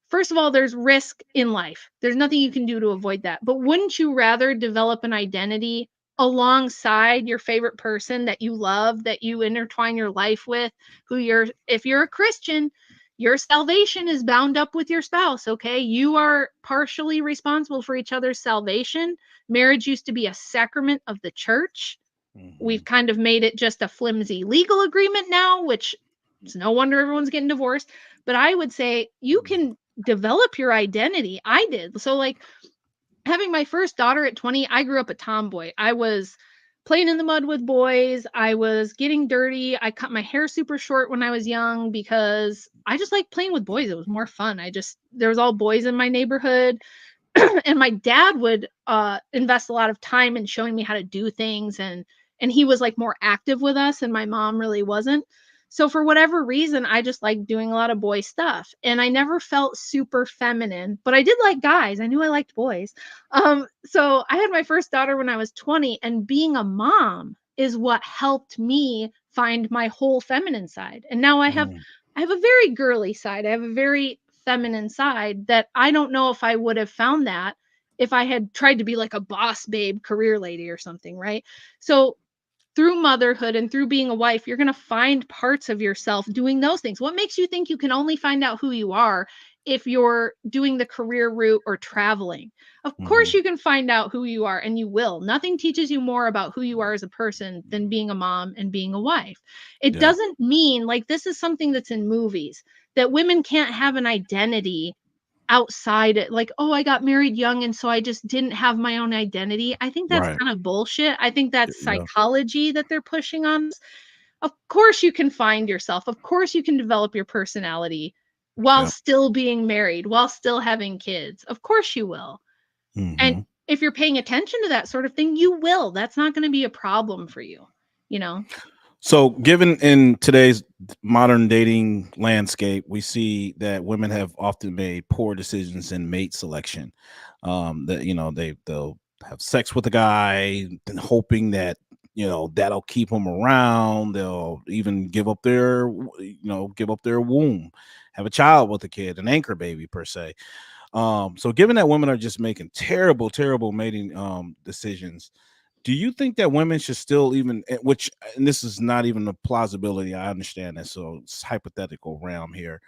First of all, there's risk in life. There's nothing you can do to avoid that. But wouldn't you rather develop an identity alongside your favorite person that you love, that you intertwine your life with, if you're a Christian, your salvation is bound up with your spouse, okay? You are partially responsible for each other's salvation. Marriage used to be a sacrament of the church. mhm, We've kind of made it just a flimsy legal agreement now, which it's no wonder everyone's getting divorced. But I would say you can develop your identity. I did. So, like, having my first daughter at 20, I grew up a tomboy. I was playing in the mud with boys. I was getting dirty. I cut my hair super short when I was young because I just like playing with boys. It was more fun. There was all boys in my neighborhood. And my dad would invest a lot of time in showing me how to do things, and he was like more active with us, and my mom really wasn't. So for whatever reason, I just liked doing a lot of boy stuff, and I never felt super feminine, but I did like guys. I knew I liked boys. So I had my first daughter when I was 20, and being a mom is what helped me find my whole feminine side. And now mm, I have a very girly side. I have a very feminine side that I don't know if I would have found that if I had tried to be like a boss babe career lady or something, right? So through motherhood and through being a wife, you're going to find parts of yourself doing those things. What makes you think you can only find out who you are if you're doing the career route or traveling? Of course, mhm. you can find out who you are, and you will. Nothing teaches you more about who you are as a person than being a mom and being a wife. It Yeah. doesn't mean, like, this is something that's in movies, that women can't have an identity outside it, like, oh, I got married young and so I just didn't have my own identity. I think that's Right. kind of bullshit. I think that's Yeah. psychology that they're pushing on us. Of course you can find yourself. Of course you can develop your personality while Yeah. still being married, while still having kids. Of course you will. And Mhm. if you're paying attention to that sort of thing, you will. That's not going to be a problem for you, you know? So, given in today's modern dating landscape, we see that women have often made poor decisions in mate selection. That they'll have sex with a guy, and hoping that that'll keep them around. They'll even give up their womb, have a child with a kid, an anchor baby per se. So, given that women are just making terrible, terrible mating decisions, do you think that women should still even which and this is not even a plausibility, I understand that, so it's hypothetical realm here,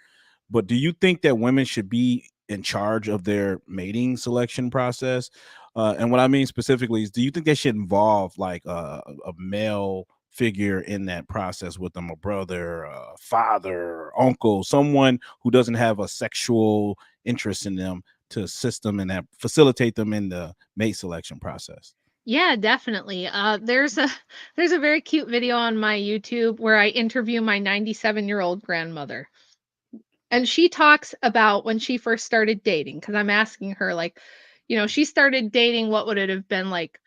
but do you think that women should be in charge of their mating selection process? And what I mean specifically is, do you think they should involve like a male figure in that process with them, a brother, a father, uncle, someone who doesn't have a sexual interest in them, to assist them in that, facilitate them in the mate selection process? Yeah, definitely. There's a very cute video on my YouTube where I interview my 97-year-old grandmother. And she talks about when she first started dating, because I'm asking her, like, she started dating, what would it have been like?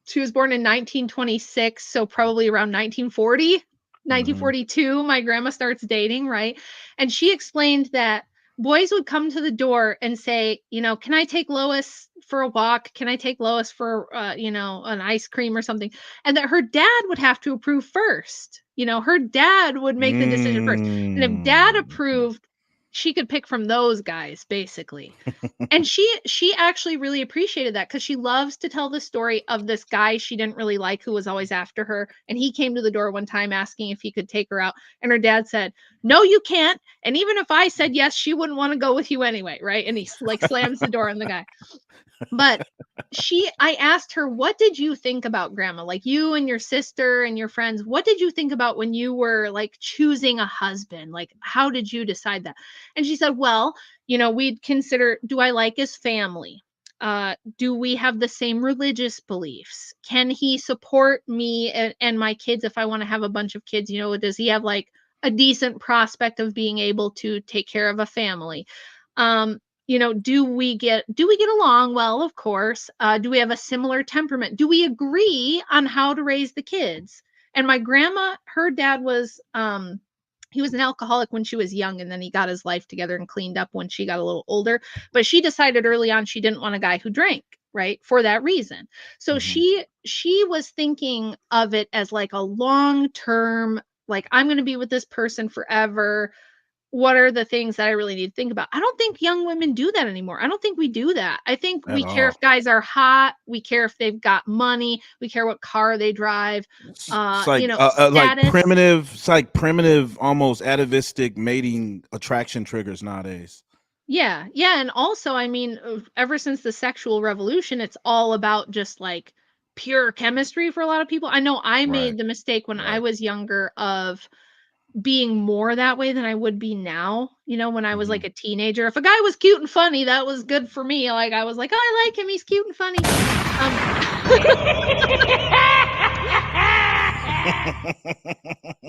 She was born in 1926, so probably around 1940, Hmm. 1942, my grandma starts dating, right? And she explained that boys would come to the door and say, can I take Lois for a walk? Can I take Lois for, an ice cream or something? And that her dad would have to approve first. Her dad would make the decision first. And if dad Mm. approved, she could pick from those guys, basically. And she actually really appreciated that, because she loves to tell the story of this guy she didn't really like, who was always after her. And he came to the door one time asking if he could take her out. And her dad said, "No, you can't. And even if I said yes, she wouldn't want to go with you anyway." Right. And he like slams the door on the guy. But I asked her, "What did you think about grandma? Like, you and your sister and your friends, what did you think about when you were like choosing a husband? Like, how did you decide that?" And she said, "Well, we'd consider, do I like his family? Do we have the same religious beliefs? Can he support me and my kids if I want to have a bunch of kids? Does he have like a decent prospect of being able to take care of a family? Do we get along well? Of course. Do we have a similar temperament? Do we agree on how to raise the kids?" And my grandma, her dad was he was an alcoholic when she was young, and then he got his life together and cleaned up when she got a little older. But she decided early on she didn't want a guy who drank, right? For that reason. So Mhm. she was thinking of it as like a long term, like, I'm going to be with this person forever. What are the things that I really need to think about? I don't think young women do that anymore. I don't think we do that. I think At we care if all. guys are hot, we care if they've got money, we care what car they drive, It's status. like primitive, almost atavistic mating attraction triggers nowadays. Yeah. Yeah, and also, I mean, ever since the sexual revolution, it's all about just like pure chemistry for a lot of people. I know I Right. made the mistake when I Right. was younger of being more that way than I would be now. When I was Mhm. like a teenager, if a guy was cute and funny, that was good for me. Like, I was like, "Oh, I like him. He's cute and funny." Um,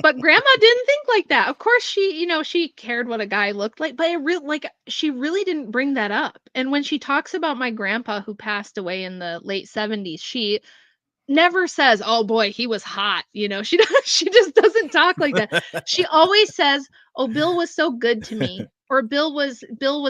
but grandma didn't think like that. Of course, she cared what a guy looked like, but she really didn't bring that up. And when she talks about my grandpa who passed away in the late 70s, she never says, "Oh boy, he was hot." She just doesn't talk like that. She always says, "Oh, Bill was so good to me." Or Bill was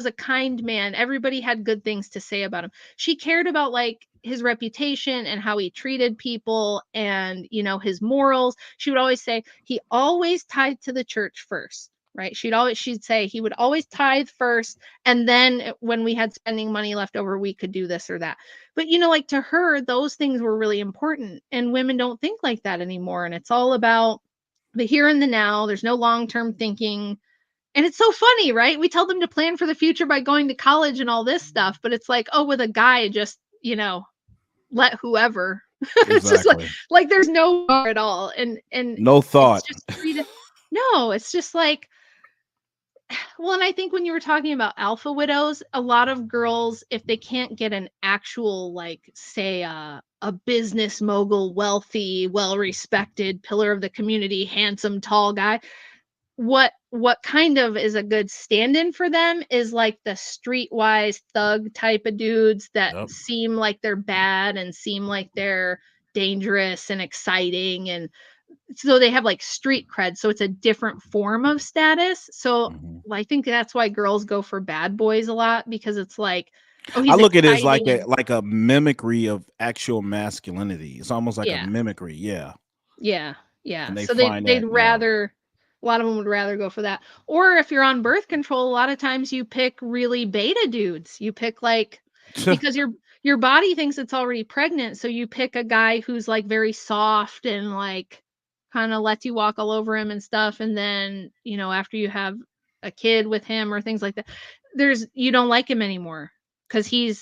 a kind man. Everybody had good things to say about him. She cared about like his reputation and how he treated people and, his morals. She would always say he always tithed to the church first. Right? She'd say he would always tithe first, and then when we had spending money left over, we could do this or that. But, like, to her, those things were really important, and women don't think like that anymore, and it's all about the here and the now. There's no long-term thinking, and it's so funny, right? We tell them to plan for the future by going to college and all this stuff, but it's like, oh, with a guy, just, let whoever. It's just like Exactly. there's no bar at all, and No it's thought. just treated. No, it's just like, well, and I think when you were talking about alpha widows, a lot of girls, if they can't get an actual, like, say, a business mogul, wealthy, well-respected pillar of the community, handsome, tall guy, what kind of is a good stand-in for them is like the streetwise thug type of dudes that Yep. seem like they're bad and seem like they're dangerous and exciting, and so they have like street cred, so it's a different form of status. So Mhm. I think that's why girls go for bad boys a lot, because it's like, oh, I he's look at it as like exciting. And a mimicry of actual masculinity. It's almost like a yeah, mimicry, yeah. yeah, yeah. And they So they find they'd that, yeah. rather, a lot of them would rather go for that. Or if you're on birth control, a lot of times you pick really beta dudes. You pick like, because your body thinks it's already pregnant, so you pick a guy who's like very soft and like kind of lets you walk all over him and stuff. And then, after you have a kid with him or things like that, you don't like him anymore because he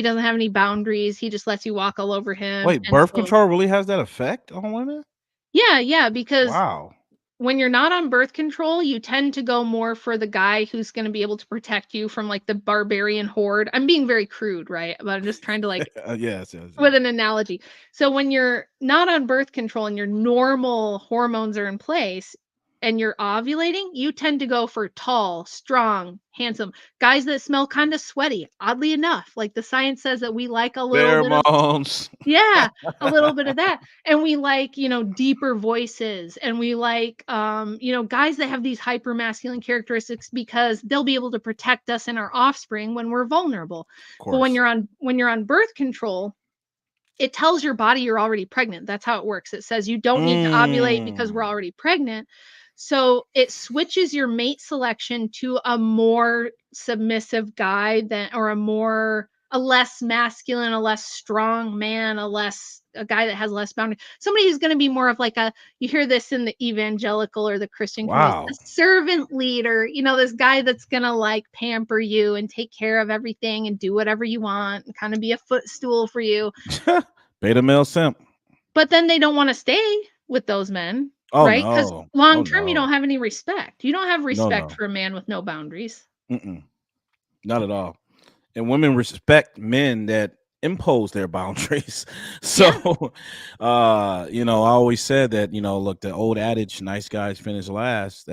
doesn't have any boundaries. He just lets you walk all over him. Wait, And birth so, control really has that effect on women? yeah, yeah, because Wow. when you're not on birth control, you tend to go more for the guy who's going to be able to protect you from like the barbarian horde. I'm being very crude, right? But I'm just trying to like, Yes, yes, yes. with an analogy. So when you're not on birth control and your normal hormones are in place and you're ovulating, you tend to go for tall, strong, handsome guys that smell kind of sweaty. Oddly enough, like the science says that we like a little bit of, Pheromones. yeah, a little bit of that. And we like, deeper voices, and we like, guys that have these hyper masculine characteristics because they'll be able to protect us and our offspring when we're vulnerable. Of But when course. you're on birth control, it tells your body you're already pregnant. That's how it works. It says you don't need to ovulate because we're Mm. already pregnant. So it switches your mate selection to a more submissive guy than, or a less masculine, a less strong man, a guy that has less boundary. Somebody who's going to be more of like you hear this in the evangelical or the Christian communities, Wow. a servant leader, this guy that's going to like pamper you and take care of everything and do whatever you want and kind of be a footstool for you. Beta male simp. But then they don't want to stay with those men, Oh right? Because no. long Oh term, you no. don't have any respect. You don't have respect No. for a man with no boundaries. Not at all. And women respect men that impose their boundaries. So, I always said that, look, the old adage, nice guys finish last,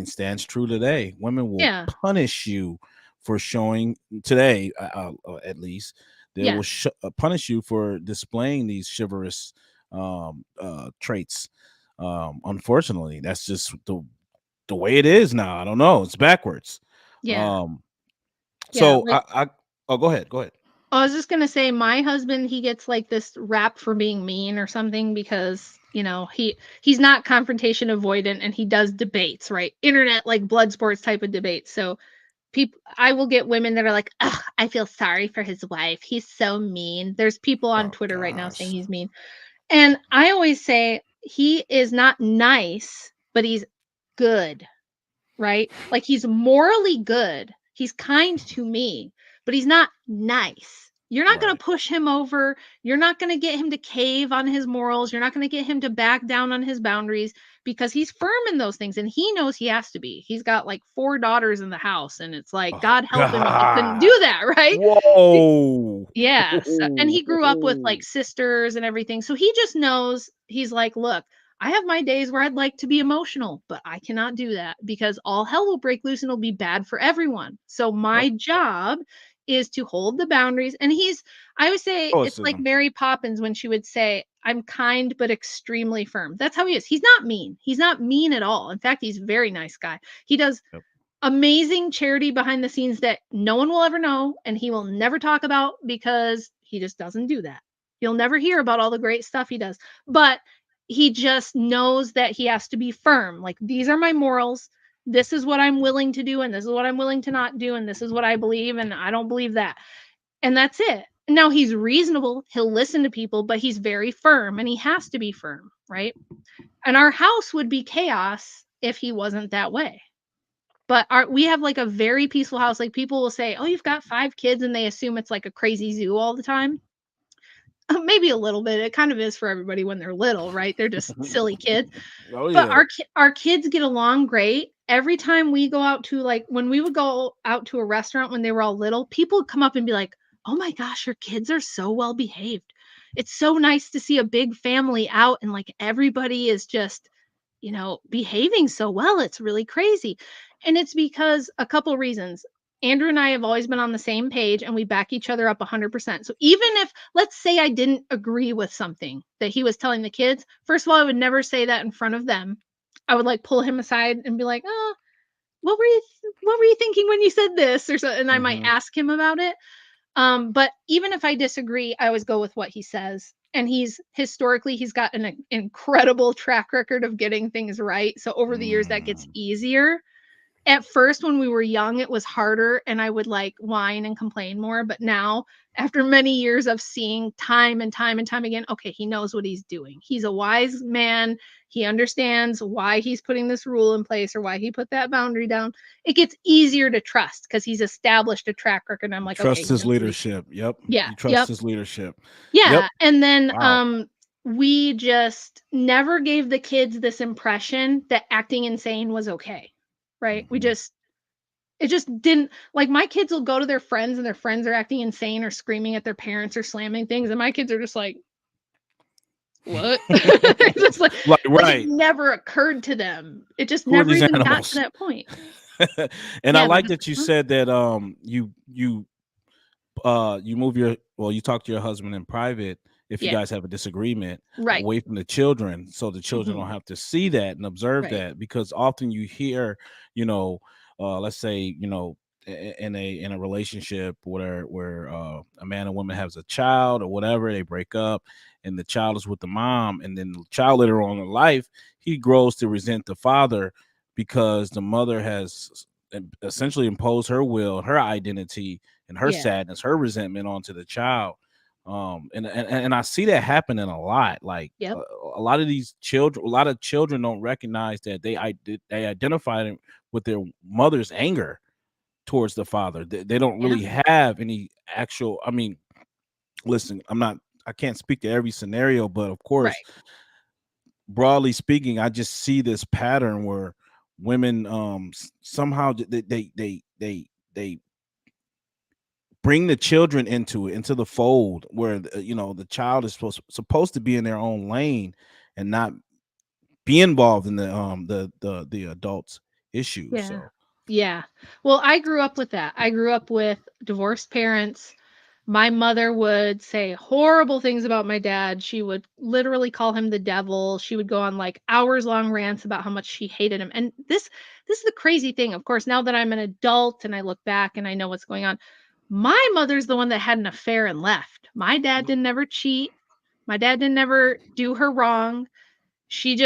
stands true today. Women will punish you for showing today, at least, they will punish you for displaying these chivalrous traits. Unfortunately, that's just the way it is now. I don't know. It's backwards. So go ahead. I was just gonna say, my husband, he gets like this rap for being mean or something because he's not confrontation avoidant and he does debates, right? Internet like blood sports type of debates. So I will get women that are like, "Ugh, I feel sorry for his wife. He's so mean." There's people on Twitter right now saying he's mean. And I always say he is not nice, but he's good, right? Like he's morally good. He's kind to me, but he's not nice. You're not going to push him over. You're not going to get him to cave on his morals. You're not going to get him to back down on his boundaries because he's firm in those things and he knows he has to be. He's got like 4 daughters in the house and it's like, God help him if he couldn't do that, right? Whoa. Yes. And he grew up with like sisters and everything. So he just knows, he's like, look, I have my days where I'd like to be emotional, but I cannot do that because all hell will break loose and it'll be bad for everyone. So my job is to hold the boundaries. And I would say it's like Mary Poppins when she would say, I'm kind but extremely firm. That's how he is. He's not mean. He's not mean at all. In fact, he's a very nice guy. He does amazing charity behind the scenes that no one will ever know and he will never talk about because he just doesn't do that. You'll never hear about all the great stuff he does. But he just knows that he has to be firm. Like, these are my morals. This is what I'm willing to do, and this is what I'm willing to not do, and this is what I believe, and I don't believe that. And that's it. Now, he's reasonable. He'll listen to people, but he's very firm, and he has to be firm, right? And our house would be chaos if he wasn't that way. But we have like a very peaceful house. Like, people will say, "Oh, you've got 5 kids," and they assume it's like a crazy zoo all the time. Maybe a little bit. It kind of is for everybody when they're little, right? They're just silly kids. But our kids get along great. Every time we go out to, like, when we would go out to a restaurant when they were all little, people would come up and be like, "Oh my gosh, your kids are so well behaved. It's so nice to see a big family out and like everybody is just, behaving so well. It's really crazy." And it's because a couple reasons. Andrew and I have always been on the same page and we back each other up 100%. So even if, let's say, I didn't agree with something that he was telling the kids, first of all, I would never say that in front of them. I would like pull him aside and be like, "Oh, what were you thinking when you said this?" or so, and I might ask him about it. But even if I disagree, I always go with what he says. And he's got an incredible track record of getting things right. So over the years, that gets easier. At first, when we were young, it was harder and I would like whine and complain more. But now, after many years of seeing time and time and time again, okay, he knows what he's doing. He's a wise man. He understands why he's putting this rule in place or why he put that boundary down. It gets easier to trust because he's established a track record. I'm like, Trust okay, his leadership. Yep. Yeah. You trust his leadership. Yeah. Yep. And then we just never gave the kids this impression that acting insane was okay. Right. It just didn't, like, my kids will go to their friends and their friends are acting insane or screaming at their parents or slamming things. And my kids are just like, what? It's like it never occurred to them. It just never even got to that point. And I like that you said that you move you talk to your husband in private if you guys have a disagreement away from the children, so the children don't have to see that and observe that, because often you hear, let's say, in a relationship where a man and woman has a child or whatever, they break up and the child is with the mom, and then the child later on in life, he grows to resent the father because the mother has essentially imposed her will, her identity, and her Yeah. sadness, her resentment onto the child. And I see that happening a lot. Like Yep. a lot of these children, a lot of children don't recognize that they identify with their mother's anger towards the father. They don't Yeah. really have any actual. I mean, listen, I can't speak to every scenario, but of course, Right. broadly speaking, I just see this pattern where women somehow they bring the children into the fold where the child is supposed to be in their own lane and not be involved in the adults issues. Yeah. So Yeah. Well, I grew up with that. I grew up with divorced parents. My mother would say horrible things about my dad. She would literally call him the devil. She would go on like hours long rants about how much she hated him. And this is the crazy thing. Of course, now that I'm an adult and I look back and I know what's going on, my mother's the one that had an affair and left. My dad didn't ever cheat. My dad didn't ever do her wrong. She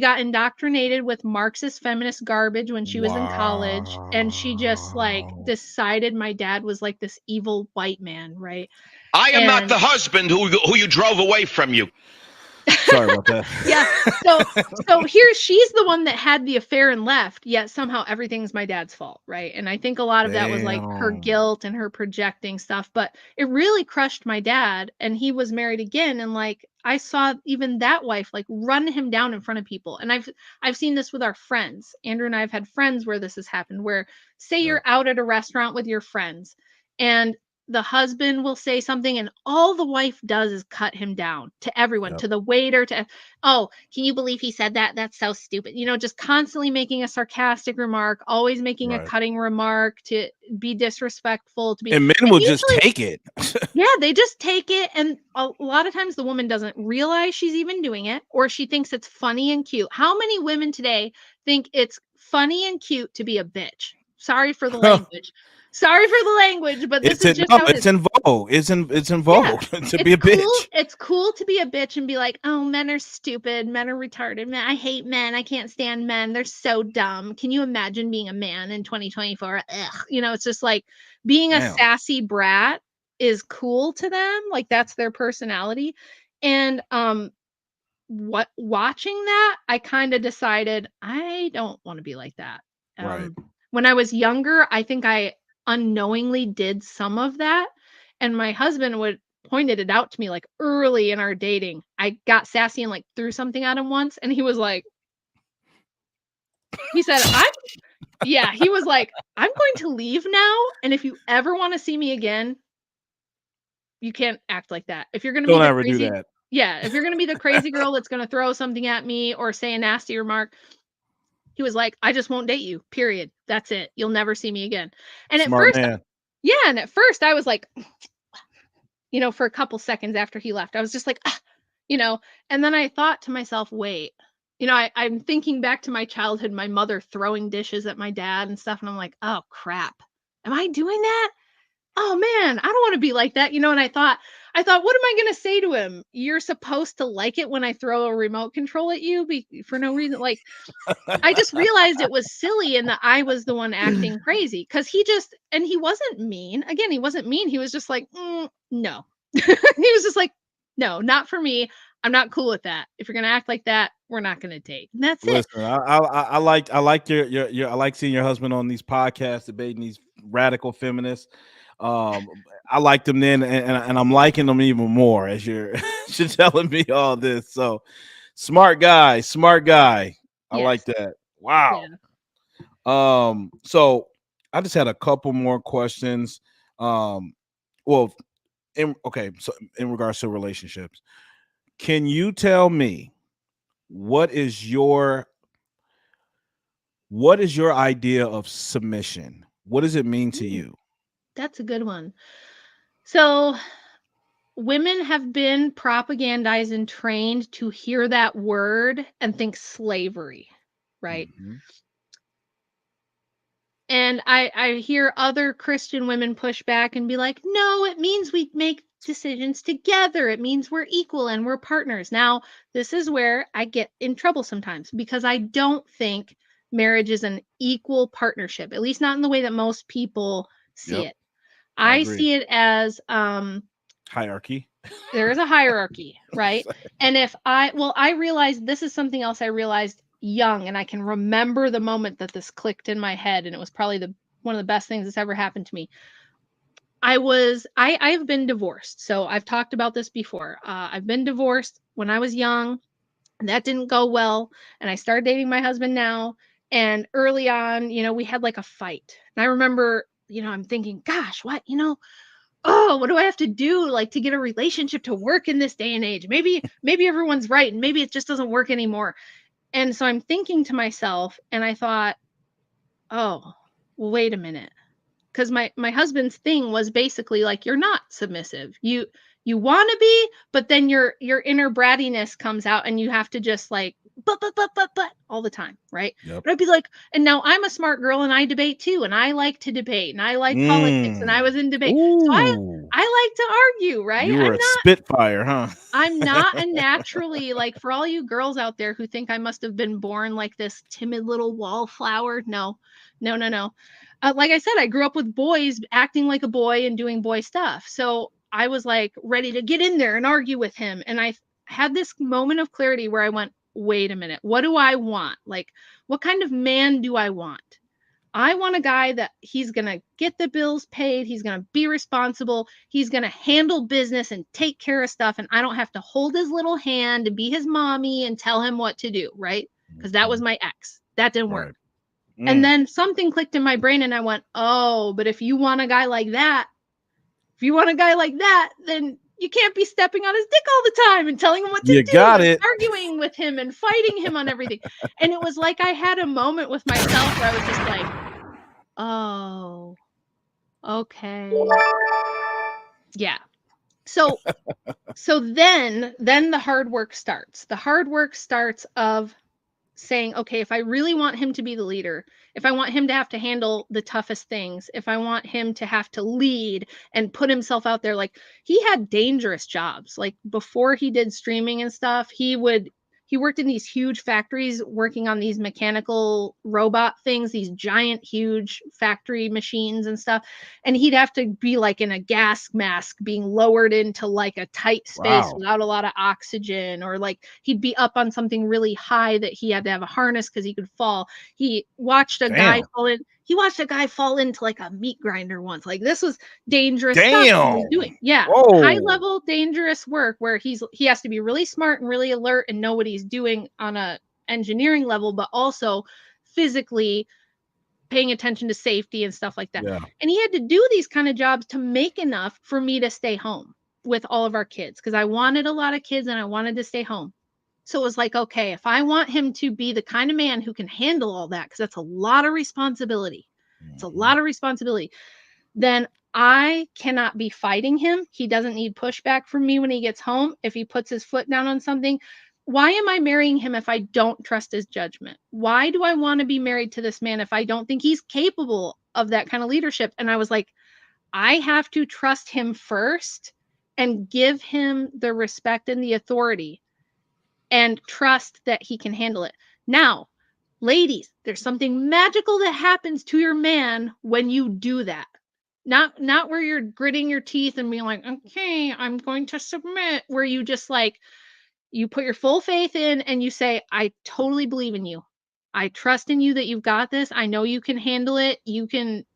got indoctrinated with Marxist feminist garbage when she was in college, and she just, like, wow, decided my dad was, like, this evil white man, right? I am not And the husband who you drove away from you. sorry about that. yeah. So here she's the one that had the affair and left, yet somehow everything's my dad's fault, right? And I think a lot of that was like her Damn. guilt and her projecting stuff, but it really crushed my dad, and he was married again, and like I saw even that wife like run him down in front of people. And I've seen this with our friends. Andrew and I have had friends where this has happened, where say Yep. you're out at a restaurant with your friends and the husband will say something and all the wife does is cut him down to everyone, Yep. to the waiter, to oh, can you believe he said that? That's so stupid. Just constantly making a sarcastic remark, always making a Right. cutting remark, to be disrespectful, to be, And men and will just usually, take it. yeah, they just take it. And a lot of times the woman doesn't realize she's even doing it, or she thinks it's funny and cute. How many women today think it's funny and cute to be a bitch? Sorry for the language. Sorry for the language, but this It's is in just no, how it it's is. in vogue. It's in Yeah. vogue to be a bitch. It's cool to be a bitch and be like, "Oh, men are stupid, men are retarded, man, I hate men, I can't stand men, they're so dumb. Can you imagine being a man in 2024? Ugh." It's just like being a Damn. sassy brat is cool to them, like that's their personality. And what watching that, I kind of decided I don't want to be like that. Right. When I was younger, I think I unknowingly did some of that, and my husband would pointed it out to me like early in our dating. I got sassy and like threw something at him once, and he was like, he said, "I'm," yeah, he was like, "I'm going to leave now, and if you ever want to see me again, you can't act like that. If you're gonna be Don't the ever do crazy, that. yeah, if you're gonna be the crazy girl that's gonna throw something at me or say a nasty remark," he was like, "I just won't date you, period. That's it. You'll never see me again." And at Smart first, man. yeah, and at first I was like, for a couple seconds after he left, I was just like, "Ah," you know, and then I thought to myself, wait, I'm thinking back to my childhood, my mother throwing dishes at my dad and stuff, and I'm like, oh crap. Am I doing that? Oh man, I don't want to be like that, and I thought, what am I going to say to him? You're supposed to like it when I throw a remote control at you for no reason. Like, I just realized it was silly and that I was the one acting crazy, because he wasn't mean. Again, he wasn't mean. He was just like, no. He was just like, no, not for me. I'm not cool with that. If you're going to act like that, we're not going to date. And that's it. Listen, I like your I like seeing your husband on these podcasts debating these radical feminists. I liked them then, and I'm liking them even more as you're you're telling me all this. So smart guy, smart guy. I like Yes. that. Wow. Yeah. So I just had a couple more questions. Well, so in regards to relationships, can you tell me what is your idea of submission? What does it mean to Mm, you? that's a good one. So, women have been propagandized and trained to hear that word and think slavery, right? Mhm. And I hear other Christian women push back and be like, "No, it means we make decisions together. It means we're equal and we're partners. Now, this is where I get in trouble sometimes because I don't think marriage is an equal partnership, at least not in the way that most people see it. I see it as hierarchy. there is a hierarchy, right? And I realized this is something else I realized young, and I can remember the moment that this clicked in my head, and it was probably one of the best things that's ever happened to me. I've been divorced, so I've talked about this before. I've been divorced when I was young, and that didn't go well, and I started dating my husband now, and early on, we had like a fight, and I remember, I'm thinking, gosh, what, oh, what do I have to do like to get a relationship to work in this day and age? Maybe everyone's right, and maybe it just doesn't work anymore. And so I'm thinking to myself, and I thought, oh, well, wait a minute. Because my husband's thing was basically like, you're not submissive. You want to be, but then your inner brattiness comes out and you have to just like, but all the time, right? Yep. But I'd be like, and now I'm a smart girl and I debate too, and I like to debate and I like politics and I was in debate. Ooh. So I like to argue, right? You were a spitfire, huh? I'm not a naturally, like, for all you girls out there who think I must have been born like this timid little wallflower. No. Like I said, I grew up with boys acting like a boy and doing boy stuff. So I was like ready to get in there and argue with him. And I had this moment of clarity where I went, wait a minute, what do I want? Like, what kind of man do I want? I want a guy that he's going to get the bills paid. He's going to be responsible. He's going to handle business and take care of stuff. And I don't have to hold his little hand and be his mommy and tell him what to do, right? Because that was my ex. That didn't work. And then something clicked in my brain and I went, oh, but if you want a guy like that, then you can't be stepping on his dick all the time and telling him what to do and arguing with him and fighting him on everything. And it was like I had a moment with myself where I was just like, oh, okay. Yeah. So then the hard work starts. The hard work starts of saying, okay, if I really want him to be the leader, if I want him to have to handle the toughest things, if I want him to have to lead and put himself out there, like he had dangerous jobs. Like before he did streaming and stuff, he worked in these huge factories working on these mechanical robot things, these giant, huge factory machines and stuff. And he'd have to be like in a gas mask being lowered into like a tight space without a lot of oxygen, or like he'd be up on something really high that he had to have a harness because he could fall. He watched a guy fall into like a meat grinder once. Like this was dangerous stuff he was doing. Yeah. High level dangerous work where he has to be really smart and really alert and know what he's doing on a engineering level, but also physically paying attention to safety and stuff like that. Yeah. And he had to do these kind of jobs to make enough for me to stay home with all of our kids because I wanted a lot of kids and I wanted to stay home. So it was like, okay, if I want him to be the kind of man who can handle all that, because that's a lot of responsibility. It's a lot of responsibility. Then I cannot be fighting him. He doesn't need pushback from me when he gets home. If he puts his foot down on something, why am I marrying him if I don't trust his judgment? Why do I want to be married to this man if I don't think he's capable of that kind of leadership? And I was like, I have to trust him first and give him the respect and the authority and trust that he can handle it. Now, ladies, there's something magical that happens to your man when you do that. Not where you're gritting your teeth and being like, okay, I'm going to submit, where you just like, you put your full faith in and you say, I totally believe in you. I trust in you that you've got this. I know you can handle it. You can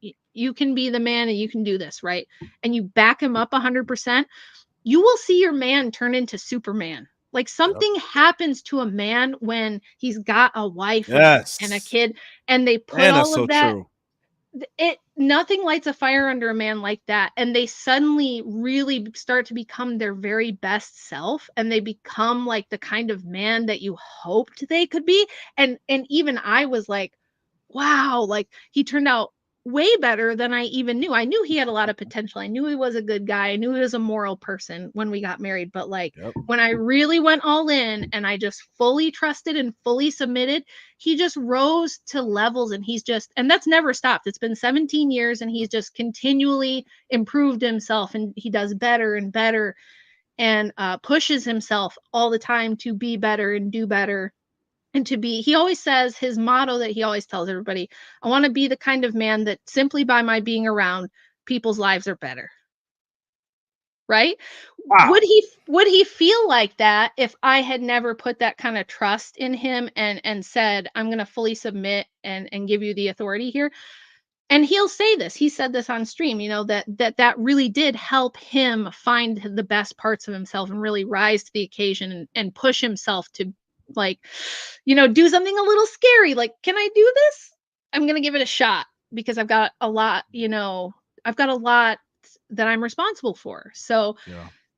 be the man and you can do this, right? And you back him up 100%. You will see your man turn into Superman. Like something happens to a man when he's got a wife and a kid, and they put all of that. True. Nothing lights a fire under a man like that, and they suddenly really start to become their very best self, and they become like the kind of man that you hoped they could be. And even I was like, wow, like he turned out way better than I even knew. I knew he had a lot of potential. I knew he was a good guy. I knew he was a moral person when we got married. But like when I really went all in and I just fully trusted and fully submitted, he just rose to levels, and and that's never stopped. It's been 17 years and he's just continually improved himself, and he does better and better, and pushes himself all the time to be better and do better. And he always says, his motto that he always tells everybody, I want to be the kind of man that simply by my being around, people's lives are better. Right? Wow. Would he feel like that if I had never put that kind of trust in him and said, I'm going to fully submit and give you the authority here? And he'll say this. He said this on stream, that really did help him find the best parts of himself and really rise to the occasion and push himself to, like, do something a little scary. Like, can I do this? I'm going to give it a shot because I've got a lot, that I'm responsible for. So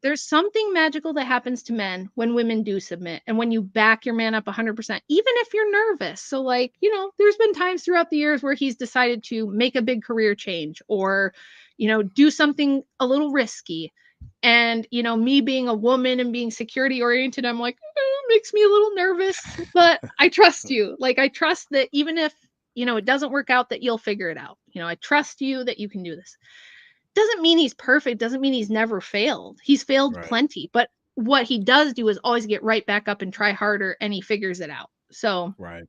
there's something magical that happens to men when women do submit and when you back your man up 100%, even if you're nervous. So like, there's been times throughout the years where he's decided to make a big career change or, do something a little risky. And, me being a woman and being security oriented, I'm like, it makes me a little nervous, but I trust you. Like, I trust that even if, it doesn't work out, that you'll figure it out. I trust you that you can do this. Doesn't mean he's perfect. Doesn't mean he's never failed. He's failed plenty, but what he does do is always get right back up and try harder, and he figures it out. So right.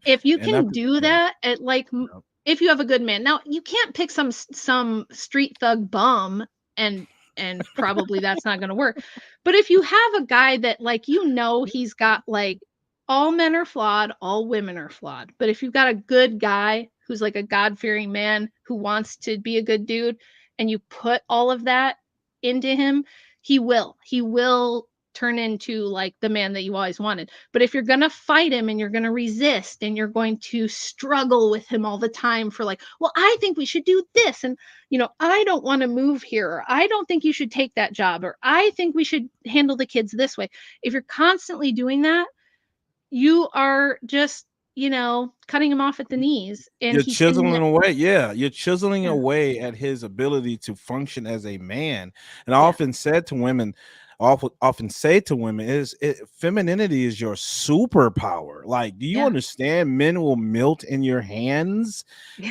If you can do that, if you have a good man, now you can't pick some street thug bum and probably that's not going to work. But if you have a guy that he's got all men are flawed, all women are flawed. But if you've got a good guy who's like a God-fearing man who wants to be a good dude, and you put all of that into him, he will turn into like the man that you always wanted. But if you're going to fight him and you're going to resist and you're going to struggle with him all the time for like, well, I think we should do this. And, I don't want to move here. Or I don't think you should take that job. Or I think we should handle the kids this way. If you're constantly doing that, you are just, cutting him off at the knees. And you're chiseling away. Yeah. You're chiseling away at his ability to function as a man. And I often say to women, femininity is your superpower. Like, do you understand men will melt in your hands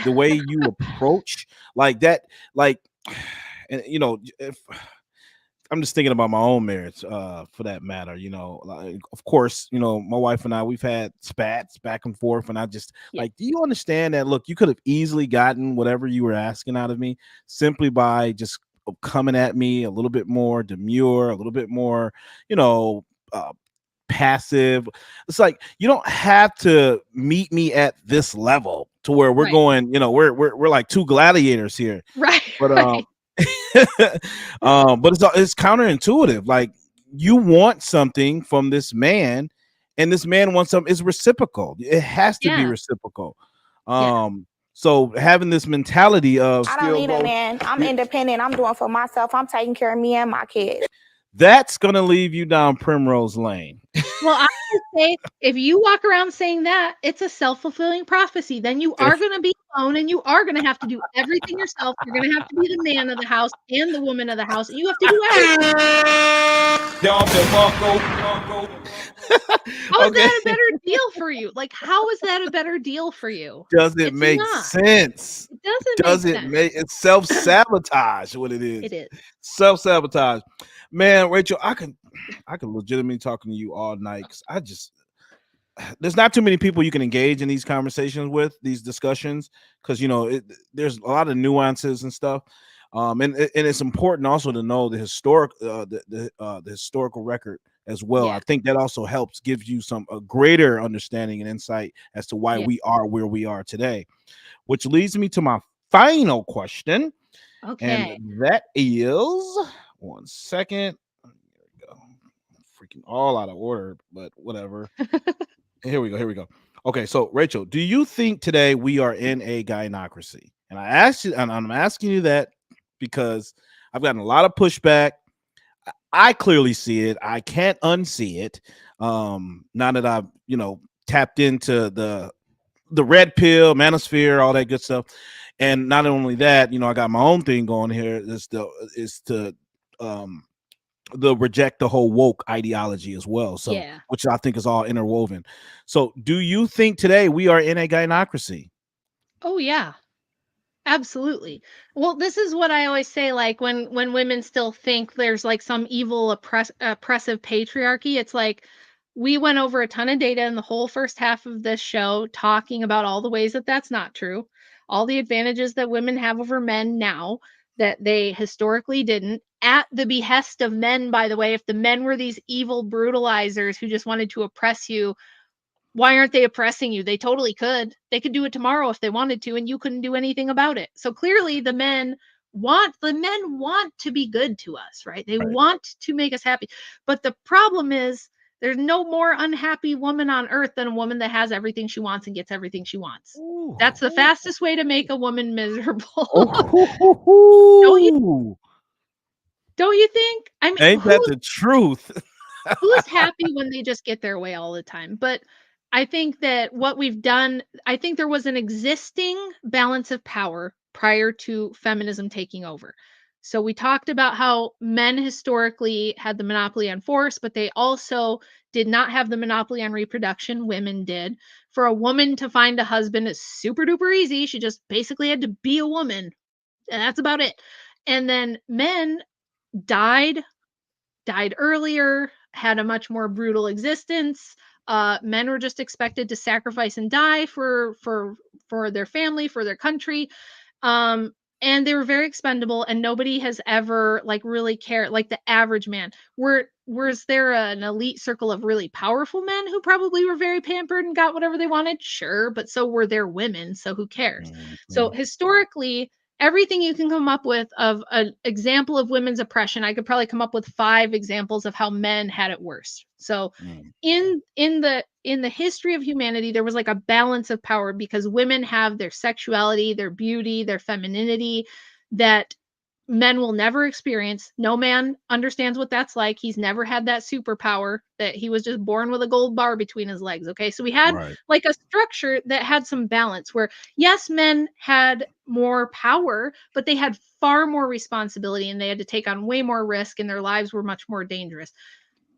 the way you approach like that? Like, and if I'm just thinking about my own marriage, for that matter. Like, of course, my wife and I, we've had spats back and forth, and I just like, do you understand that? Look, you could have easily gotten whatever you were asking out of me simply by just coming at me a little bit more demure, a little bit more, passive. It's like, you don't have to meet me at this level to where we're going, we're like two gladiators here. Right. But but it's counterintuitive. Like, you want something from this man, and this man wants something. It's reciprocal. It has to be reciprocal. So having this mentality of I don't need a man. I'm independent. I'm doing for myself. I'm taking care of me and my kids. That's gonna leave you down Primrose Lane. Well, I would say if you walk around saying that, it's a self-fulfilling prophecy. Then you are going to be alone, and you are going to have to do everything yourself. You're going to have to be the man of the house and the woman of the house. You have to do everything. How is that a better deal for you? Like, how is that a better deal for you? Does it make sense? It doesn't make sense. It's self-sabotage. What it is. It is self-sabotage. Man, Rachel, I can legitimately talking to you all night, because there's not too many people you can engage in these conversations with, these discussions, because there's a lot of nuances and stuff. And it's important also to know the historical record as well. I think that also helps give you a greater understanding and insight as to why we are where we are today, which leads me to my final question. Okay. And that is, one second. There we go. Freaking all out of order, but whatever. Here we go. Okay, so Rachel, do you think today we are in a gynocracy? And I asked you, and I'm asking you that because I've gotten a lot of pushback. I clearly see it. I can't unsee it. Now that I've tapped into the red pill, manosphere, all that good stuff. And not only that, I got my own thing going here. Is to reject the whole woke ideology as well. So, Yeah. which I think is all interwoven. So, do you think today we are in a gynocracy? Oh yeah. Absolutely. Well, this is what I always say, like when women still think there's like some evil oppressive patriarchy, it's like we went over a ton of data in the whole first half of this show talking about all the ways that that's not true, all the advantages that women have over men now that they historically didn't, at the behest of men, by the way. If the men were these evil brutalizers who just wanted to oppress you, why aren't they oppressing you? They totally could. They could do it tomorrow if they wanted to, and you couldn't do anything about it. So clearly the men want to be good to us, right? They Right. want to make us happy. But the problem is there's no more unhappy woman on earth than a woman that has everything she wants and gets everything she wants. Ooh. That's the fastest way to make a woman miserable. Oh. Don't you think? I mean, Ain't that the truth? who's happy when they just get their way all the time? But I think that what we've done, I think there was an existing balance of power prior to feminism taking over. So we talked about how men historically had the monopoly on force, but they also did not have the monopoly on reproduction. Women did. For a woman to find a husband is super duper easy. She just basically had to be a woman, and that's about it. And then men died earlier, had a much more brutal existence. Men were just expected to sacrifice and die for their family, for their country. And they were very expendable, and nobody has ever like really cared. Like the average man, was there an elite circle of really powerful men who probably were very pampered and got whatever they wanted? Sure, but so were there women, so who cares? So historically, everything you can come up with of an example of women's oppression, I could probably come up with 5 examples of how men had it worse. So in the history of humanity, there was like a balance of power because women have their sexuality, their beauty, their femininity that men will never experience. No man understands what that's like. He's never had that superpower, that he was just born with a gold bar between his legs. Okay. So we had like a structure that had some balance where, yes, men had more power, but they had far more responsibility and they had to take on way more risk and their lives were much more dangerous.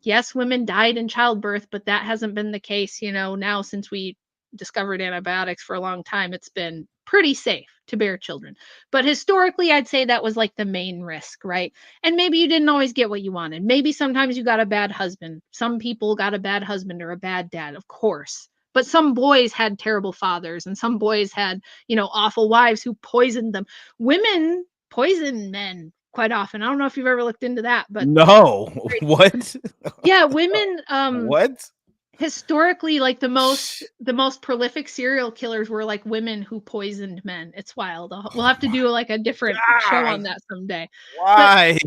Yes, women died in childbirth, but that hasn't been the case, now since we discovered antibiotics for a long time. It's been pretty safe to bear children. But historically, I'd say that was like the main risk, right? And maybe you didn't always get what you wanted. Maybe sometimes you got a bad husband. Some people got a bad husband or a bad dad, of course. But some boys had terrible fathers and some boys had, awful wives who poisoned them. Women poison men quite often. I don't know if you've ever looked into that, but no. What? Yeah, women what? Historically, like the most prolific serial killers were like women who poisoned men. It's wild. We'll have to do like a different show on that someday. Why?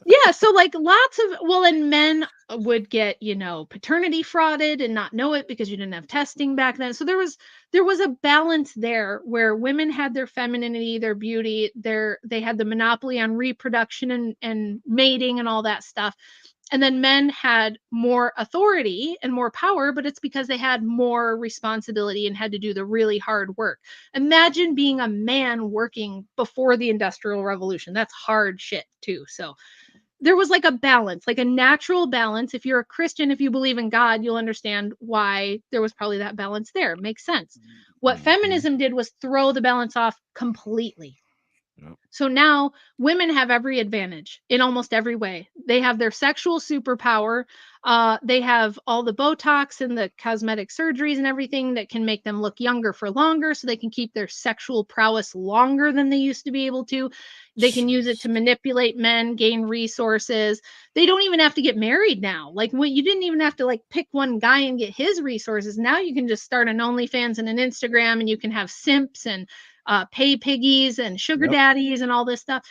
Yeah, so like and men would get, paternity frauded and not know it because you didn't have testing back then. So there was a balance there where women had their femininity, their beauty, they had the monopoly on reproduction and mating and all that stuff. And then men had more authority and more power, but it's because they had more responsibility and had to do the really hard work. Imagine being a man working before the Industrial Revolution. That's hard shit too. So there was like a balance, like a natural balance. If you're a Christian, if you believe in God, you'll understand why there was probably that balance there. It makes sense. What feminism did was throw the balance off completely. So now women have every advantage in almost every way. They have their sexual superpower. They have all the Botox and the cosmetic surgeries and everything that can make them look younger for longer so they can keep their sexual prowess longer than they used to be able to. They can use it to manipulate men, gain resources. They don't even have to get married now. Like you didn't even have to like pick one guy and get his resources. Now you can just start an OnlyFans and an Instagram and you can have simps and pay piggies and sugar daddies and all this stuff.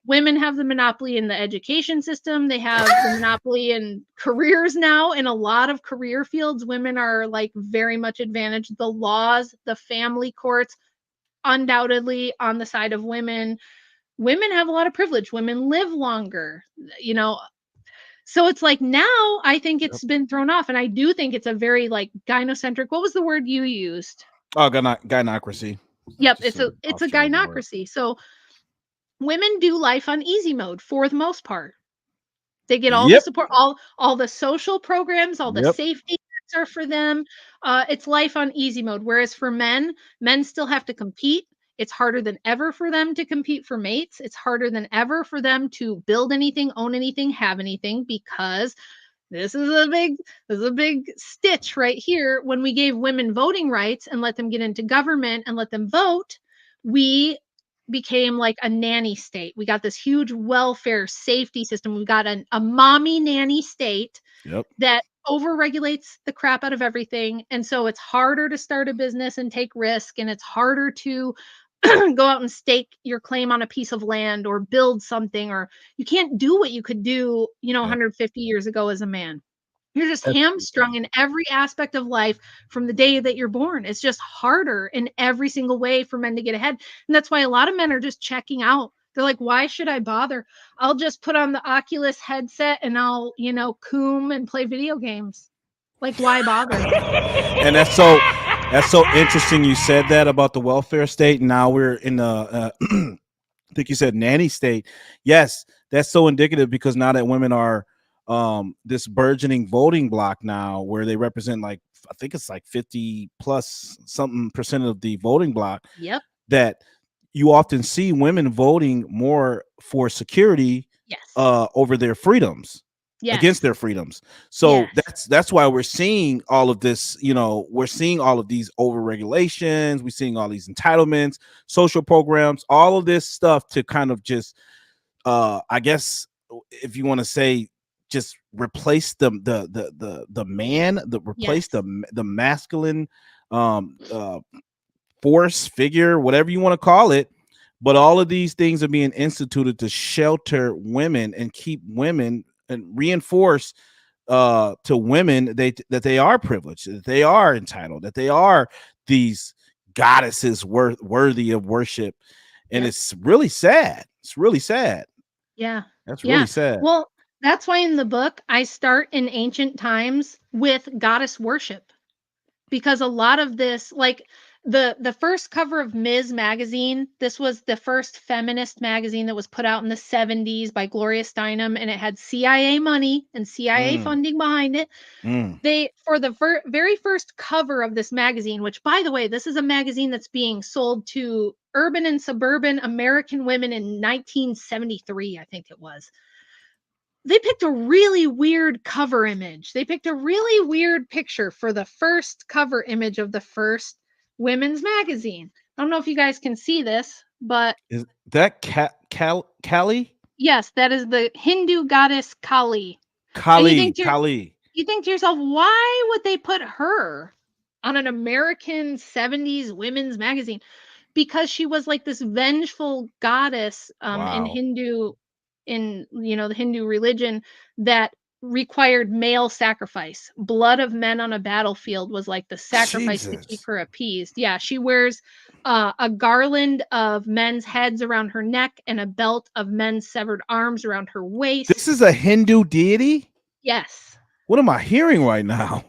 Women have the monopoly in the education system. They have the monopoly in careers now. In a lot of career fields, women are like very much advantaged. The laws, the family courts, undoubtedly on the side of women. Women have a lot of privilege. Women live longer, So it's like now I think it's been thrown off. And I do think it's a very like gynocentric. What was the word you used? Oh, gynocracy. Yep, Just it's a offshoot of the word. gynocracy. So women do life on easy mode for the most part. They get all the Yep. support, all the social programs, all the Yep. safety nets are for them. It's life on easy mode. Whereas for men, men still have to compete. It's harder than ever for them to compete for mates. It's harder than ever for them to build anything, own anything, have anything, because this is a big stitch right here. When we gave women voting rights and let them get into government and let them vote, we became like a nanny state. We got this huge welfare safety system. We got a mommy nanny state Yep. that overregulates the crap out of everything. And so it's harder to start a business and take risk, and it's harder to go out and stake your claim on a piece of land or build something, or you can't do what you could do, Yep. 150 years ago as a man. You're just That's hamstrung in every aspect of life from the day that you're born. It's just harder in every single way for men to get ahead. And that's why a lot of men are just checking out. They're like, why should I bother? I'll just put on the Oculus headset and I'll, coom and play video games. Like, why bother? And that's so interesting. You said that about the welfare state. Now we're in the I think you said nanny state. Yes, that's so indicative, because now that women are this burgeoning voting block now, where they represent, like, I think it's like 50 plus something percent of the voting block, Yep. that you often see women voting more for security Yes. over their freedoms. Yes. Against their freedoms. So Yes. that's why we're seeing all of this, we're seeing all of these over regulations, we're seeing all these entitlements, social programs, all of this stuff to kind of just I guess, if you want to say, just replace the man, replace Yes. the masculine force figure, whatever you want to call it. But all of these things are being instituted to shelter women and keep women and reinforce to women that they are privileged, that they are entitled, that they are these goddesses worthy of worship. And Yep. it's really sad. It's really sad. Yeah. That's Yeah. really sad. Well, that's why in the book I start in ancient times with goddess worship, because a lot of this, like the first cover of Ms. magazine, this was the first feminist magazine that was put out in the 70s by Gloria Steinem, and it had CIA money and CIA funding behind it. They, for the very first cover of this magazine, which, by the way, this is a magazine that's being sold to urban and suburban American women in 1973, I think it was. They picked a really weird cover image. They picked a really weird picture for the first cover image of the first women's magazine. I don't know if you guys can see this, but Is that Kali? yes, that is the Hindu goddess Kali. Kali. You think to yourself, why would they put her on an American 70s women's magazine? Because she was like this vengeful goddess in the Hindu religion, that required male sacrifice. Blood of men on a battlefield was like the sacrifice to keep her appeased. Yeah, she wears a garland of men's heads around her neck and a belt of men's severed arms around her waist. This is a Hindu deity? Yes. What am I hearing right now?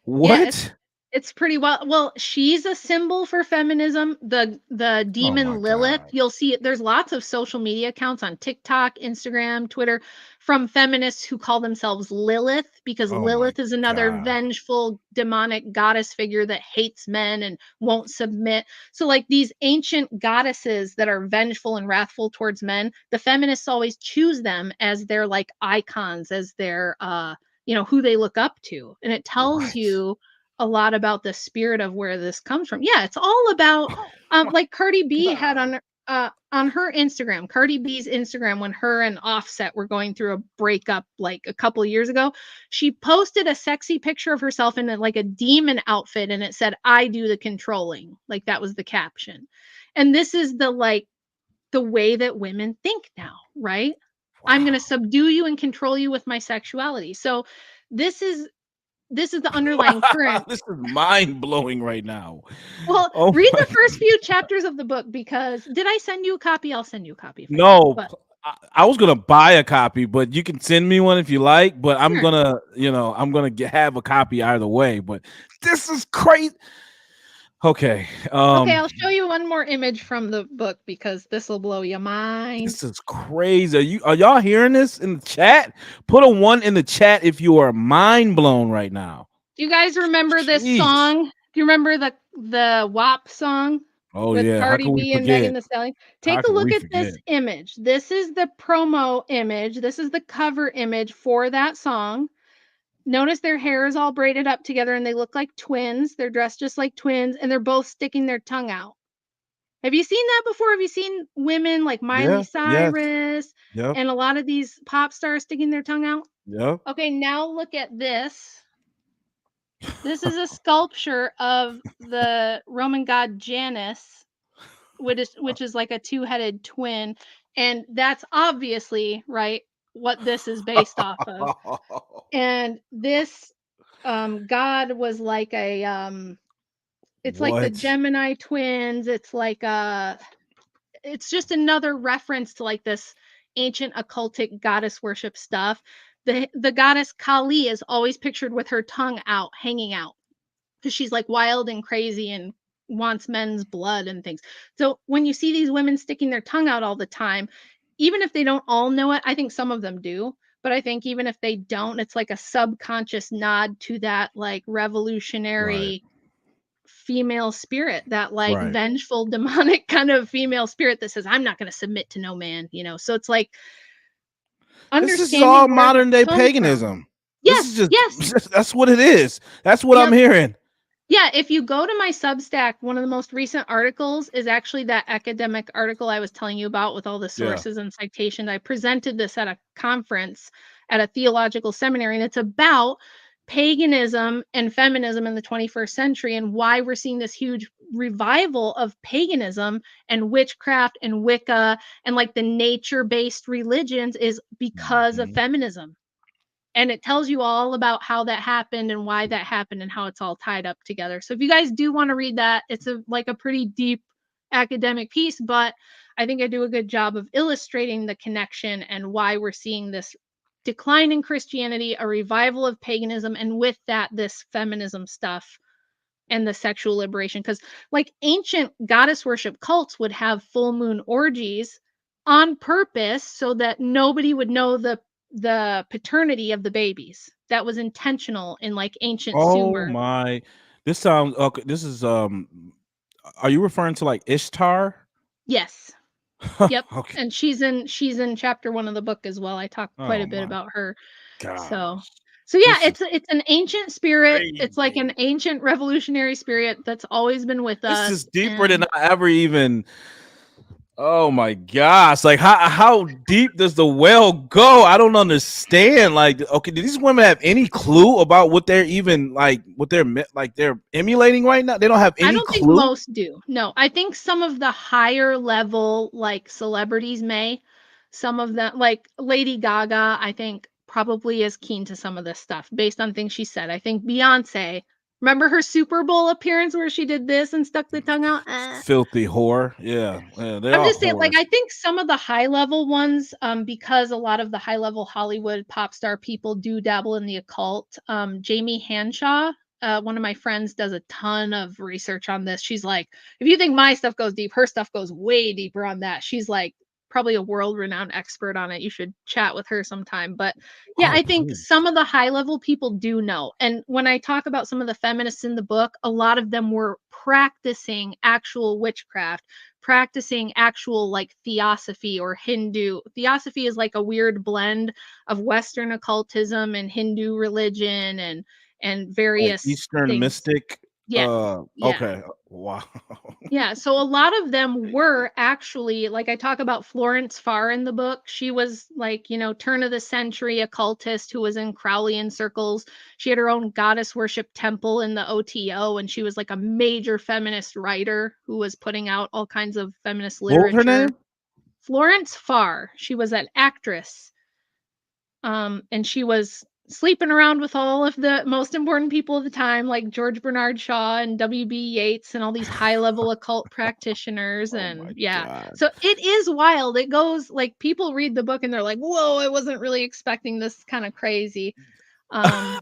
What? Yeah, it's pretty well, she's a symbol for feminism. The demon Lilith, God. you'll see it. There's lots of social media accounts on TikTok, Instagram, Twitter from feminists who call themselves Lilith, because Lilith is another vengeful demonic goddess figure that hates men and won't submit. So like these ancient goddesses that are vengeful and wrathful towards men, the feminists always choose them as their like icons, as their who they look up to. And it tells you a lot about the spirit of where this comes from. Yeah, it's all about like Cardi B had on her Instagram, Cardi B's Instagram, when her and Offset were going through a breakup like a couple years ago, she posted a sexy picture of herself in like a demon outfit, and it said, "I do the controlling." Like that was the caption. And this is the way that women think now, right? Wow. I'm going to subdue you and control you with my sexuality. So this is the underlying current. This is mind-blowing right now. Well, read the first few chapters of the book, because did I send you a copy? I'll send you a copy. No, I was gonna buy a copy, but you can send me one if you like. But I'm gonna, have a copy either way. But this is crazy. Okay. Okay, I'll show you one more image from the book because this will blow your mind. This is crazy. Are y'all hearing this in the chat? Put a 1 in the chat if you are mind blown right now. Do you guys remember this Jeez. song? Do you remember the WAP song? Oh with yeah, Cardi B and Megan Thee Stallion? Take a look at this image. This is the promo image. This is the cover image for that song. Notice their hair is all braided up together and they look like twins. They're dressed just like twins and they're both sticking their tongue out. Have you seen that before? Have you seen women like Miley Cyrus and a lot of these pop stars sticking their tongue out? Yep. Okay, now look at this. This is a sculpture of the Roman god Janus, which is like a two-headed twin, and that's obviously right what this is based off of. And this god was like a it's like the Gemini twins. It's like it's just another reference to like this ancient occultic goddess worship stuff. The goddess Kali is always pictured with her tongue out, hanging out, because she's like wild and crazy and wants men's blood and things. So when you see these women sticking their tongue out all the time, even if they don't all know it, I think some of them do, but I think even if they don't, it's like a subconscious nod to that like revolutionary female spirit, that like vengeful demonic kind of female spirit that says, I'm not going to submit to no man, you know. So it's like this is all modern day paganism. Yes, yes. That's what it is. That's what I'm hearing. Yeah, if you go to my Substack, one of the most recent articles is actually that academic article I was telling you about with all the sources and citations. I presented this at a conference at a theological seminary, and it's about paganism and feminism in the 21st century and why we're seeing this huge revival of paganism and witchcraft and Wicca and like the nature-based religions is because of feminism. And it tells you all about how that happened and why that happened and how it's all tied up together. So if you guys do want to read that, it's like a pretty deep academic piece, but I think I do a good job of illustrating the connection and why we're seeing this decline in Christianity, a revival of paganism, and with that, this feminism stuff and the sexual liberation. Because like ancient goddess worship cults would have full moon orgies on purpose so that nobody would know the paternity of the babies. That was intentional in like ancient Sumer. Oh my, this sounds okay. This is are you referring to like Ishtar? Yes. Yep. Okay. And she's in chapter 1 of the book as well. I talk quite a bit about her. Gosh. So yeah, it's an ancient spirit. Crazy. It's like an ancient revolutionary spirit that's always been with us. This is deeper than I ever even. Oh my gosh! Like how deep does the well go? I don't understand. Like, okay, do these women have any clue about what they're even like? What they're emulating right now? They don't have any. I don't think most do. No, I think some of the higher level like celebrities may. Some of them, like Lady Gaga, I think probably is keen to some of this stuff based on things she said. I think Beyonce. Remember her Super Bowl appearance where she did this and stuck the tongue out? Filthy whore. Yeah. I'm just saying, like, I think some of the high level ones, because a lot of the high level Hollywood pop star people do dabble in the occult. Jamie Hanshaw, one of my friends, does a ton of research on this. She's like, if you think my stuff goes deep, her stuff goes way deeper on that. She's like probably a world-renowned expert on it. You should chat with her sometime. But yeah, I think some of the high-level people do know. And when I talk about some of the feminists in the book, a lot of them were practicing actual witchcraft, practicing actual like theosophy or Hindu. Theosophy is like a weird blend of Western occultism and Hindu religion and various like Eastern things. Mystic. Yeah. Okay. Wow. Yeah. So a lot of them were actually, like I talk about Florence Farr in the book. She was like, you know, turn of the century occultist who was in Crowleyan circles. She had her own goddess worship temple in the OTO, and she was like a major feminist writer who was putting out all kinds of feminist literature. What was her name? Florence Farr. She was an actress. And she was sleeping around with all of the most important people of the time, like George Bernard Shaw and W.B. Yeats and all these high-level occult practitioners. And God. So it is wild. It goes like people read the book and they're like, whoa, I wasn't really expecting this kind of crazy. I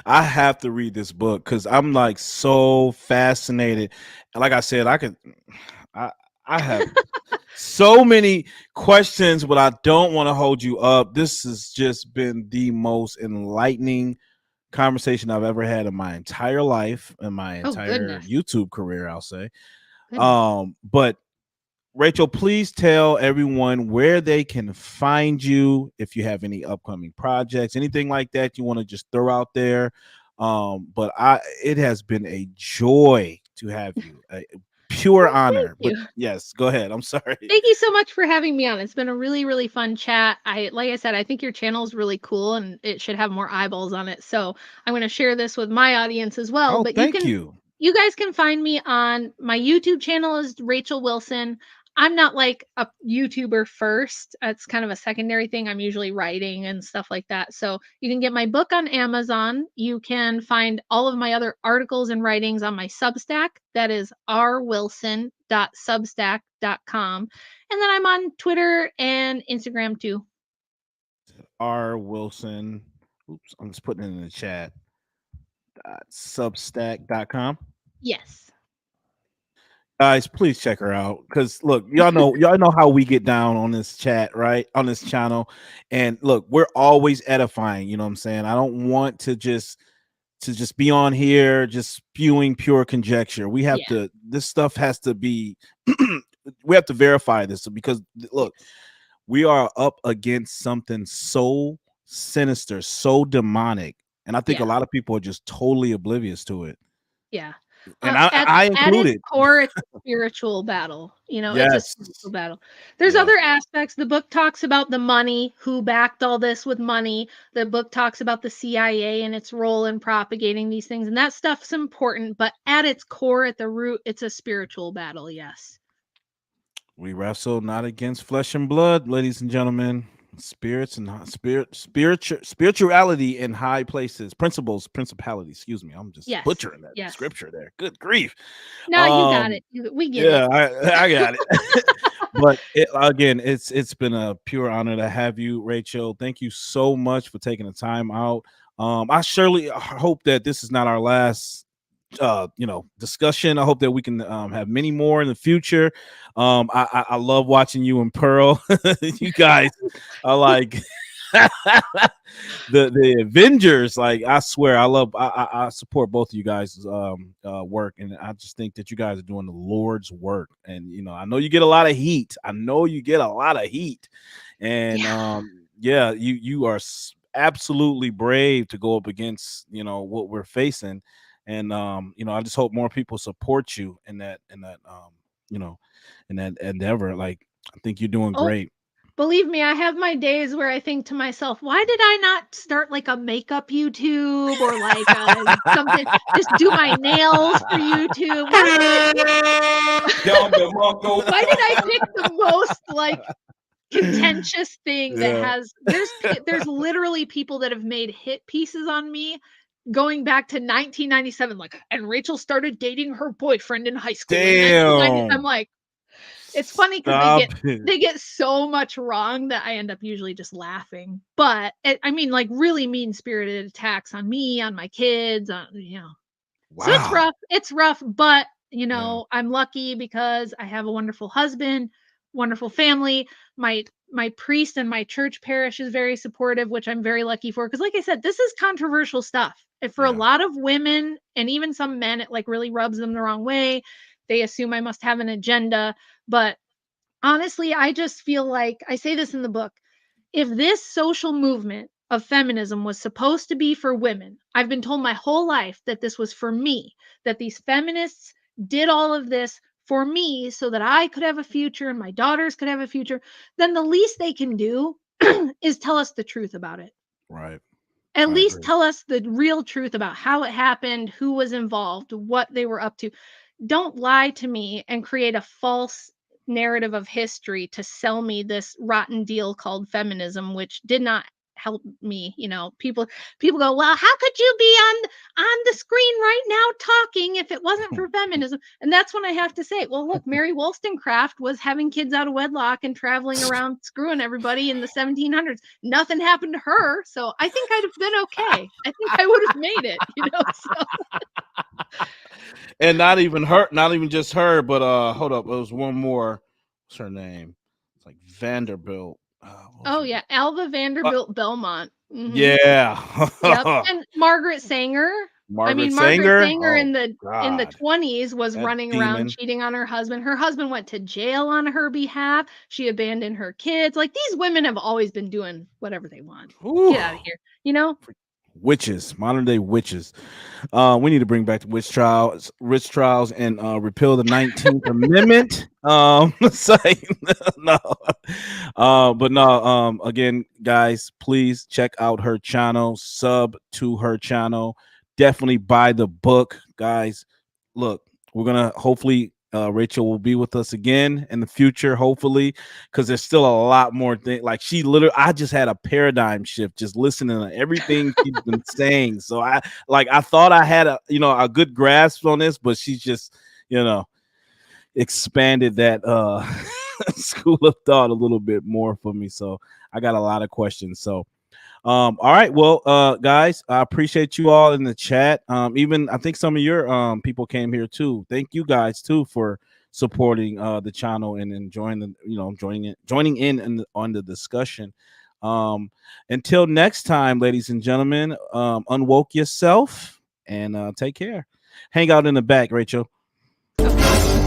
have to read this book because I'm like so fascinated. And like I said, I I have so many questions, but I don't want to hold you up. This has just been the most enlightening conversation I've ever had in my entire life, in my Oh entire goodness. YouTube career, I'll say. Goodness. But Rachel, please tell everyone where they can find you if you have any upcoming projects, anything like that you want to just throw out there. But it has been a joy to have you, a pure Well, thank honor. But you. yes, go ahead. I'm sorry. Thank you so much for having me on. It's been a really, really fun chat. Like I said, I think your channel is really cool and it should have more eyeballs on it. So I'm going to share this with my audience as well. Oh, But thank you. you guys can find me on my YouTube channel is Rachel Wilson. I'm not like a YouTuber first. It's kind of a secondary thing. I'm usually writing and stuff like that. So you can get my book on Amazon. You can find all of my other articles and writings on my Substack. That is rwilson.substack.com. And then I'm on Twitter and Instagram too. R. Wilson. Oops, I'm just putting it in the chat. Substack.com. Yes. Guys, please check her out because look, y'all know how we get down on this chat, right? On this channel. And look, we're always edifying, you know what I'm saying? I don't want to just be on here just spewing pure conjecture. We have to, this stuff has to be we have to verify this because look, we are up against something so sinister, so demonic, and I think a lot of people are just totally oblivious to it. Yeah. And At I its included. core, it's a spiritual battle. You know, it's a Yes. spiritual battle. There's Yes. other aspects. The book talks about the money, who backed all this with money. The book talks about the CIA and its role in propagating these things. And that stuff's important. But at its core, at the root, it's a spiritual battle. Yes. We wrestle not against flesh and blood, ladies and gentlemen. Spirits and spirituality in high places, principalities. Excuse me, I'm just butchering that scripture there. Good grief! No, you got it. We get it. Yeah, I got it. But again, it's been a pure honor to have you, Rachel. Thank you so much for taking the time out. I surely hope that this is not our last discussion. I hope that we can have many more in the future. I love watching you and Pearl. You guys are like the Avengers. Like, I swear, I support both of you guys' work, and I just think that you guys are doing the Lord's work. And I know you get a lot of heat. And you are absolutely brave to go up against what we're facing. And I just hope more people support you in that endeavor. Like, I think you're doing great. Believe me, I have my days where I think to myself, why did I not start like a makeup YouTube or like something, just do my nails for YouTube? Why did I pick the most like contentious thing that has there's literally people that have made hit pieces on me going back to 1997, like, and Rachel started dating her boyfriend in high school. Damn. I'm like, it's funny because they get so much wrong that I end up usually just laughing. But I mean, like, really mean-spirited attacks on me, on my kids, Wow. So it's rough. It's rough, but I'm lucky because I have a wonderful husband, wonderful family. My priest and my church parish is very supportive, which I'm very lucky for. Because, like I said, this is controversial stuff. And for a lot of women and even some men, it like really rubs them the wrong way. They assume I must have an agenda. But honestly, I just feel like I say this in the book. If this social movement of feminism was supposed to be for women, I've been told my whole life that this was for me, that these feminists did all of this for me so that I could have a future and my daughters could have a future, then the least they can do is tell us the truth about it. Right. At least tell us the real truth about how it happened, who was involved, what they were up to. Don't lie to me and create a false narrative of history to sell me this rotten deal called feminism, which did not help me. People go, well, how could you be on the screen right now talking if it wasn't for feminism. And that's when I have to say, well, look, Mary Wollstonecraft was having kids out of wedlock and traveling around screwing everybody in the 1700s. Nothing happened to her. So I think I'd have been okay. I think I would have made it, So. And not even just her, but hold up, there was one more. What's her name? It's like Vanderbilt. Oh yeah, Alva Vanderbilt Belmont. Mm-hmm. Yeah. Yep. And Margaret Sanger. Margaret Sanger in the 20s was running around cheating on her husband. Her husband went to jail on her behalf. She abandoned her kids. Like, these women have always been doing whatever they want. Ooh. Get out of here, Witches, modern day witches. We need to bring back the witch trials and repeal the 19th Amendment. Again, guys, please check out her channel, sub to her channel, definitely buy the book, guys. Look, we're gonna hopefully Rachel will be with us again in the future, hopefully, because there's still a lot more things. Like, I just had a paradigm shift just listening to everything she's been saying. So I thought I had a good grasp on this, but she's just expanded that school of thought a little bit more for me. So I got a lot of questions. So all right, well, guys, I appreciate you all in the chat. Even I think some of your people came here too. Thank you guys too for supporting the channel and enjoying joining in on the discussion. Until next time, ladies and gentlemen, unwoke yourself and take care. Hang out in the back, Rachel. Okay.